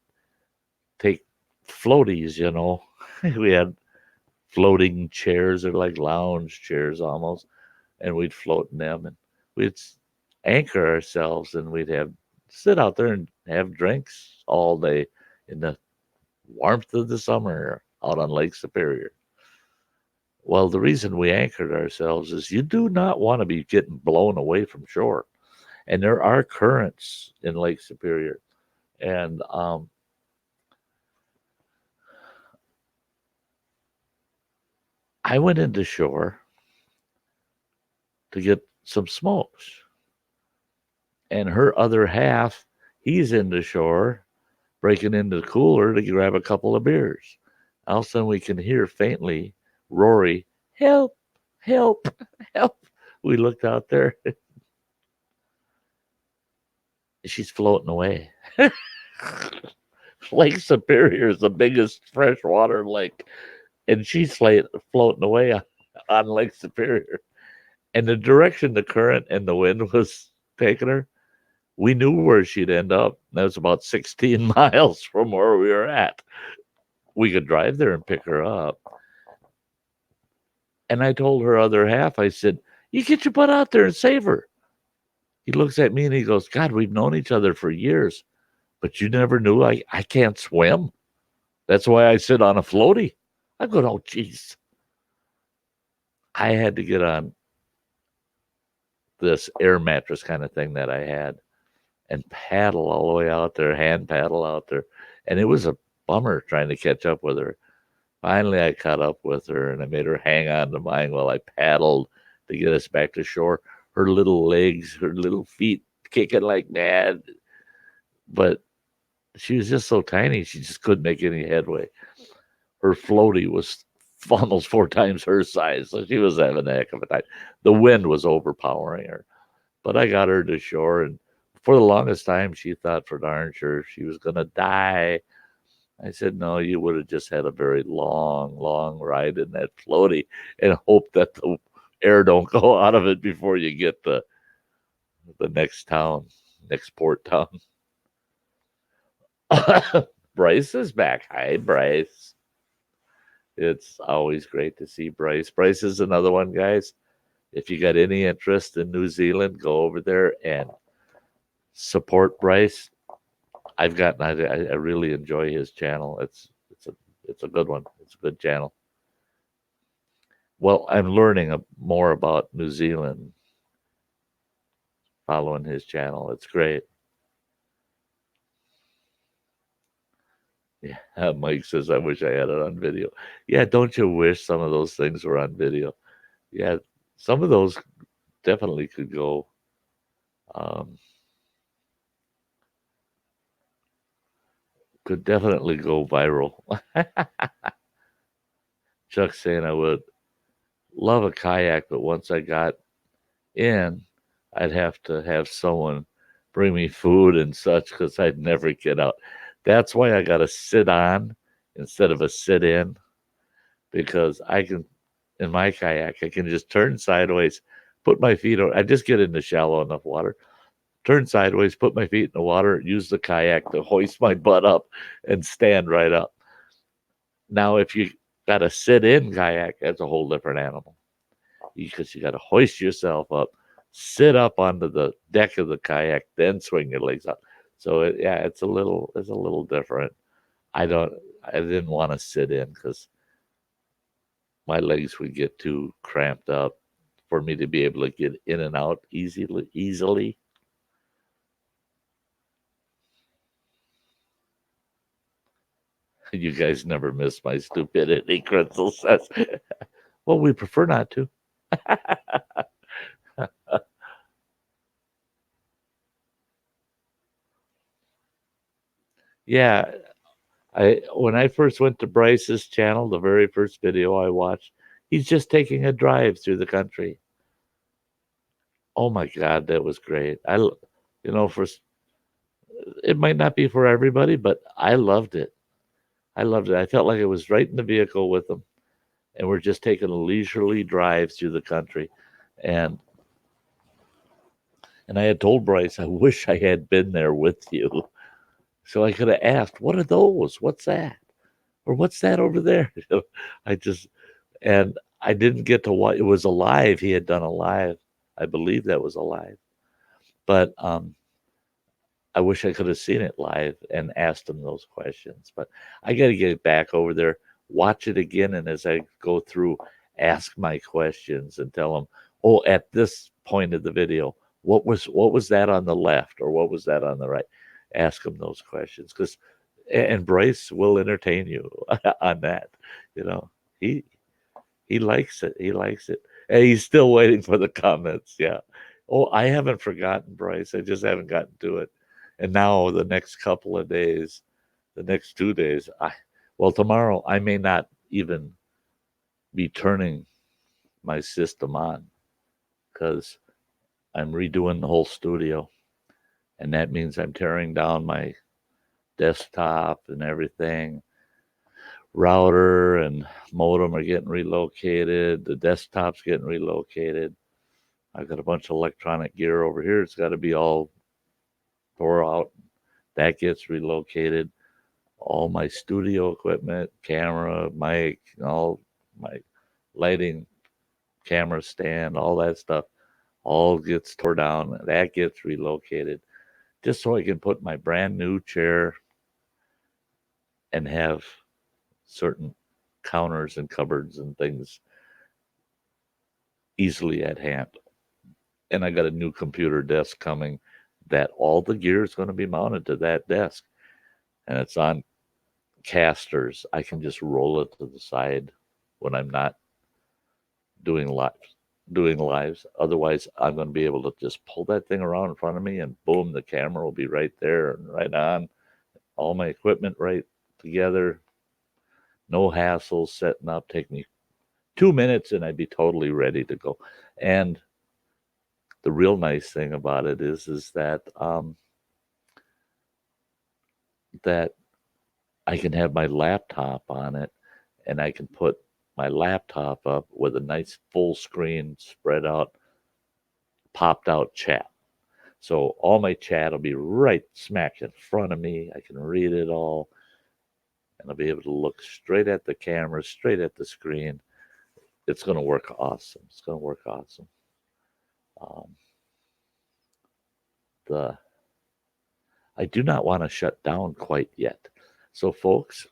take floaties. We had floating chairs, or like lounge chairs almost, and we'd float in them, and we'd anchor ourselves, and we'd have sit out there and have drinks all day in the warmth of the summer out on Lake Superior. Well, the reason we anchored ourselves is you do not want to be getting blown away from shore. And there are currents in Lake Superior. And I went into shore to get some smokes. And her other half, he's into shore, breaking into the cooler to grab a couple of beers. All of a sudden, we can hear faintly Rory, help, help, help. We looked out there. She's floating away. Lake Superior is the biggest freshwater lake, and she's floating away on Lake Superior. And the direction the current and the wind was taking her, we knew where she'd end up. That was about 16 miles from where we were at. We could drive there and pick her up. And I told her other half, I said, you get your butt out there and save her. He looks at me and he goes, God, we've known each other for years, but you never knew I can't swim. That's why I sit on a floaty. I go, oh, geez. I had to get on this air mattress kind of thing that I had and paddle all the way out there, hand paddle out there. And it was a bummer trying to catch up with her. Finally, I caught up with her and I made her hang on to mine while I paddled to get us back to shore. Her little legs, her little feet kicking like mad. But she was just so tiny, she just couldn't make any headway. Her floaty was almost 4 times her size, so she was having a heck of a time. The wind was overpowering her. But I got her to shore, and for the longest time, she thought for darn sure she was going to die. I said, no, you would have just had a very long, long ride in that floaty and hope that the air don't go out of it before you get the next town, next port town. Bryce is back. Hi, Bryce. It's always great to see Bryce. Bryce is another one, guys. If you got any interest in New Zealand, go over there and support Bryce. I really enjoy his channel. It's a good one. It's a good channel. Well, I'm learning more about New Zealand following his channel. It's great. Yeah, Mike says, I wish I had it on video. Yeah, don't you wish some of those things were on video? Yeah, some of those definitely could go. Could definitely go viral. Chuck's saying I would love a kayak, but once I got in, I'd have to have someone bring me food and such because I'd never get out. That's why I got to sit on instead of a sit in because I can, in my kayak, I can just turn sideways, put my feet on. I just get into shallow enough water, turn sideways, put my feet in the water, use the kayak to hoist my butt up and stand right up. Now, if you got a sit in kayak, that's a whole different animal because you got to hoist yourself up, sit up onto the deck of the kayak, then swing your legs up. So it's a little different. I didn't want to sit in because my legs would get too cramped up for me to be able to get in and out easily. You guys never miss my stupidity, Crystal says. Well, we prefer not to. Yeah, when I first went to Bryce's channel, the very first video I watched, he's just taking a drive through the country. Oh my God, that was great. For it might not be for everybody, but I loved it. I loved it. I felt like I was right in the vehicle with him, and we're just taking a leisurely drive through the country, and I had told Bryce, I wish I had been there with you, so I could have asked, "What are those? What's that? Or what's that over there?" I just and I didn't get to watch. It was a live. He had done a live. I believe that was a live. But I wish I could have seen it live and asked him those questions. But I got to get back over there, watch it again, and as I go through, ask my questions and tell them, "Oh, at this point of the video, what was that on the left, or what was that on the right?" Ask them those questions, because and Bryce will entertain you on that. You know, he he likes it. He likes it. And he's still waiting for the comments. Yeah. Oh, I haven't forgotten, Bryce. I just haven't gotten to it. And now the next couple of days, the next 2 days, well, tomorrow I may not even be turning my system on because I'm redoing the whole studio. And that means I'm tearing down my desktop and everything. Router and modem are getting relocated. The desktop's getting relocated. I've got a bunch of electronic gear over here. It's got to be all tore out. That gets relocated. All my studio equipment, camera, mic, all my lighting, camera stand, all that stuff, all gets tore down. That gets relocated just so I can put my brand new chair and have certain counters and cupboards and things easily at hand. And I got a new computer desk coming that all the gear is going to be mounted to that desk, and it's on casters. I can just roll it to the side when I'm not doing lives. Otherwise, I'm going to be able to just pull that thing around in front of me, and boom, the camera will be right there and right on. All my equipment right together. No hassles setting up. Take me 2 minutes, and I'd be totally ready to go. And the real nice thing about it is that I can have my laptop on it, and I can put my laptop up with a nice full screen spread out, popped out chat. So all my chat will be right smack in front of me. I can read it all, and I'll be able to look straight at the camera, straight at the screen. It's going to work awesome. It's going to work awesome. Um, the I do not want to shut down quite yet. So, folks,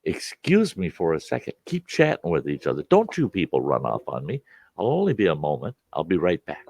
excuse me for a second. Keep chatting with each other. Don't you people run off on me. I'll only be a moment. I'll be right back.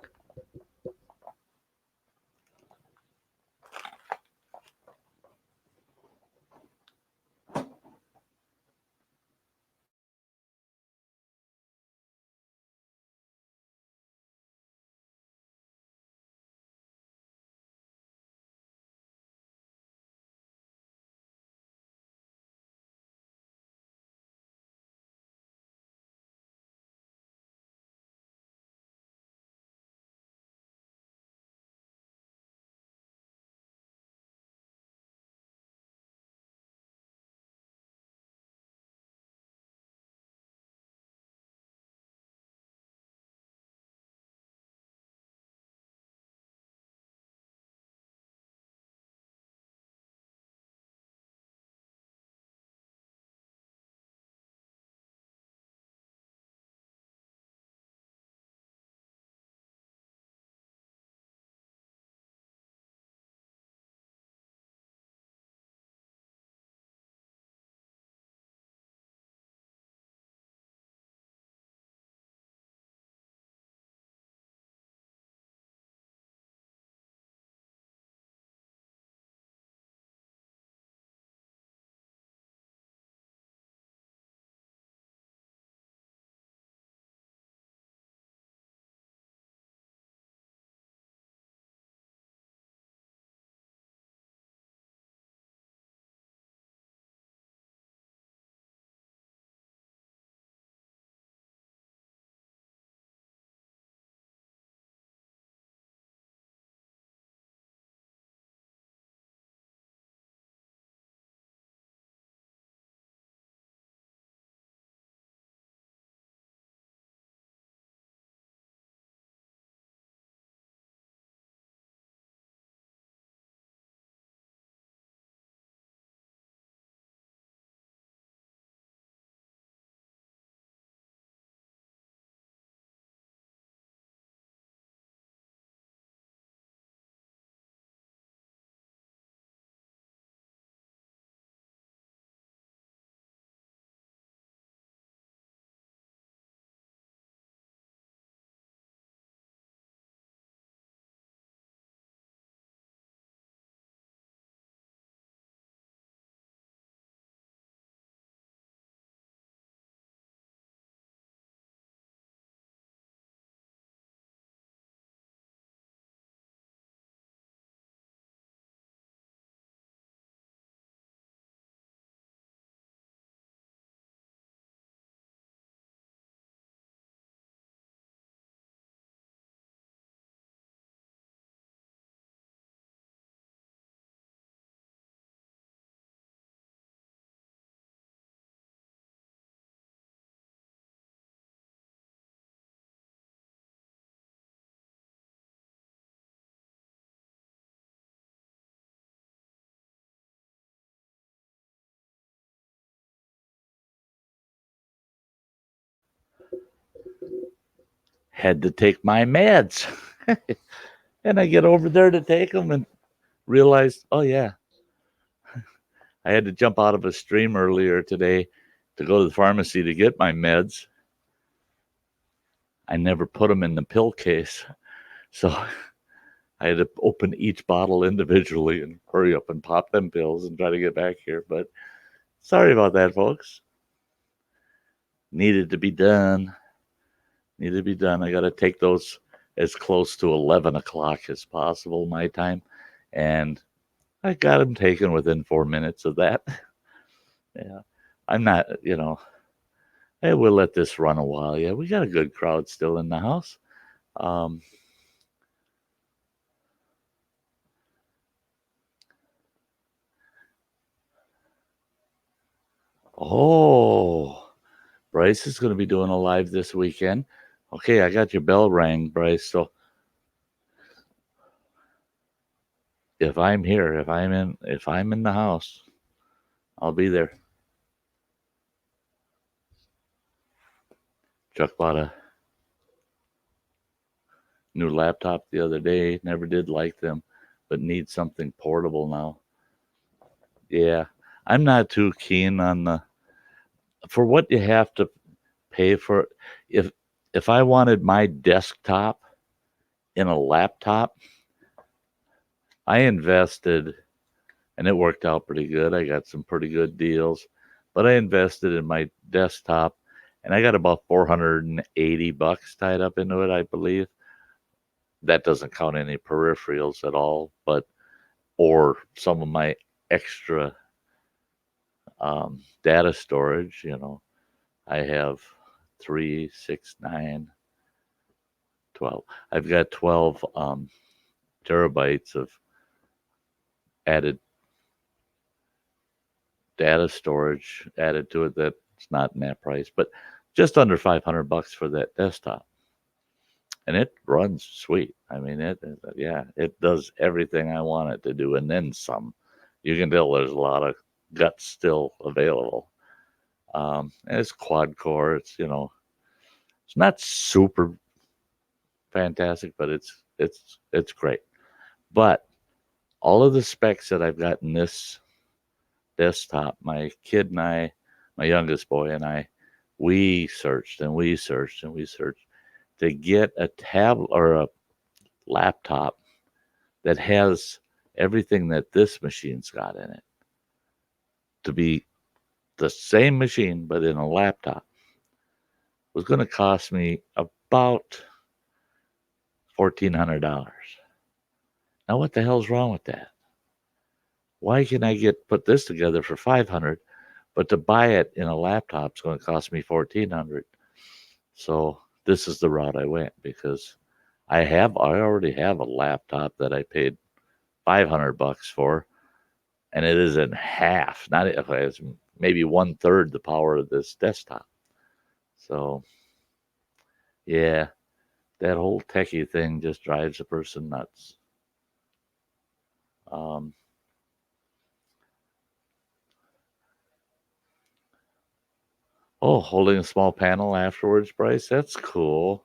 had to take my meds. And I get over there to take them and realized, oh, yeah, I had to jump out of a stream earlier today to go to the pharmacy to get my meds. I never put them in the pill case. So I had to open each bottle individually and hurry up and pop them pills and try to get back here. But sorry about that, folks. Needed to be done. Needed to be done. I got to take those as close to 11 o'clock as possible, my time. And I got them taken within 4 minutes of that. Yeah. I'm not, hey, we'll let this run a while. Yeah, we got a good crowd still in the house. Oh, Bryce is going to be doing a live this weekend. Okay, I got your bell rang, Bryce. So if I'm here, if I'm in the house, I'll be there. Chuck bought a new laptop the other day. Never did like them, but need something portable now. Yeah, I'm not too keen on for what you have to pay for. If I wanted my desktop in a laptop, I invested, and it worked out pretty good. I got some pretty good deals, but I invested in my desktop, and I got about $480 tied up into it, I believe. That doesn't count any peripherals at all, but or some of my extra data storage. I have 3, 6, 9, 12. I've got 12 terabytes of added data storage added to it. That's not in that price, but just under $500 for that desktop, and it runs sweet. I mean, it does everything I want it to do, and then some. You can tell there's a lot of guts still available. And it's quad core. It's not super fantastic, but it's great. But all of the specs that I've got in this desktop, my kid and I, my youngest boy and I, we searched and we searched and we searched to get a tablet or a laptop that has everything that this machine's got in it to be the same machine but in a laptop was going to cost me about $1,400. Now what the hell's wrong with that? Why can I put this together for 500, but to buy it in a laptop is going to cost me 1,400? So this is the route I went because I already have a laptop that I paid $500 for, and it is in half, not if it's maybe 1/3 the power of this desktop. So yeah, that whole techie thing just drives a person nuts. Oh, holding a small panel afterwards, Bryce. That's cool.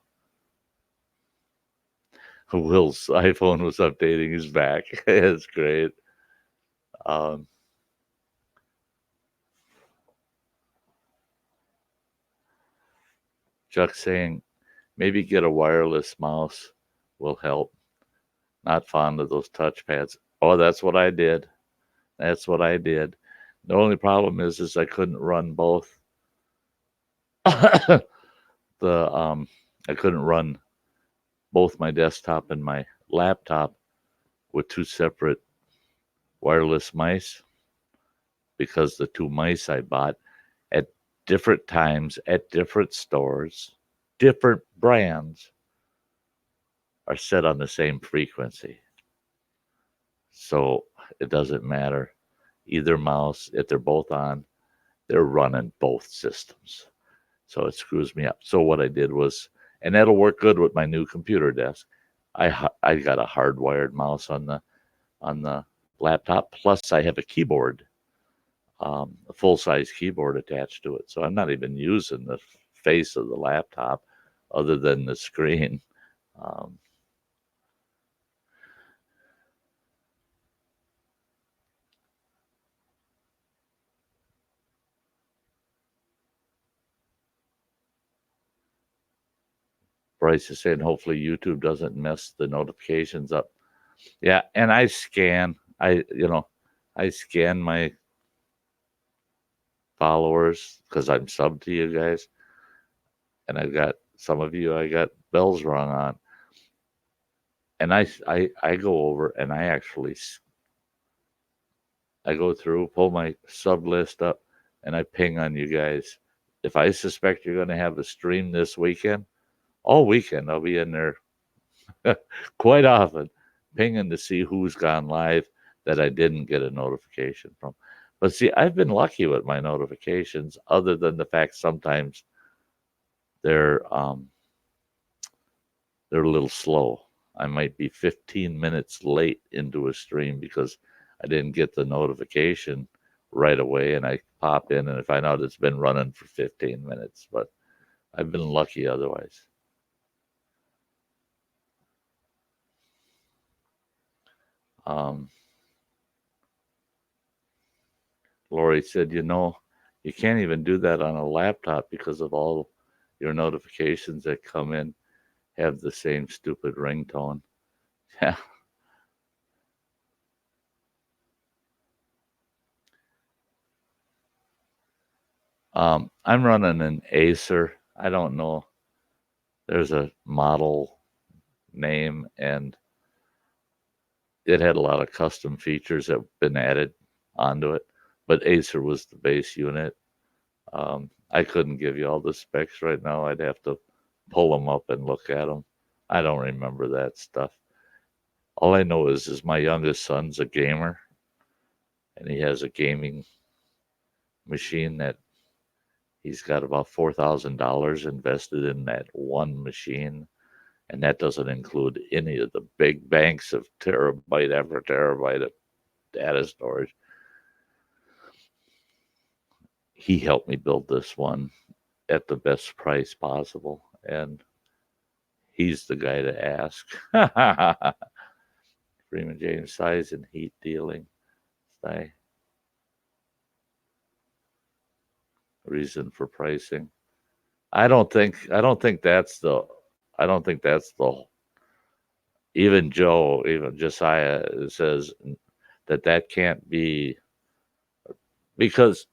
Will's iPhone was updating his back. It's great. Um, Chuck saying maybe get a wireless mouse will help. Not fond of those touchpads. Oh, that's what I did. That's what I did. The only problem is I couldn't run both. the I couldn't run both my desktop and my laptop with two separate wireless mice because the two mice I bought at different times at different stores, different brands, are set on the same frequency. So it doesn't matter. Either mouse, if they're both on, they're running both systems. So it screws me up. So what I did was, and that'll work good with my new computer desk. I got a hardwired mouse on the laptop. Plus, I have a keyboard, a full size keyboard attached to it. So I'm not even using the face of the laptop other than the screen. Um, Bryce is saying hopefully YouTube doesn't mess the notifications up. Yeah, and I scan my followers because I'm sub to you guys, and I've got some of you I got bells rung on, and I go over and I go through, pull my sub list up, and I ping on you guys. If I suspect you're going to have a stream this weekend, all weekend I'll be in there quite often, pinging to see who's gone live that I didn't get a notification from. But see, I've been lucky with my notifications, other than the fact sometimes they're um, they're a little slow. I might be 15 minutes late into a stream because I didn't get the notification right away, and I pop in and I find out it's been running for 15 minutes. But I've been lucky otherwise. Um, Lori said, you can't even do that on a laptop because of all your notifications that come in have the same stupid ringtone. Yeah. I'm running an Acer. I don't know. There's a model name, and it had a lot of custom features that have been added onto it. But Acer was the base unit. I couldn't give you all the specs right now. I'd have to pull them up and look at them. I don't remember that stuff. All I know is my youngest son's a gamer, and he has a gaming machine that he's got about $4,000 invested in that one machine, and that doesn't include any of the big banks of terabyte after terabyte of data storage. He helped me build this one at the best price possible, and he's the guy to ask. Freeman James, size and heat dealing. Sty, reason for pricing. I don't think that's the even Joe, even Josiah says that can't be, because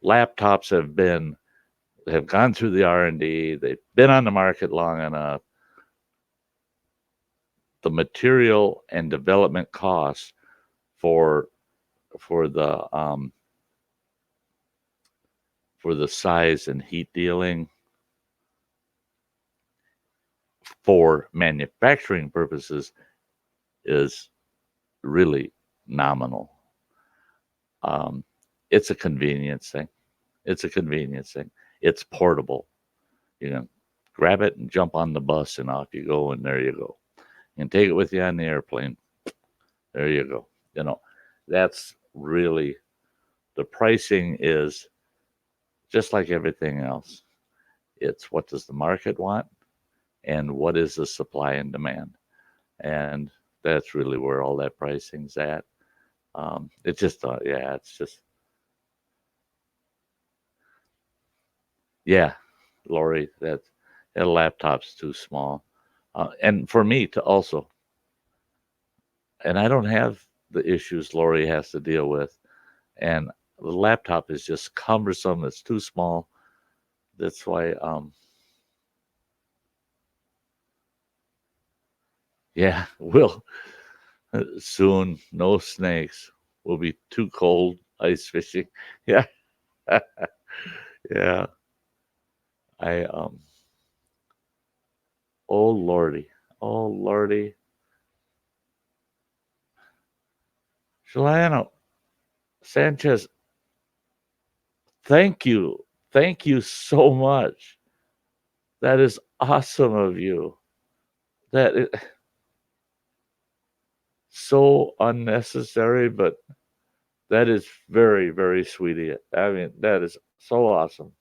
laptops have gone through the R&D, they've been on the market long enough. The material and development costs for for the um, for the size and heat dealing for manufacturing purposes is really nominal. Um, it's a convenience thing. It's a convenience thing. It's portable. You can grab it and jump on the bus, and off you go, and there you go. You can take it with you on the airplane. There you go. That's really the pricing is just like everything else. It's what does the market want, and what is the supply and demand, and that's really where all that pricing's at. It's just, yeah, it's just, yeah, Lori, that laptop's too small, and for me to also, and I don't have the issues Lori has to deal with, and the laptop is just cumbersome. It's too small. That's why, yeah, we'll soon no snakes. We'll be too cold ice fishing. Yeah, yeah. I Oh lordy, oh lordy, Juliano Sanchez. Thank you so much. That is awesome of you. That is so unnecessary, but that is very, very sweet of you. I mean, that is so awesome.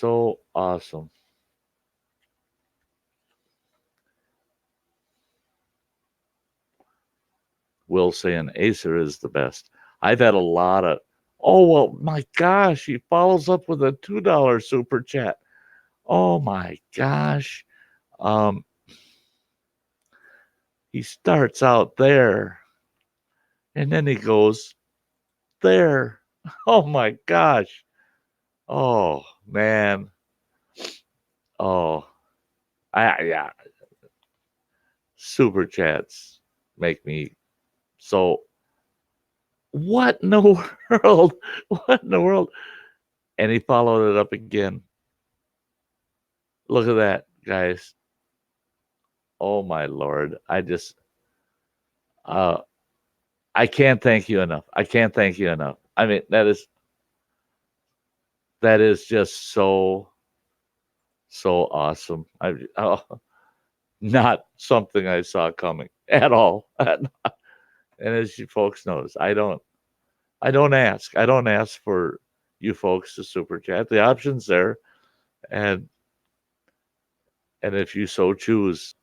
So awesome. Will saying Acer is the best. I've had a lot of, oh, well, my gosh, he follows up with a $2 super chat. Oh my gosh. Um, he starts out there and then he goes there. Oh my gosh. Oh man. Oh, yeah. Super chats make me so. What in the world? What in the world? And he followed it up again. Look at that, guys. Oh my lord. Uh I can't thank you enough. I can't thank you enough. I mean, that is just so awesome. Not something I saw coming at all. And as you folks notice, I don't ask. I don't ask for you folks to super chat. The option's there, and if you so choose,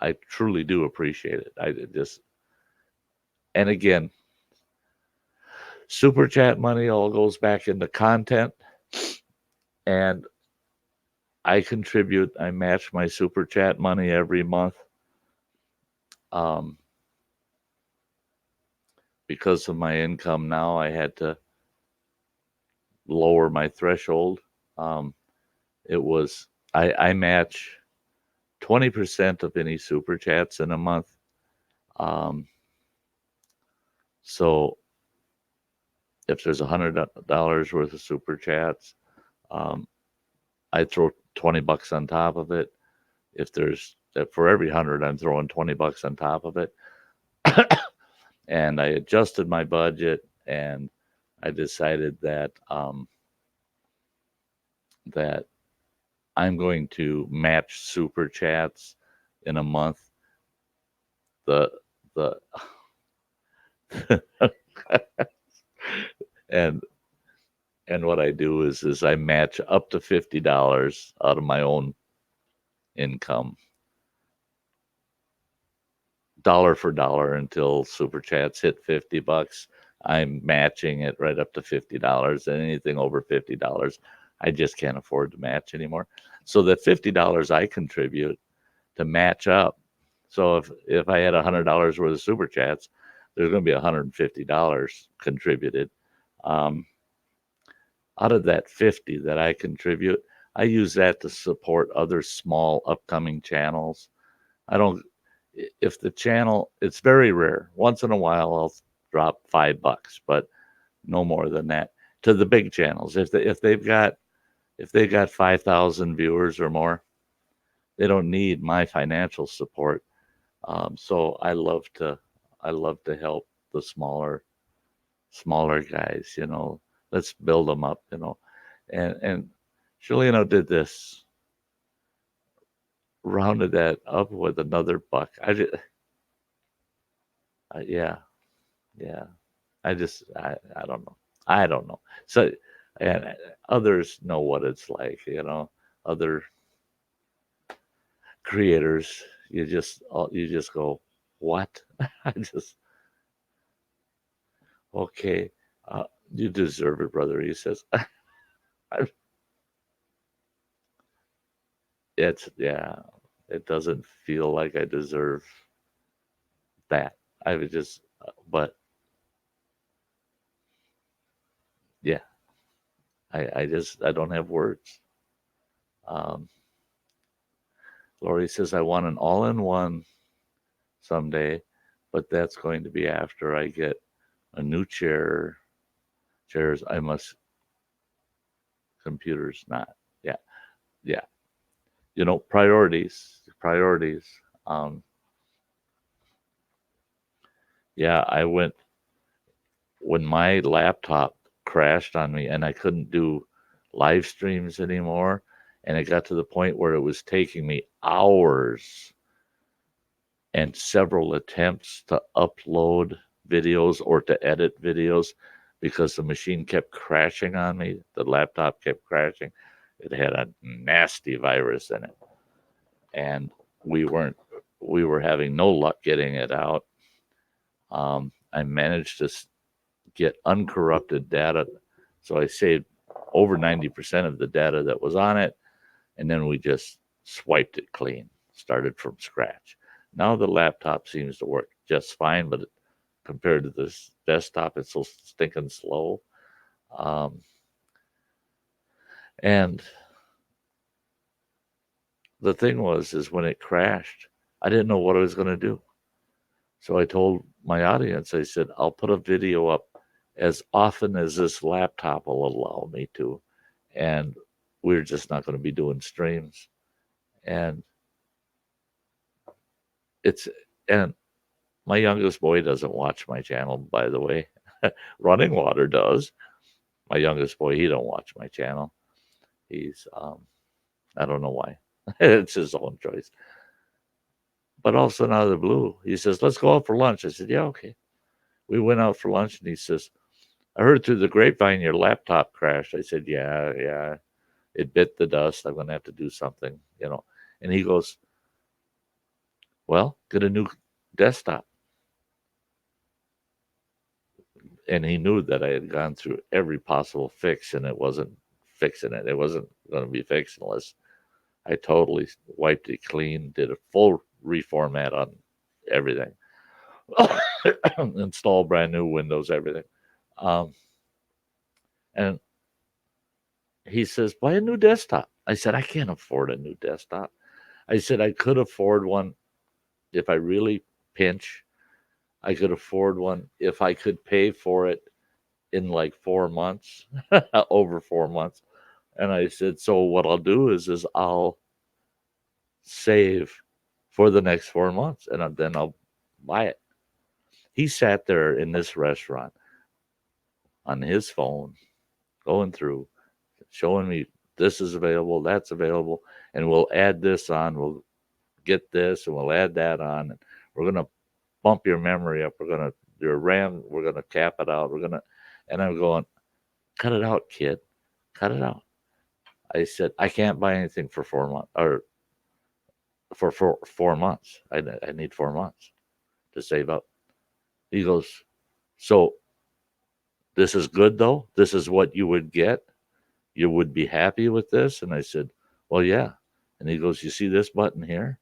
I truly do appreciate it. I just, and again, super chat money all goes back into content, and I contribute. I match my super chat money every month. Um, because of my income now, I had to lower my threshold. Um, it was I match 20% of any super chats in a month. Um, so if there's $100 worth of super chats, um, I throw $20 on top of it. If there's for every 100, I'm throwing $20 on top of it. And I adjusted my budget, and I decided that I'm going to match super chats in a month. The the and what I do is I match up to $50 out of my own income, dollar for dollar, until super chats hit $50. I'm matching it right up to $50, and anything over $50, I just can't afford to match anymore. So the $50 I contribute to match up. So if I had $100 worth of super chats, there's going to be $150 contributed. Um, Out of that 50 that I contribute, I use that to support other small upcoming channels. I don't, if the channel, it's very rare. Once in a while, I'll drop $5, but no more than that to the big channels. If they've got 5,000 viewers or more, they don't need my financial support. So I love to help the smaller guys. Let's build them up. And Juliano did this, rounded that up with another buck. Yeah, yeah. I don't know. I don't know. So, and others know what it's like. Other creators. You just go, what? I just okay. Uh, you deserve it, brother. He says, yeah. It doesn't feel like I deserve that. I would just, but yeah, I don't have words. Um, Lori says I want an all-in-one someday, but that's going to be after I get a new chairs. I must computers not. Yeah, yeah. Priorities. Um, yeah, I went when my laptop crashed on me and I couldn't do live streams anymore, and it got to the point where it was taking me hours and several attempts to upload videos or to edit videos. because the machine kept crashing on me. The laptop kept crashing. It had a nasty virus in it, and we were having no luck getting it out. I managed to get uncorrupted data, so I saved over 90% of the data that was on it, and then we just swiped it clean, started from scratch. Now the laptop seems to work just fine, but compared to this desktop, it's so stinking slow. Um, and the thing is when it crashed, I didn't know what I was going to do. So I told my audience, I said, I'll put a video up as often as this laptop will allow me to. And we're just not going to be doing streams. And it's, and my youngest boy doesn't watch my channel, by the way. Running Water does. My youngest boy, he don't watch my channel. He's, I don't know why. It's his own choice. But all of a sudden, out of the blue, he says, let's go out for lunch. I said, yeah, okay. We went out for lunch, and he says, I heard through the grapevine your laptop crashed. I said, yeah. It bit the dust. I'm going to have to do something, you know. And he goes, well, get a new desktop. And he knew that I had gone through every possible fix, and it wasn't fixing it. It wasn't going to be fixed unless I totally wiped it clean, did a full reformat on everything, install brand new Windows, everything. And he says, buy a new desktop. I said, I can't afford a new desktop. I said, I could afford one if I really pinch. I could afford one if I could pay for it in like 4 months, over 4 months. And I said, so what I'll do is I'll save for the next 4 months, and then I'll buy it. He sat there in this restaurant on his phone, going through, showing me this is available, that's available, and we'll add this on. We'll get this, and we'll add that on. And we're gonna bump your memory up. We're gonna your RAM. We're gonna cap it out. And I'm going, cut it out, kid, cut it out. I said, I can't buy anything for 4 months or for 4 months. I need 4 months to save up. He goes, so this is good though. This is what you would get. You would be happy with this. And I said, well, yeah. And he goes, you see this button here?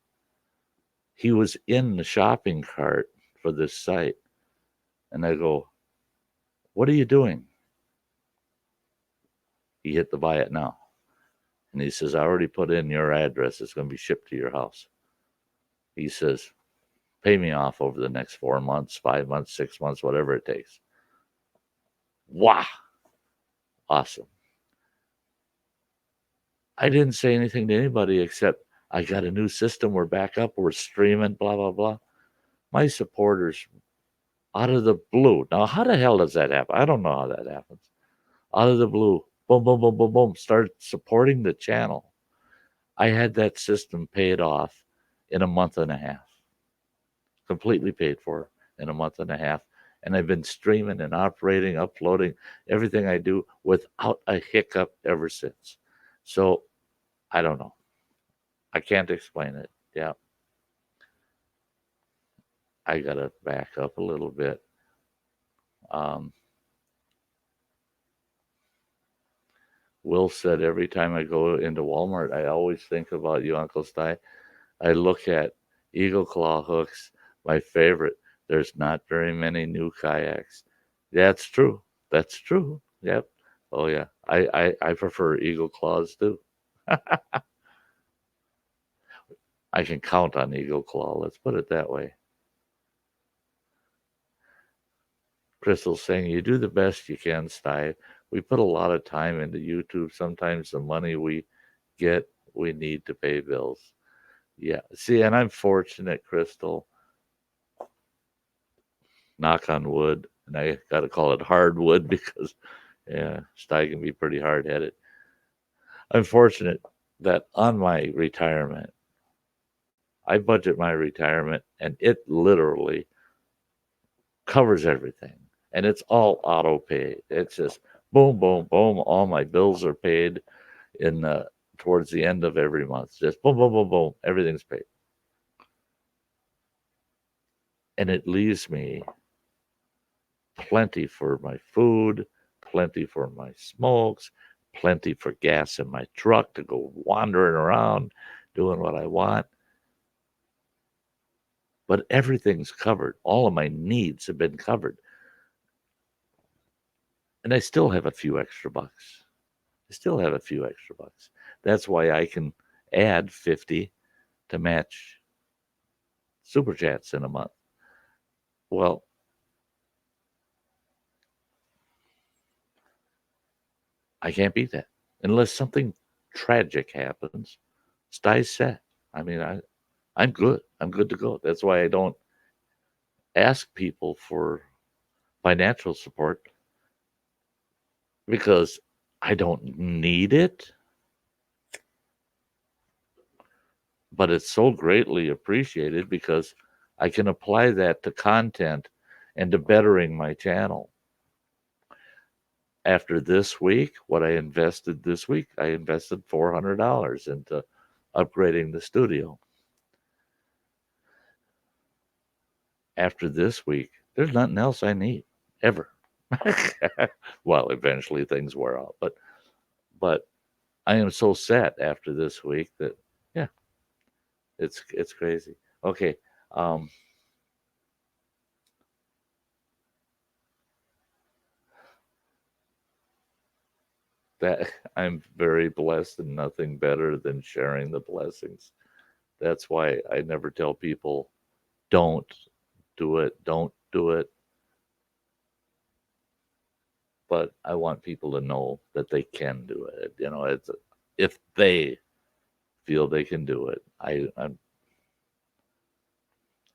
He was in the shopping cart for this site. And I go, what are you doing? He hit the buy it now. And he says, I already put in your address. It's going to be shipped to your house. He says, pay me off over the next 4 months, 5 months, 6 months, whatever it takes. Wow. Awesome. I didn't say anything to anybody except I got a new system. We're back up. We're streaming, blah, blah, blah. My supporters, out of the blue. Now, how the hell does that happen? I don't know how that happens. Out of the blue, boom, boom, boom, boom, boom, start supporting the channel. I had that system paid off in a month and a half. Completely paid for in a month and a half. And I've been streaming and operating, uploading everything I do without a hiccup ever since. So I don't know. I can't explain it. Yeah. I got to back up a little bit. Will said, every time I go into Walmart, I always think about you, Uncle Sty. I look at Eagle Claw hooks, my favorite. There's not very many new kayaks. That's true. That's true. Yep. Oh, yeah. I prefer Eagle Claws, too. I can count on Eagle Claw. Let's put it that way. Crystal's saying, you do the best you can, Sty. We put a lot of time into YouTube. Sometimes the money we get, we need to pay bills. Yeah. See, and I'm fortunate, Crystal. Knock on wood. And I got to call it hardwood because, yeah, Sty can be pretty hard-headed. I'm fortunate that on my retirement, I budget my retirement, and it literally covers everything. and it's all auto pay. It's just boom, boom, boom. All my bills are paid in towards the end of every month. Just boom, boom, boom, boom. Everything's paid, and it leaves me plenty for my food, plenty for my smokes, plenty for gas in my truck to go wandering around doing what I want. But everything's covered. All of my needs have been covered. And I still have a few extra bucks. I still have a few extra bucks. That's why I can add 50 to match super chats in a month. Well, I can't beat that unless something tragic happens. Sty's set. I mean, I'm good. I'm good to go. That's why I don't ask people for financial support because I don't need it, but it's so greatly appreciated because I can apply that to content and to bettering my channel. After this week, what I invested this week, I invested $400 into upgrading the studio. After this week, there's nothing else I need ever. Well, eventually things wear out, but I am so set after this week that yeah, it's crazy. Okay, um, that I'm very blessed and nothing better than sharing the blessings. That's why I never tell people don't do it, don't do it. But I want people to know that they can do it. You know, it's if they feel they can do it.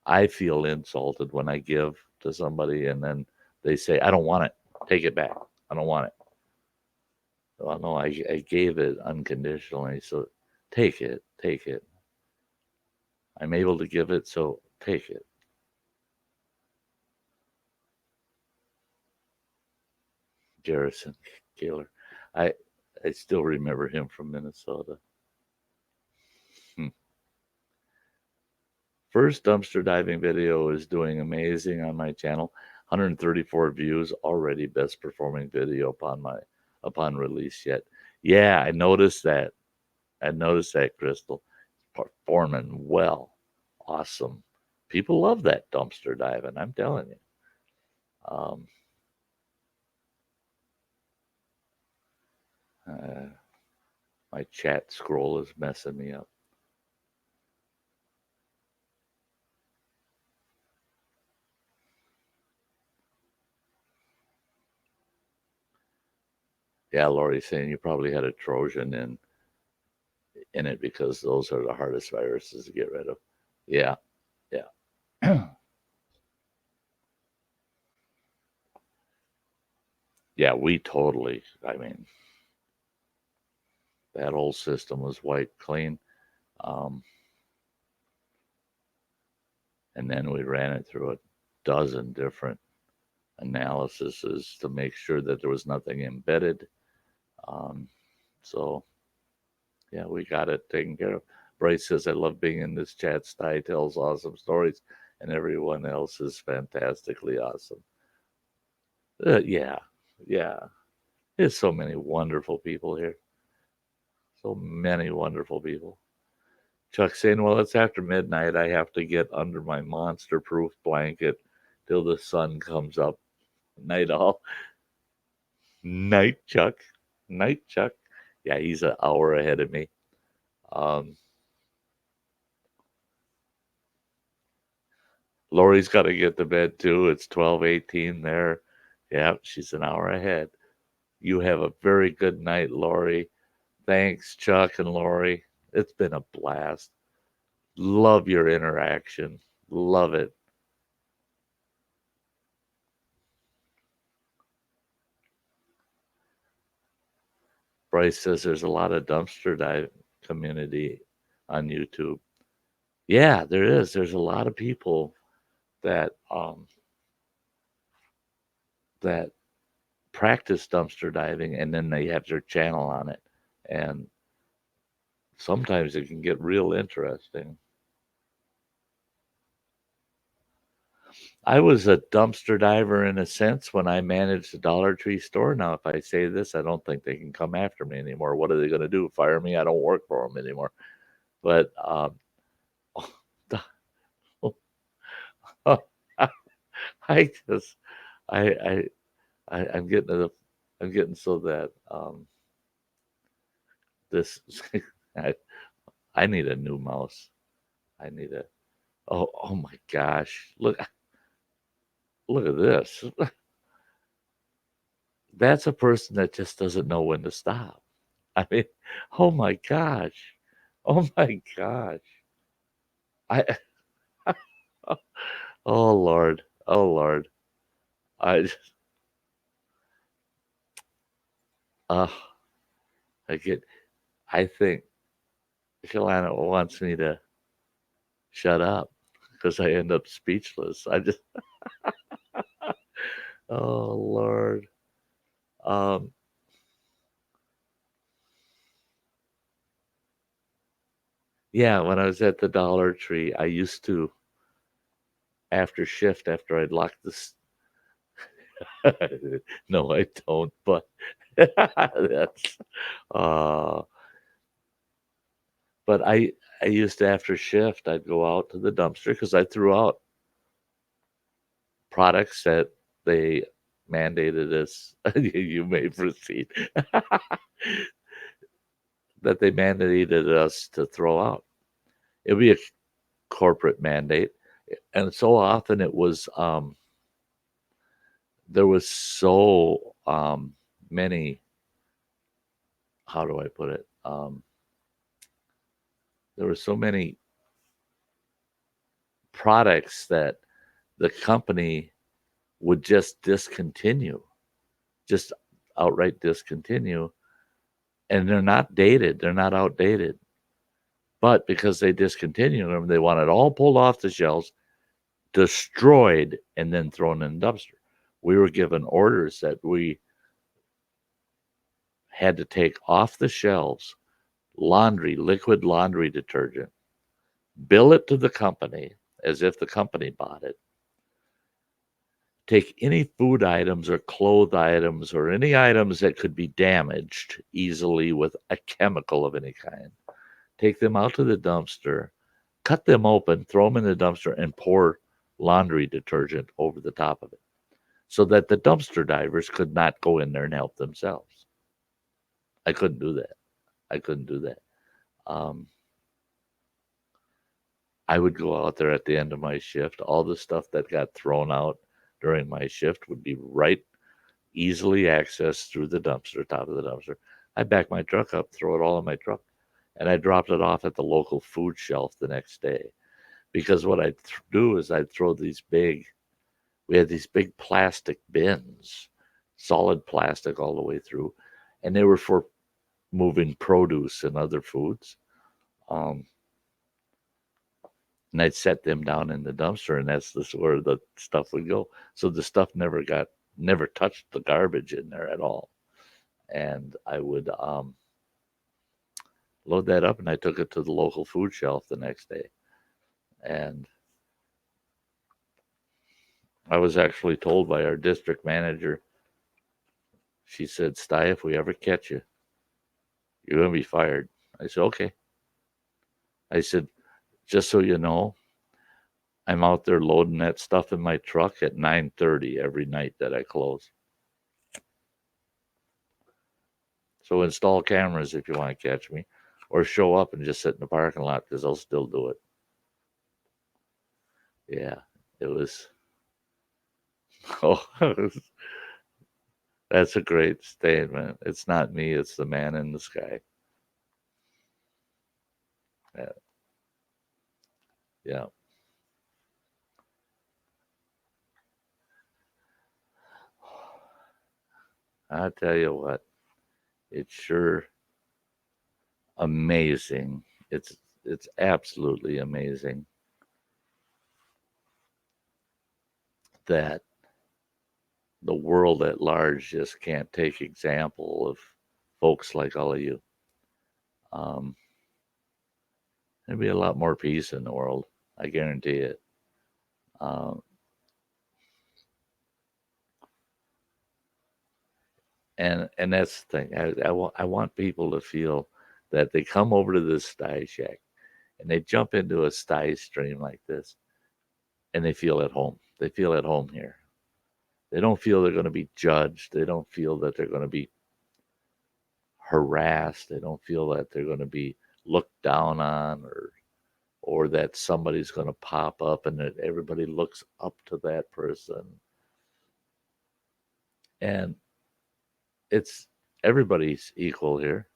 I feel insulted when I give to somebody and then they say, I don't want it. Take it back. I don't want it. Well, no, I gave it unconditionally. So take it. Take it. I'm able to give it. So take it. Garrison Kaler. I, I still remember him from Minnesota. Hmm. First dumpster diving video is doing amazing on my channel. 134 views, already best performing video upon release yet. Yeah, I noticed that. I noticed that, Crystal. Performing well. Awesome. People love that dumpster diving, I'm telling you. Um, uh, my chat scroll is messing me up. Yeah, Lori's saying you probably had a Trojan in it because those are the hardest viruses to get rid of. Yeah, yeah. Yeah, we totally, I mean, that whole system was wiped clean. Um, and then we ran it through a dozen different analyses to make sure that there was nothing embedded. Um, so, yeah, we got it taken care of. Bryce says, I love being in this chat. Sty tells awesome stories, and everyone else is fantastically awesome. Yeah, yeah. There's so many wonderful people here. So many wonderful people. Chuck saying, well, it's after midnight. I have to get under my monster proof blanket till the sun comes up. Night all. Night, Chuck. Night, Chuck. Yeah, he's an hour ahead of me. Um, Lori's got to get to bed too. It's 12:18 there. Yeah, she's an hour ahead. You have a very good night, Lori. Thanks, Chuck and Lori. It's been a blast. Love your interaction. Love it. Bryce says there's a lot of dumpster dive community on YouTube. Yeah, there is. There's a lot of people that that practice dumpster diving, and then they have their channel on it. And sometimes it can get real interesting. I was a dumpster diver in a sense when I managed the Dollar Tree store. Now, if I say this, I don't think they can come after me anymore. What are they going to do? Fire me? I don't work for them anymore. But I just, I, I'm getting to the, I'm getting so that this, I, I need a new mouse. I need a, oh my gosh, look at this. That's a person that just doesn't know when to stop. I mean, oh my gosh. Oh my gosh. I oh Lord. Oh Lord. I just uh I get I think Shalana wants me to shut up because I end up speechless. I just oh Lord. Um yeah, when I was at the Dollar Tree, I used to after shift after I'd locked this no, I don't, but that's uh but I used to after shift, I'd go out to the dumpster because I threw out products that they mandated us. You may proceed. That they mandated us to throw out. It would be a corporate mandate, and so often it was there was so many. How do I put it? There were so many products that the company would just discontinue, just outright discontinue, and they're not dated, they're not outdated. But because they discontinued them, they want it all pulled off the shelves, destroyed, and then thrown in the dumpster. We were given orders that we had to take off the shelves liquid laundry detergent, bill it to the company as if the company bought it, take any food items or clothes items or any items that could be damaged easily with a chemical of any kind, take them out to the dumpster, cut them open, throw them in the dumpster, and pour laundry detergent over the top of it so that the dumpster divers could not go in there and help themselves. I couldn't do that. I couldn't do that. Um, I would go out there at the end of my shift. All the stuff that got thrown out during my shift would be right easily accessed through the dumpster, top of the dumpster. I back my truck up, throw it all in my truck, and I dropped it off at the local food shelf the next day. Because what I'd do is I'd throw we had these big plastic bins, solid plastic all the way through, and they were for moving produce and other foods. Um, and I'd set them down in the dumpster, and that's where the stuff would go. So the stuff never touched the garbage in there at all. And I would load that up, and I took it to the local food shelf the next day. And I was actually told by our district manager, she said, Sty, if we ever catch you, you're going to be fired. I said, okay. I said, just so you know, I'm out there loading that stuff in my truck at 9:30 every night that I close. So install cameras if you want to catch me, or show up and just sit in the parking lot because I'll still do it. Yeah, it was. Oh, that's a great statement. It's not me, it's the man in the sky. Yeah. Yeah. I tell you what, it's sure amazing. It's absolutely amazing that the world at large just can't take example of folks like all of you. Um, there'd be a lot more peace in the world. I guarantee it. Um, and that's the thing. I want people to feel that they come over to this Sty Shack and they jump into a Sty stream like this and they feel at home. They feel at home here. They don't feel they're going to be judged. They don't feel that they're going to be harassed. They don't feel that they're going to be looked down on, or that somebody's going to pop up and that everybody looks up to that person. And it's everybody's equal here.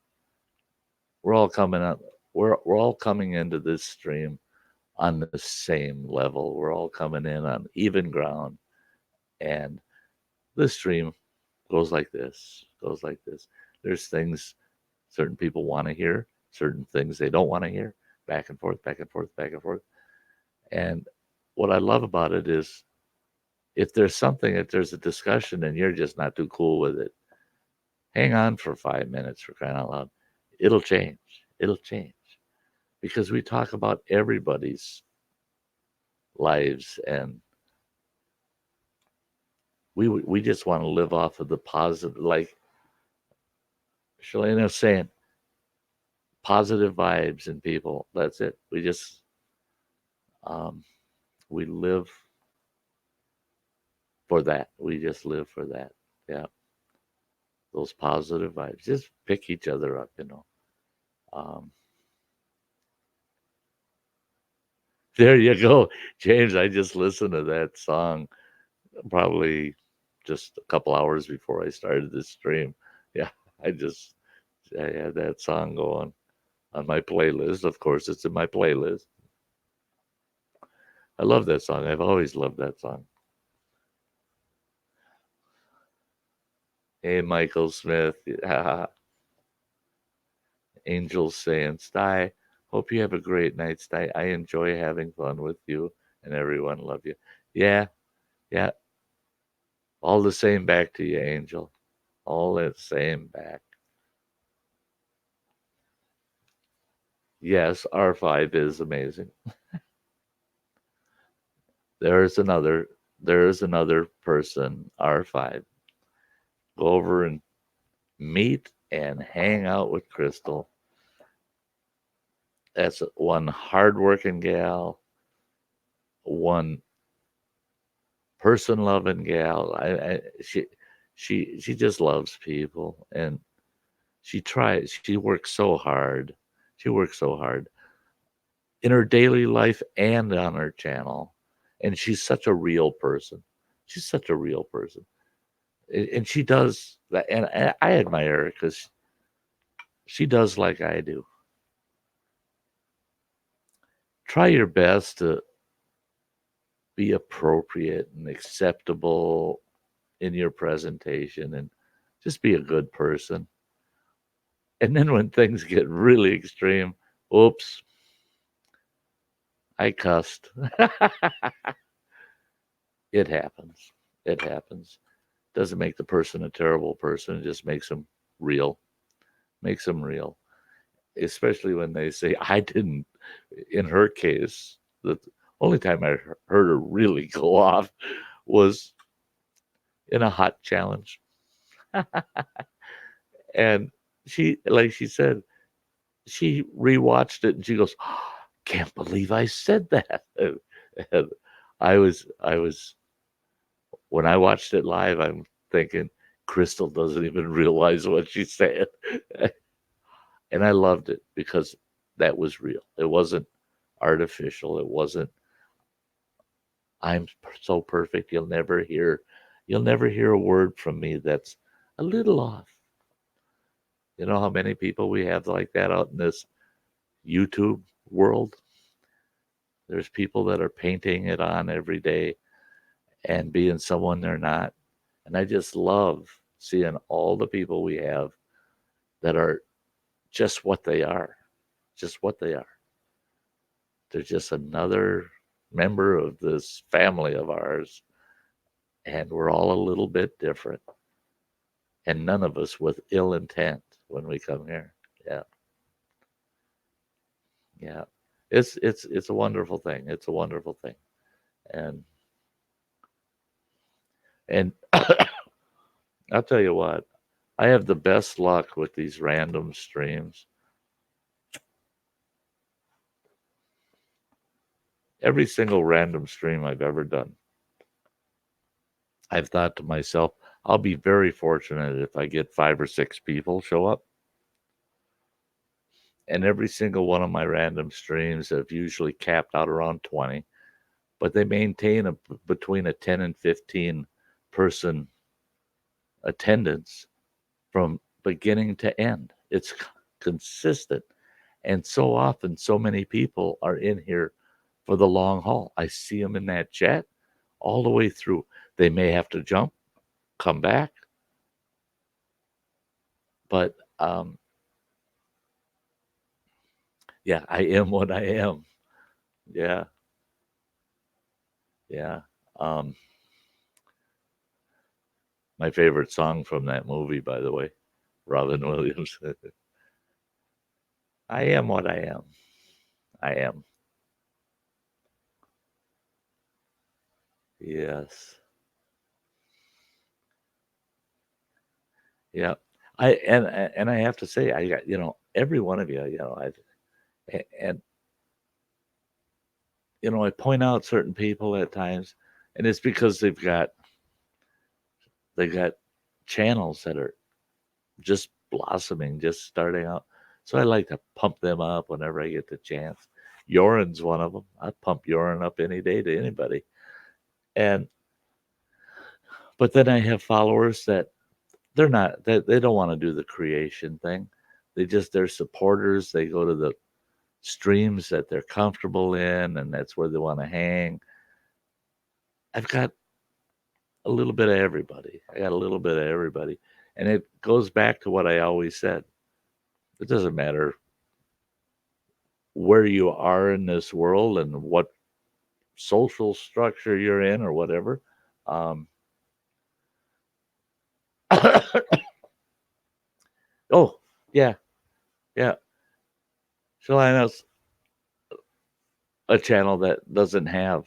We're all coming up. We're all coming into this stream on the same level. We're all coming in on even ground, and this stream goes like this. Goes like this. There's things certain people want to hear, certain things they don't want to hear, back and forth, back and forth, back and forth. And what I love about it is if there's something, if there's a discussion and you're just not too cool with it, hang on for 5 minutes, for crying out loud. It'll change. It'll change because we talk about everybody's lives, and we just want to live off of the positive, like Shalana's saying, positive vibes in people. That's it. We just um, we live for that. We just live for that. Yeah, those positive vibes. Just pick each other up, you know. Um, there you go, James. I just listened to that song probably just a couple hours before I started this stream. Yeah, I just I had that song going on my playlist. Of course, it's in my playlist. I love that song. I've always loved that song. Hey, Michael Smith. Angels saying, Sty, hope you have a great night, Sty. I enjoy having fun with you and everyone. Love you. Yeah, yeah. All the same back to you, Angel. All the same back. Yes, R5 is amazing. There's another there's another person, R5. Go over and meet and hang out with Crystal. That's one hardworking gal, one person loving gal. She just loves people, and she tries. She works so hard. She works so hard in her daily life and on her channel, and she's such a real person. She's such a real person, and she does that. And I admire her because she does like I do. Try your best to be appropriate and acceptable in your presentation, and just be a good person. And then when things get really extreme, oops, I cussed. It happens. It happens. Doesn't make the person a terrible person. It just makes them real. Makes them real. Especially when they say, I didn't. In her case, the only time I heard her really go off was in a hot challenge. And she, like she said, she rewatched it and she goes, oh, can't believe I said that. And I was, when I watched it live, I'm thinking, Crystal doesn't even realize what she's saying. And I loved it because that was real. It wasn't artificial. It wasn't, I'm so perfect. You'll never hear a word from me that's a little off. You know how many people we have like that out in this YouTube world? There's people that are painting it on every day and being someone they're not. And I just love seeing all the people we have that are just what they are, just what they are. They're just another member of this family of ours. and we're all a little bit different, and none of us with ill intent when we come here. Yeah, yeah. It's a wonderful thing. It's a wonderful thing, and and I'll tell you what, I have the best luck with these random streams. Every single random stream I've ever done, I've thought to myself, I'll be very fortunate if I get 5 or 6 people show up. And every single one of my random streams have usually capped out around 20, but they maintain between a 10 and 15 person attendance from beginning to end. It's consistent. And so often, so many people are in here for the long haul. I see them in that chat all the way through. They may have to jump, come back, but yeah, I am what I am. Yeah, yeah. Um, my favorite song from that movie, by the way, Robin Williams. I am what I am. I am. Yes. Yeah. And I have to say, I got every one of you. And I point out certain people at times, and it's because they got channels that are just blossoming, just starting out. So I like to pump them up whenever I get the chance. Yoren's one of them. I pump Yoren up any day to anybody. And but then I have followers that they're not they don't want to do the creation thing. They're supporters. They go to the streams that they're comfortable in, and that's where they want to hang. I've got a little bit of everybody. I got a little bit of everybody. And it goes back to what I always said. It doesn't matter where you are in this world and what social structure you're in or whatever. Um, oh, yeah, yeah. Shalana's a channel that doesn't have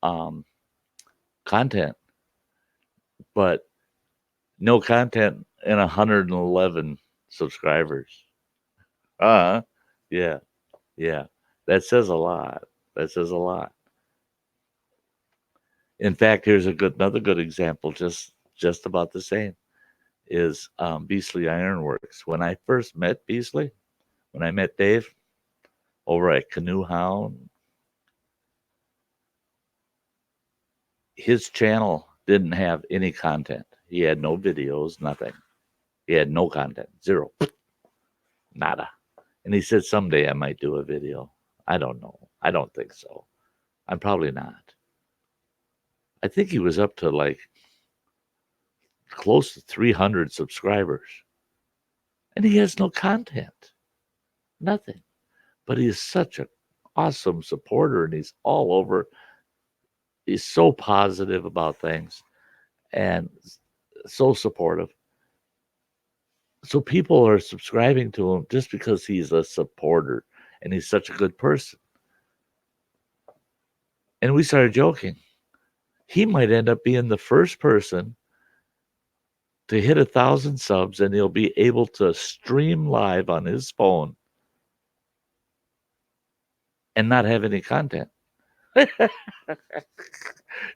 um, content, but no content and 111 subscribers. Uh, yeah, yeah. That says a lot. That says a lot. In fact, here's another good example, just about the same, is Beasley Ironworks. When I first met Beasley, when I met Dave over at Canoe Hound, his channel didn't have any content. He had no videos, nothing. He had no content, zero, nada. And he said someday I might do a video. I don't know. I don't think so. I'm probably not. I think he was up to like close to 300 subscribers, and he has no content, nothing. But he's such an awesome supporter, and he's all over. He's so positive about things and so supportive. So people are subscribing to him just because he's a supporter and he's such a good person. And we started joking. He might end up being the first person to hit 1,000 subs, and he'll be able to stream live on his phone and not have any content.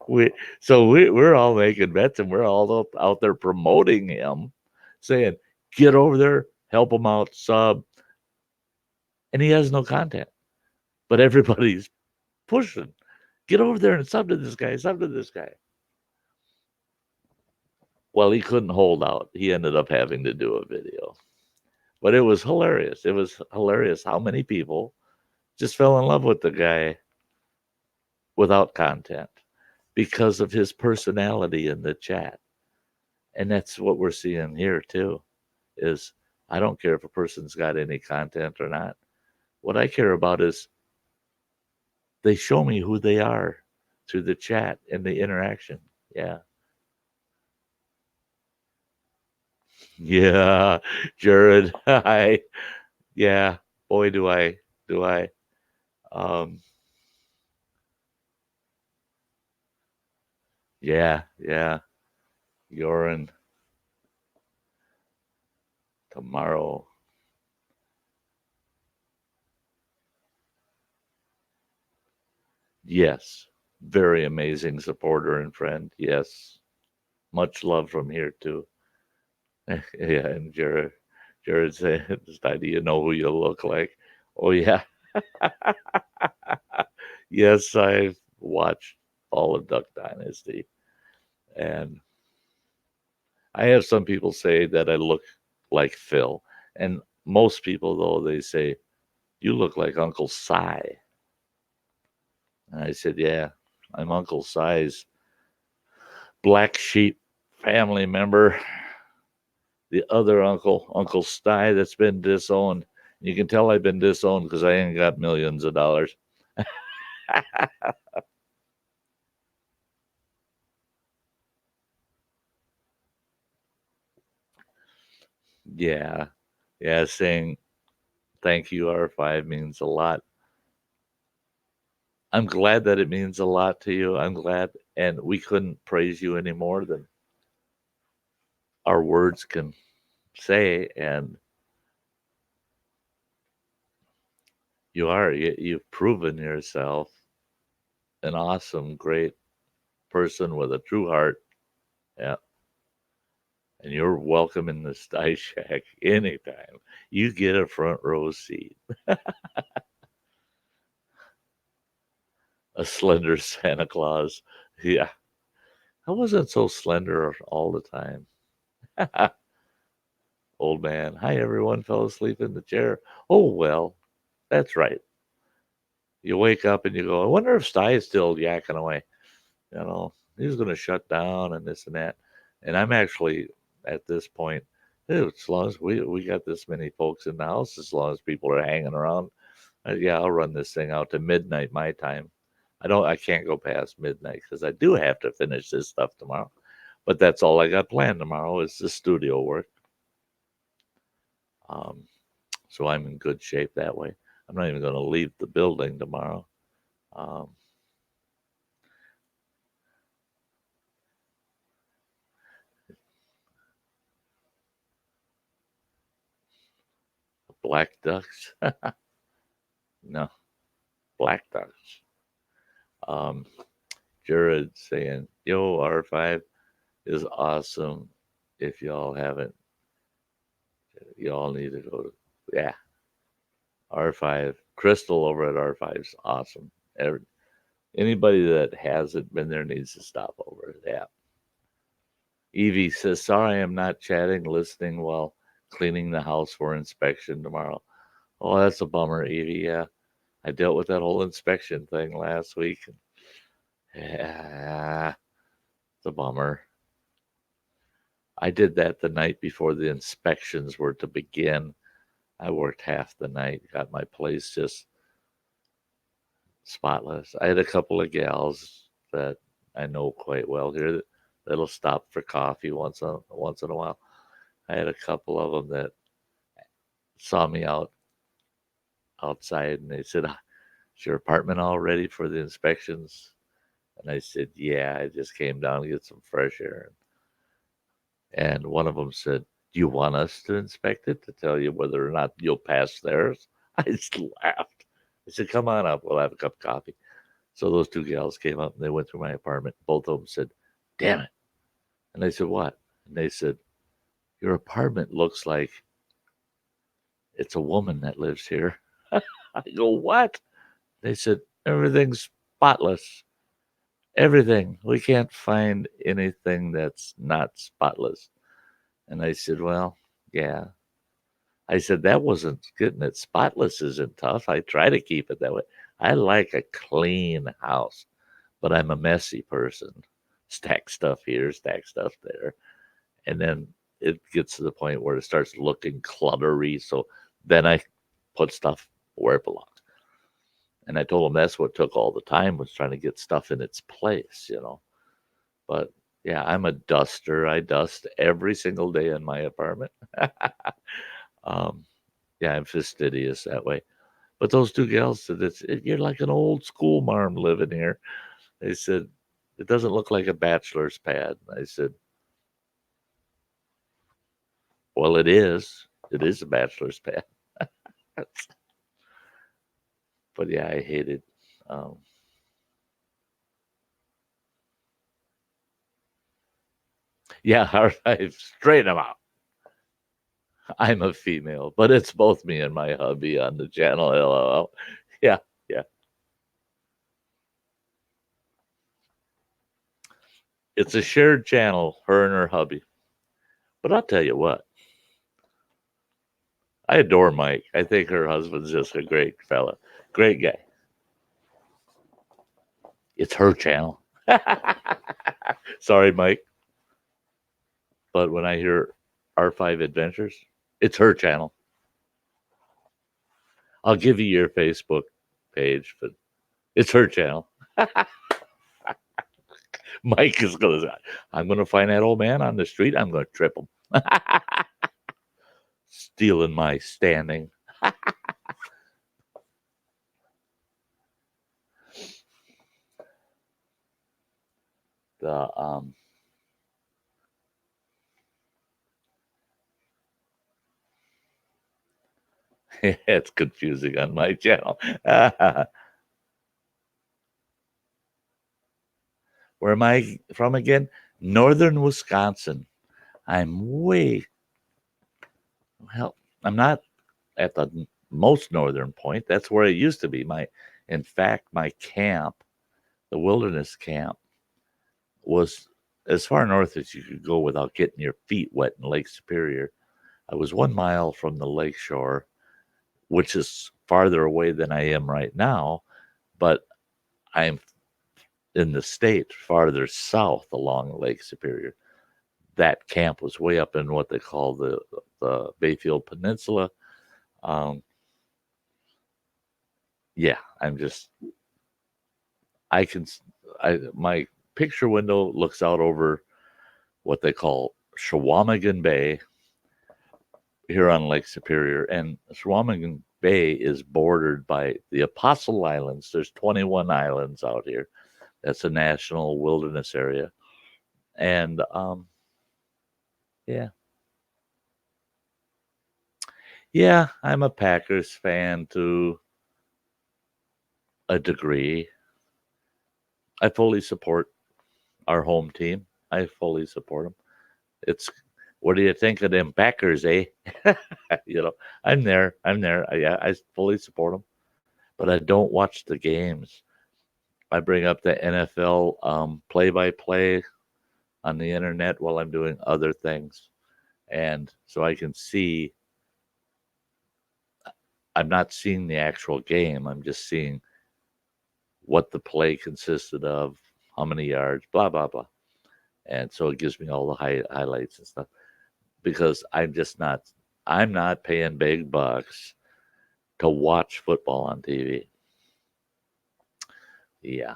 We're all making bets, and we're all out there promoting him, saying, "Get over there, help him out, sub." And he has no content, but everybody's pushing. Get over there and sub to this guy. Sub to this guy. Well, he couldn't hold out. He ended up having to do a video, but it was hilarious. It was hilarious how many people just fell in love with the guy without content because of his personality in the chat. And that's what we're seeing here too, is I don't care if a person's got any content or not. What I care about is they show me who they are through the chat and the interaction. Yeah. Yeah. Jared. Hi. Yeah. Boy, do I. Um, yeah. Yeah. Yorin tomorrow. Yes. Very amazing supporter and friend. Yes. Much love from here too. Yeah. And Jared said, do you know who you look like? Oh yeah. Yes, I've watched all of Duck Dynasty. And I have some people say that I look like Phil. And most people, though, they say, you look like Uncle Cy. And I said, yeah, I'm Uncle Cy's black sheep family member. The other uncle, Uncle Sty, that's been disowned. You can tell I've been disowned because I ain't got millions of dollars. Yeah. Yeah. Saying thank you, R5, means a lot. I'm glad that it means a lot to you. I'm glad. And we couldn't praise you any more than our words can say. And you've proven yourself an awesome, great person with a true heart. Yeah. And you're welcome in the Sty Shack anytime. You get a front row seat, a slender Santa Claus. Yeah. I wasn't so slender all the time. Old man. Hi, everyone. Fell asleep in the chair. Oh, well, that's right. You wake up and you go, I wonder if Sty is still yakking away. He's going to shut down and this and that. And I'm actually at this point, dude, as long as we got this many folks in the house, as long as people are hanging around, yeah, I'll run this thing out to midnight my time. I can't go past midnight because I do have to finish this stuff tomorrow. But that's all I got planned tomorrow is the studio work. Um, so I'm in good shape that way. I'm not even going to leave the building tomorrow. Um, Black ducks? No, black ducks. Um, Jared saying, "Yo, R5 is awesome. If y'all haven't, y'all need to go to yeah, R5. Crystal over at R5 is awesome. Anybody that hasn't been there needs to stop over. Yeah." Evie says, "Sorry, I'm not chatting, listening while cleaning the house for inspection tomorrow." Oh, that's a bummer, Evie. Yeah, I dealt with that whole inspection thing last week. Yeah, it's a bummer. I did that the night before the inspections were to begin. I worked half the night, got my place just spotless. I had a couple of gals that I know quite well here that'll stop for coffee once in a while. I had a couple of them that saw me outside and they said, "Is your apartment all ready for the inspections?" And I said, "Yeah, I just came down to get some fresh air." And one of them said, "Do you want us to inspect it to tell you whether or not you'll pass theirs?" I just laughed. I said, "Come on up. We'll have a cup of coffee." So those two gals came up and they went through my apartment. Both of them said, "Damn it." And I said, "What?" And they said, "Your apartment looks like it's a woman that lives here." I go, "What?" They said, "Everything's spotless. Everything. We can't find anything that's not spotless." And I said, "Well, yeah." I said, "That wasn't getting it spotless isn't tough. I try to keep it that way. I like a clean house, but I'm a messy person. Stack stuff here, stack stuff there. And then it gets to the point where it starts looking cluttery. So then I put stuff where it belongs." And I told him that's what took all the time was trying to get stuff in its place. But Yeah, I'm a duster. I dust every single day in my apartment. um, yeah, I'm fastidious that way. But those two gals said, you're like an old school marm living here. They said, it doesn't look like a bachelor's pad. I said, well, it is. It is a bachelor's pad. But yeah, I hate it. Um, yeah, all right, straighten them out. I'm a female, but it's both me and my hubby on the channel. LOL. Yeah, yeah. It's a shared channel, her and her hubby. But I'll tell you what, I adore Mike. I think her husband's just a great fella, great guy. It's her channel. Sorry, Mike, but when I hear R5 Adventures, it's her channel. I'll give you your Facebook page, but it's her channel. Mike is going to, I'm going to find that old man on the street. I'm going to trip him. Stealing my standing. The It's confusing on my channel. Where am I from again? Northern Wisconsin. I'm way, well, I'm not at the most northern point. That's where it used to be. In fact, my camp, the wilderness camp, was as far north as you could go without getting your feet wet in Lake Superior. I was 1 mile from the lake shore, which is farther away than I am right now, but I'm in the state farther south along Lake Superior. That camp was way up in what they call the Bayfield Peninsula. Um, yeah, I can, my picture window looks out over what they call Shawamigan Bay here on Lake Superior, and Shawamigan Bay is bordered by the Apostle Islands. There's 21 islands out here. That's a national wilderness area, and yeah, yeah, I'm a Packers fan to a degree. I fully support our home team. I fully support them. It's what do you think of them Packers, eh? you know, I'm there. I'm there. I fully support them, but I don't watch the games. I bring up the NFL play-by-play on the internet while I'm doing other things, and so I can see. I'm not seeing the actual game. I'm just seeing what the play consisted of, how many yards, blah blah blah, and so it gives me all the highlights and stuff because I'm not paying big bucks to watch football on TV. Yeah,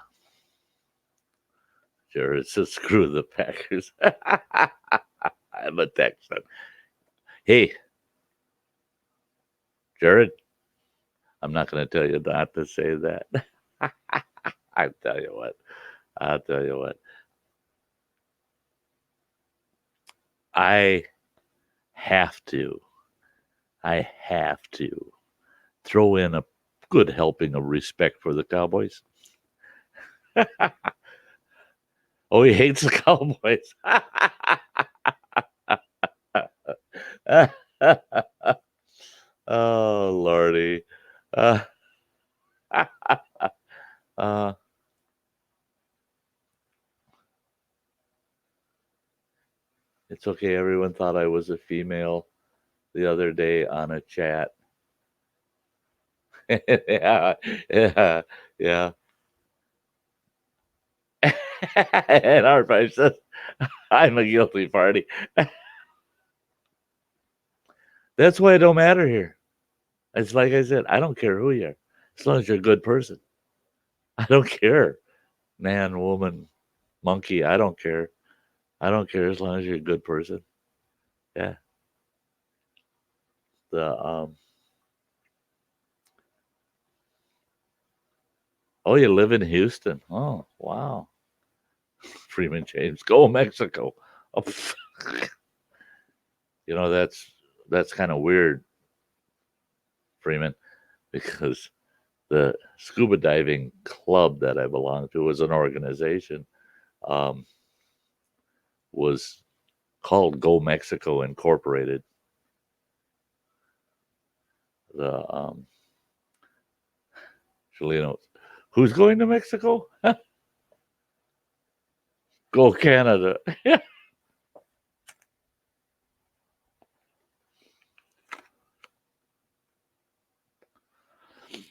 sure. It's just screw the Packers. I'm a Texan. Hey, Jared, I'm not going to tell you not to say that. I tell you what. I'll tell you what. I have to. I have to throw in a good helping of respect for the Cowboys. Oh, he hates the Cowboys. Oh, Lordy. Uh, uh, it's okay. Everyone thought I was a female the other day on a chat. Yeah, yeah, yeah. And our price says, I'm a guilty party. That's why it don't matter here. It's like I said, I don't care who you are, as long as you're a good person. I don't care. Man, woman, monkey, I don't care. I don't care as long as you're a good person. Yeah. The Oh, you live in Houston. Oh, wow. Freeman James, go Mexico. Oh, you know that's kind of weird, Freeman, because the scuba diving club that I belong to was an organization, um, was called Go Mexico Incorporated. The Chilinos, who's going to Mexico? Go Canada.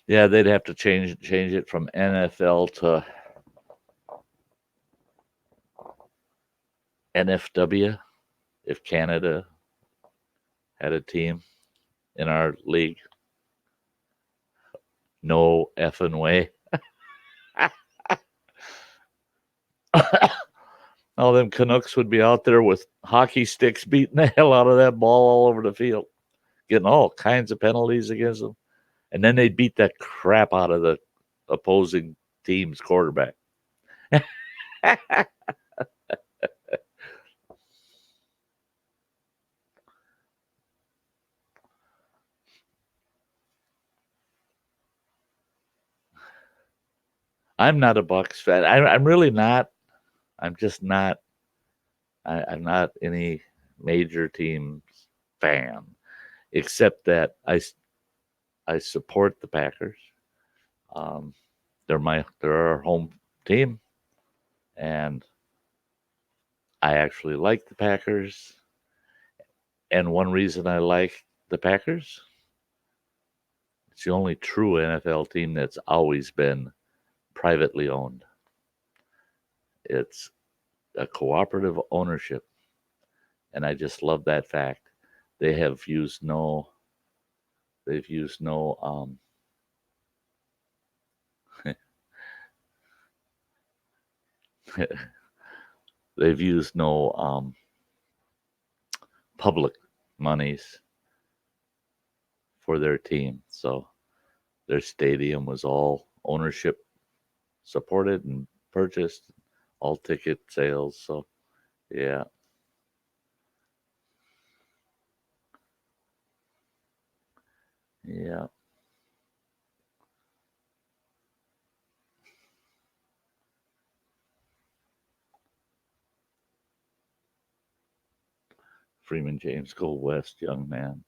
Yeah, they'd have to change it from NFL to NFW if Canada had a team in our league. No effing way. All them Canucks would be out there with hockey sticks beating the hell out of that ball all over the field, getting all kinds of penalties against them. And then they'd beat the crap out of the opposing team's quarterback. I'm not a Bucks fan. I'm really not. I'm just not. I'm not any major teams fan, except that I support the Packers. Um, they're our home team, and I actually like the Packers. And one reason I like the Packers, it's the only true NFL team that's always been privately owned. It's a cooperative ownership, and I just love that fact. They have used no, they've used no, they've used no public monies for their team. So their stadium was all ownership supported and purchased, all ticket sales. So yeah, yeah. Freeman James, go west, young man.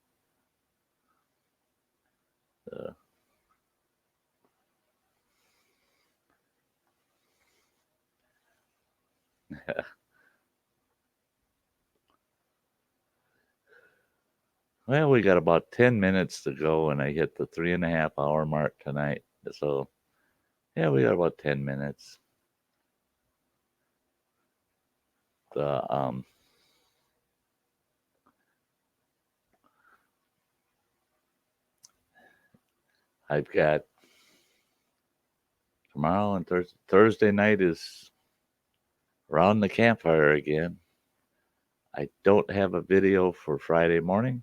Uh, well, we got about 10 minutes to go, and I hit the 3.5 hour mark tonight. So yeah, we got about 10 minutes. The I've got tomorrow and Thursday night is around the campfire again. I don't have a video for Friday morning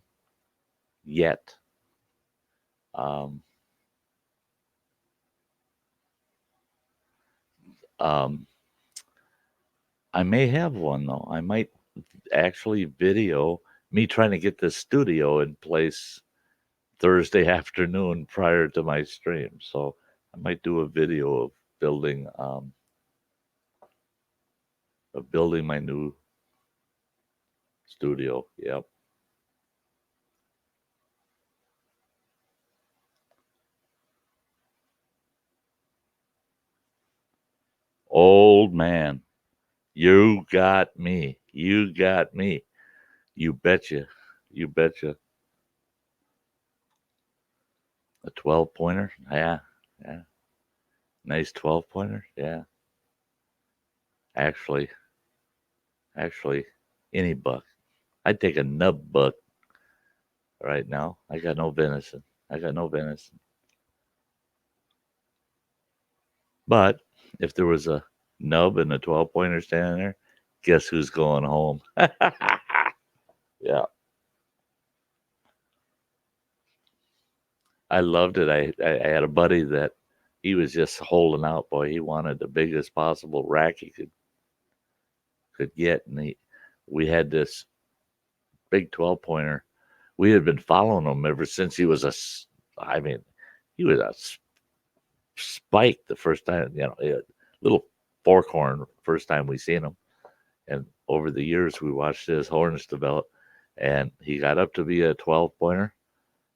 yet. Um, um, I may have one though. I might actually video me trying to get the studio in place Thursday afternoon prior to my stream. So I might do a video building of building my new studio. Yep. Old man, you got me. You got me. You betcha. You betcha. A 12 pointer? Yeah. Yeah. Nice 12 pointer? Yeah. Actually, actually, any buck. I'd take a nub buck right now. I got no venison. I got no venison. But if there was a nub and a 12 pointer standing there, Guess who's going home? Yeah, I loved it. I had a buddy that he was just holding out. Boy, he wanted the biggest possible rack he could get, and we had this big 12 pointer. We had been following him ever since he was I mean, he was a spike the first time, a little fork horn first time we seen him. And over the years, we watched his horns develop, and he got up to be a 12 pointer.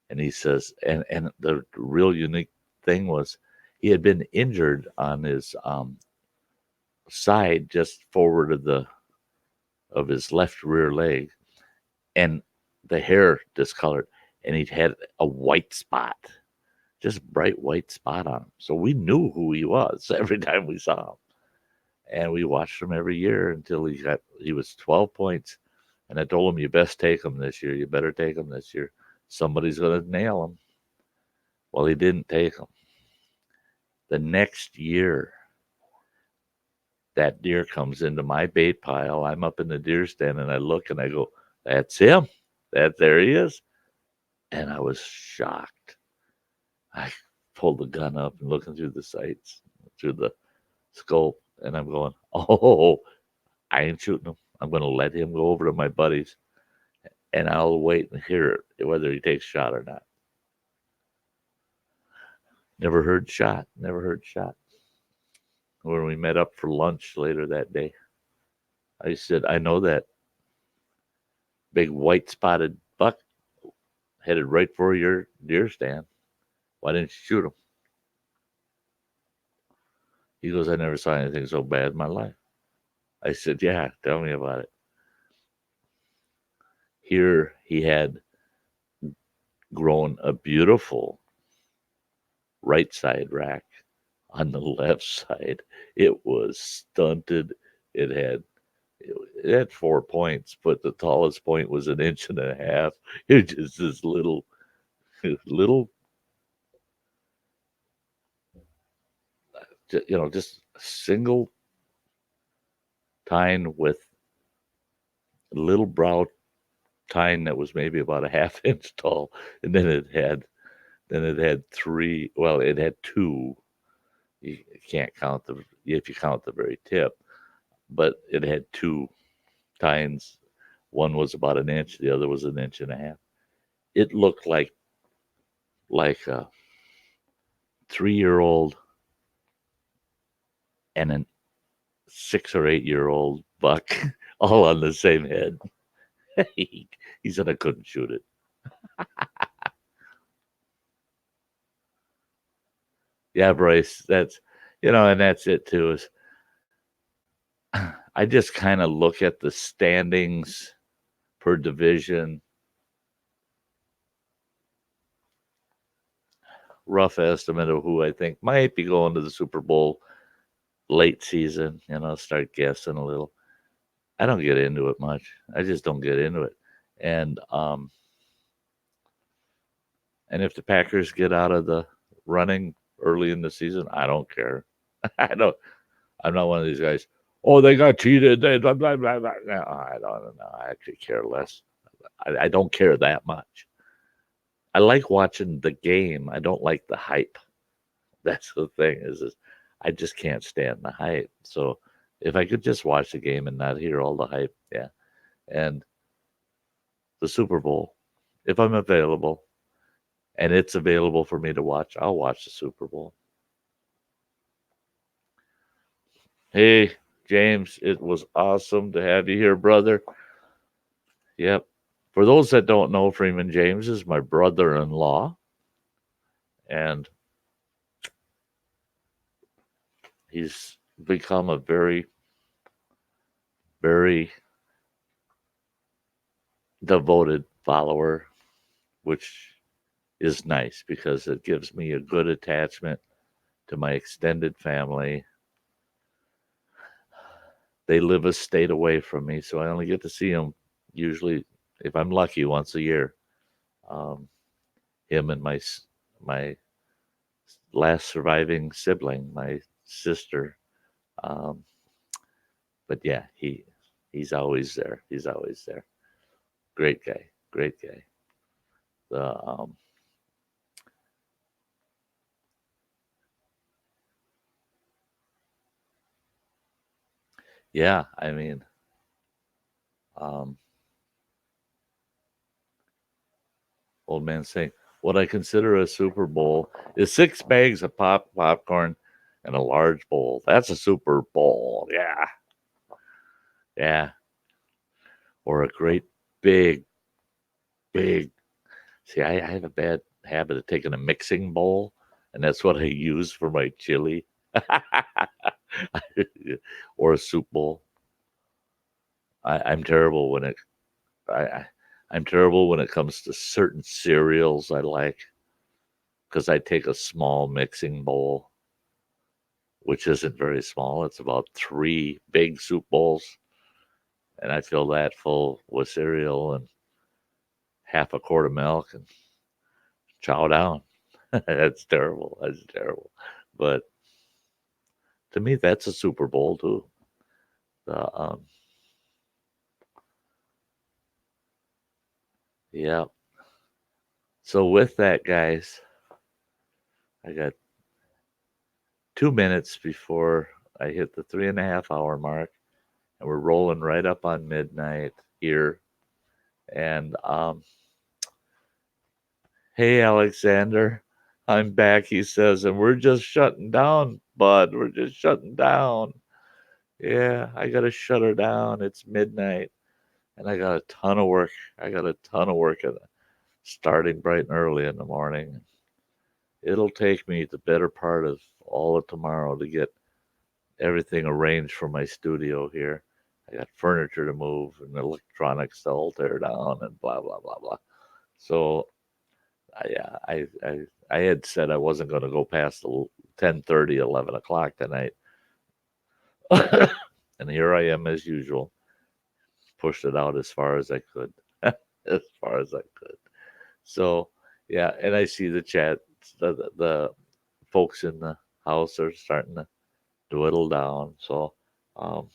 And he says, and the real unique thing was he had been injured on his side just forward of his left rear leg, and the hair discolored, and he'd had a white spot, just bright white spot on him. So we knew who he was every time we saw him, and we watched him every year until he was 12 points. And I told him, you best take him this year. You better take him this year. Somebody's going to nail him. Well, he didn't take him. The next year, that deer comes into my bait pile. I'm up in the deer stand, and I look and I go, that's him. There he is. And I was shocked. I pulled the gun up and looking through the sights, through the scope, and I'm going, oh, I ain't shooting him. I'm going to let him go over to my buddies, and I'll wait and hear whether he takes shot or not. Never heard shot. Never heard shot. When we met up for lunch later that day, I said, I know that big white spotted buck headed right for your deer stand. Why didn't you shoot him? He goes, I never saw anything so bad in my life. I said, yeah, tell me about it. Here he had grown a beautiful right side rack. On the left side, it was stunted. It had it had 4 points, but the tallest point was an inch and a half. It was just this little, just a single tine with a little brow tine that was maybe about a half inch tall, and then it had three. Well, it had two. You can't count if you count the very tip, but it had two tines. One was about an inch, the other was an inch and a half. It looked like a 3-year-old and a 6 or 8-year-old buck all on the same head. he said I couldn't shoot it. Yeah, Bryce, and that's it too. Is I just kind of look at the standings per division, rough estimate of who I think might be going to the Super Bowl late season, start guessing a little. I don't get into it much. I just don't get into it. And if the Packers get out of the running early in the season, I don't care. I don't. I'm not one of these guys. Oh, they got cheated. They blah blah blah blah. No, I don't know. I actually care less. I don't care that much. I like watching the game. I don't like the hype. That's the thing. Is I just can't stand the hype. So if I could just watch the game and not hear all the hype, yeah. And the Super Bowl, if I'm available, and it's available for me to watch, I'll watch the Super Bowl. Hey, James, it was awesome to have you here, brother. Yep. For those that don't know, Freeman James is my brother-in-law, and he's become a very, very devoted follower, which is nice because it gives me a good attachment to my extended family. They live a state away from me, so I only get to see them usually, if I'm lucky, once a year. Him and my last surviving sibling, my sister. But yeah, He's always there. He's always there. Great guy. Great guy. The yeah, I mean, um, old man saying, what I consider a Super Bowl is 6 bags of popcorn and a large bowl. That's a Super Bowl. Yeah, yeah. Or a great big, big. See, I have a bad habit of taking a mixing bowl, and that's what I use for my chili. Or a soup bowl. I'm terrible when I, I'm terrible when it comes to certain cereals I like because I take a small mixing bowl, which isn't very small. It's about 3 big soup bowls, and I fill that full with cereal and half a quart of milk and chow down. That's terrible. That's terrible. But to me, that's a Super Bowl too. The, yeah. So with that, guys, I got 2 minutes before I hit the 3.5 hour mark, and we're rolling right up on midnight here. And hey, Alexander, I'm back. He says, and we're just shutting down, bud. We're just shutting down. Yeah, I gotta shut her down. It's midnight, and I got a ton of work. I got a ton of work starting bright and early in the morning. It'll take me the better part of all of tomorrow to get everything arranged for my studio here. I got furniture to move and electronics to all tear down and blah blah blah blah. So I had said I wasn't going to go past 10:30, 11 o'clock tonight, and here I am as usual. Pushed it out as far as I could, as far as I could. So yeah, and I see the chat. The folks in the house are starting to dwindle down. So um,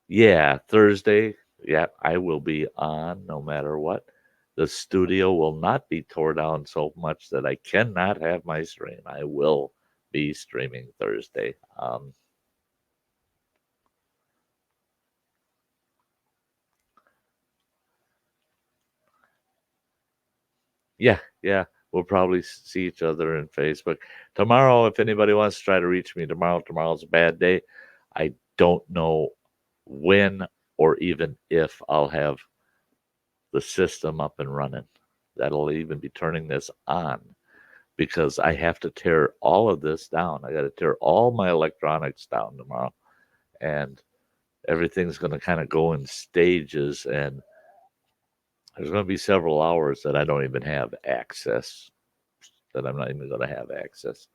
yeah, Thursday. Yeah, I will be on no matter what. The studio will not be tore down so much that I cannot have my stream. I will be streaming Thursday. Yeah, yeah, we'll probably see each other in Facebook tomorrow. If anybody wants to try to reach me tomorrow's a bad day. I don't know when or even if I'll have the system up and running. That'll even be turning this on because I have to tear all of this down. I got to tear all my electronics down tomorrow, and everything's going to kind of go in stages. And there's going to be several hours that I don't even have access, that I'm not even going to have access.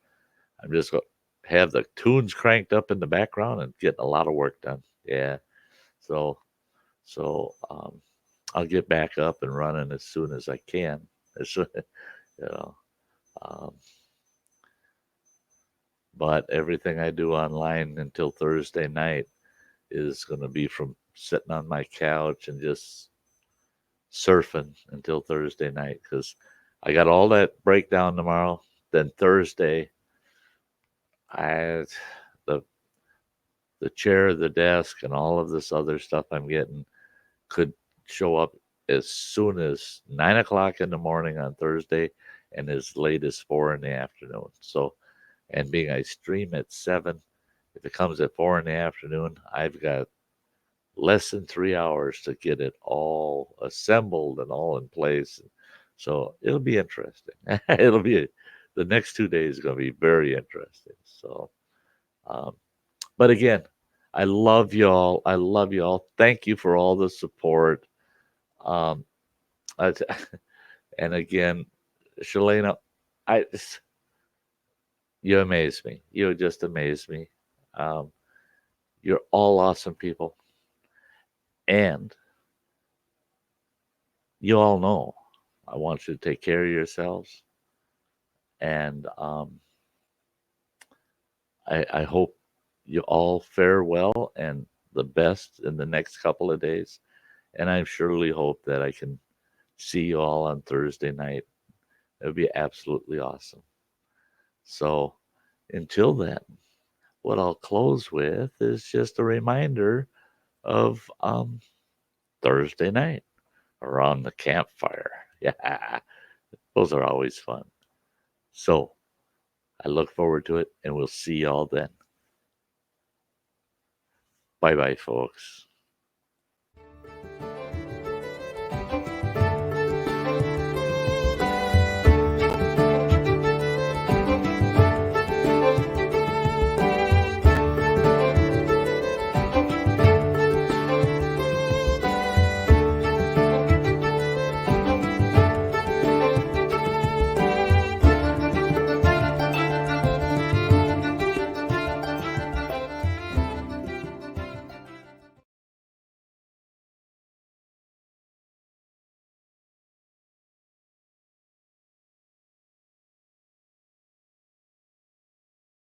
I'm just going to have the tunes cranked up in the background and getting a lot of work done. Yeah. So, so I'll get back up and running as soon as I can. As you know, um, but everything I do online until Thursday night is going to be from sitting on my couch and just surfing until Thursday night because I got all that breakdown tomorrow. Then Thursday, I the the chair, the desk, and all of this other stuff I'm getting could show up as soon as 9 o'clock in the morning on Thursday and as late as 4 in the afternoon. So, and being I stream at 7, if it comes at 4 in the afternoon, I've got less than 3 hours to get it all assembled and all in place. So it'll be interesting. It'll be the next 2 days is going to be very interesting. So, um, but again, I love y'all. I love y'all. Thank you for all the support. Um, I, and again, Shalena, I you amaze me. You just amaze me. Um, you're all awesome people, and you all know I want you to take care of yourselves, and I hope you all fare well and the best in the next couple of days. And I surely hope that I can see you all on Thursday night. It would be absolutely awesome. So until then, what I'll close with is just a reminder of Thursday night around the campfire. Yeah, those are always fun. So I look forward to it, and we'll see y'all then. Bye bye, folks.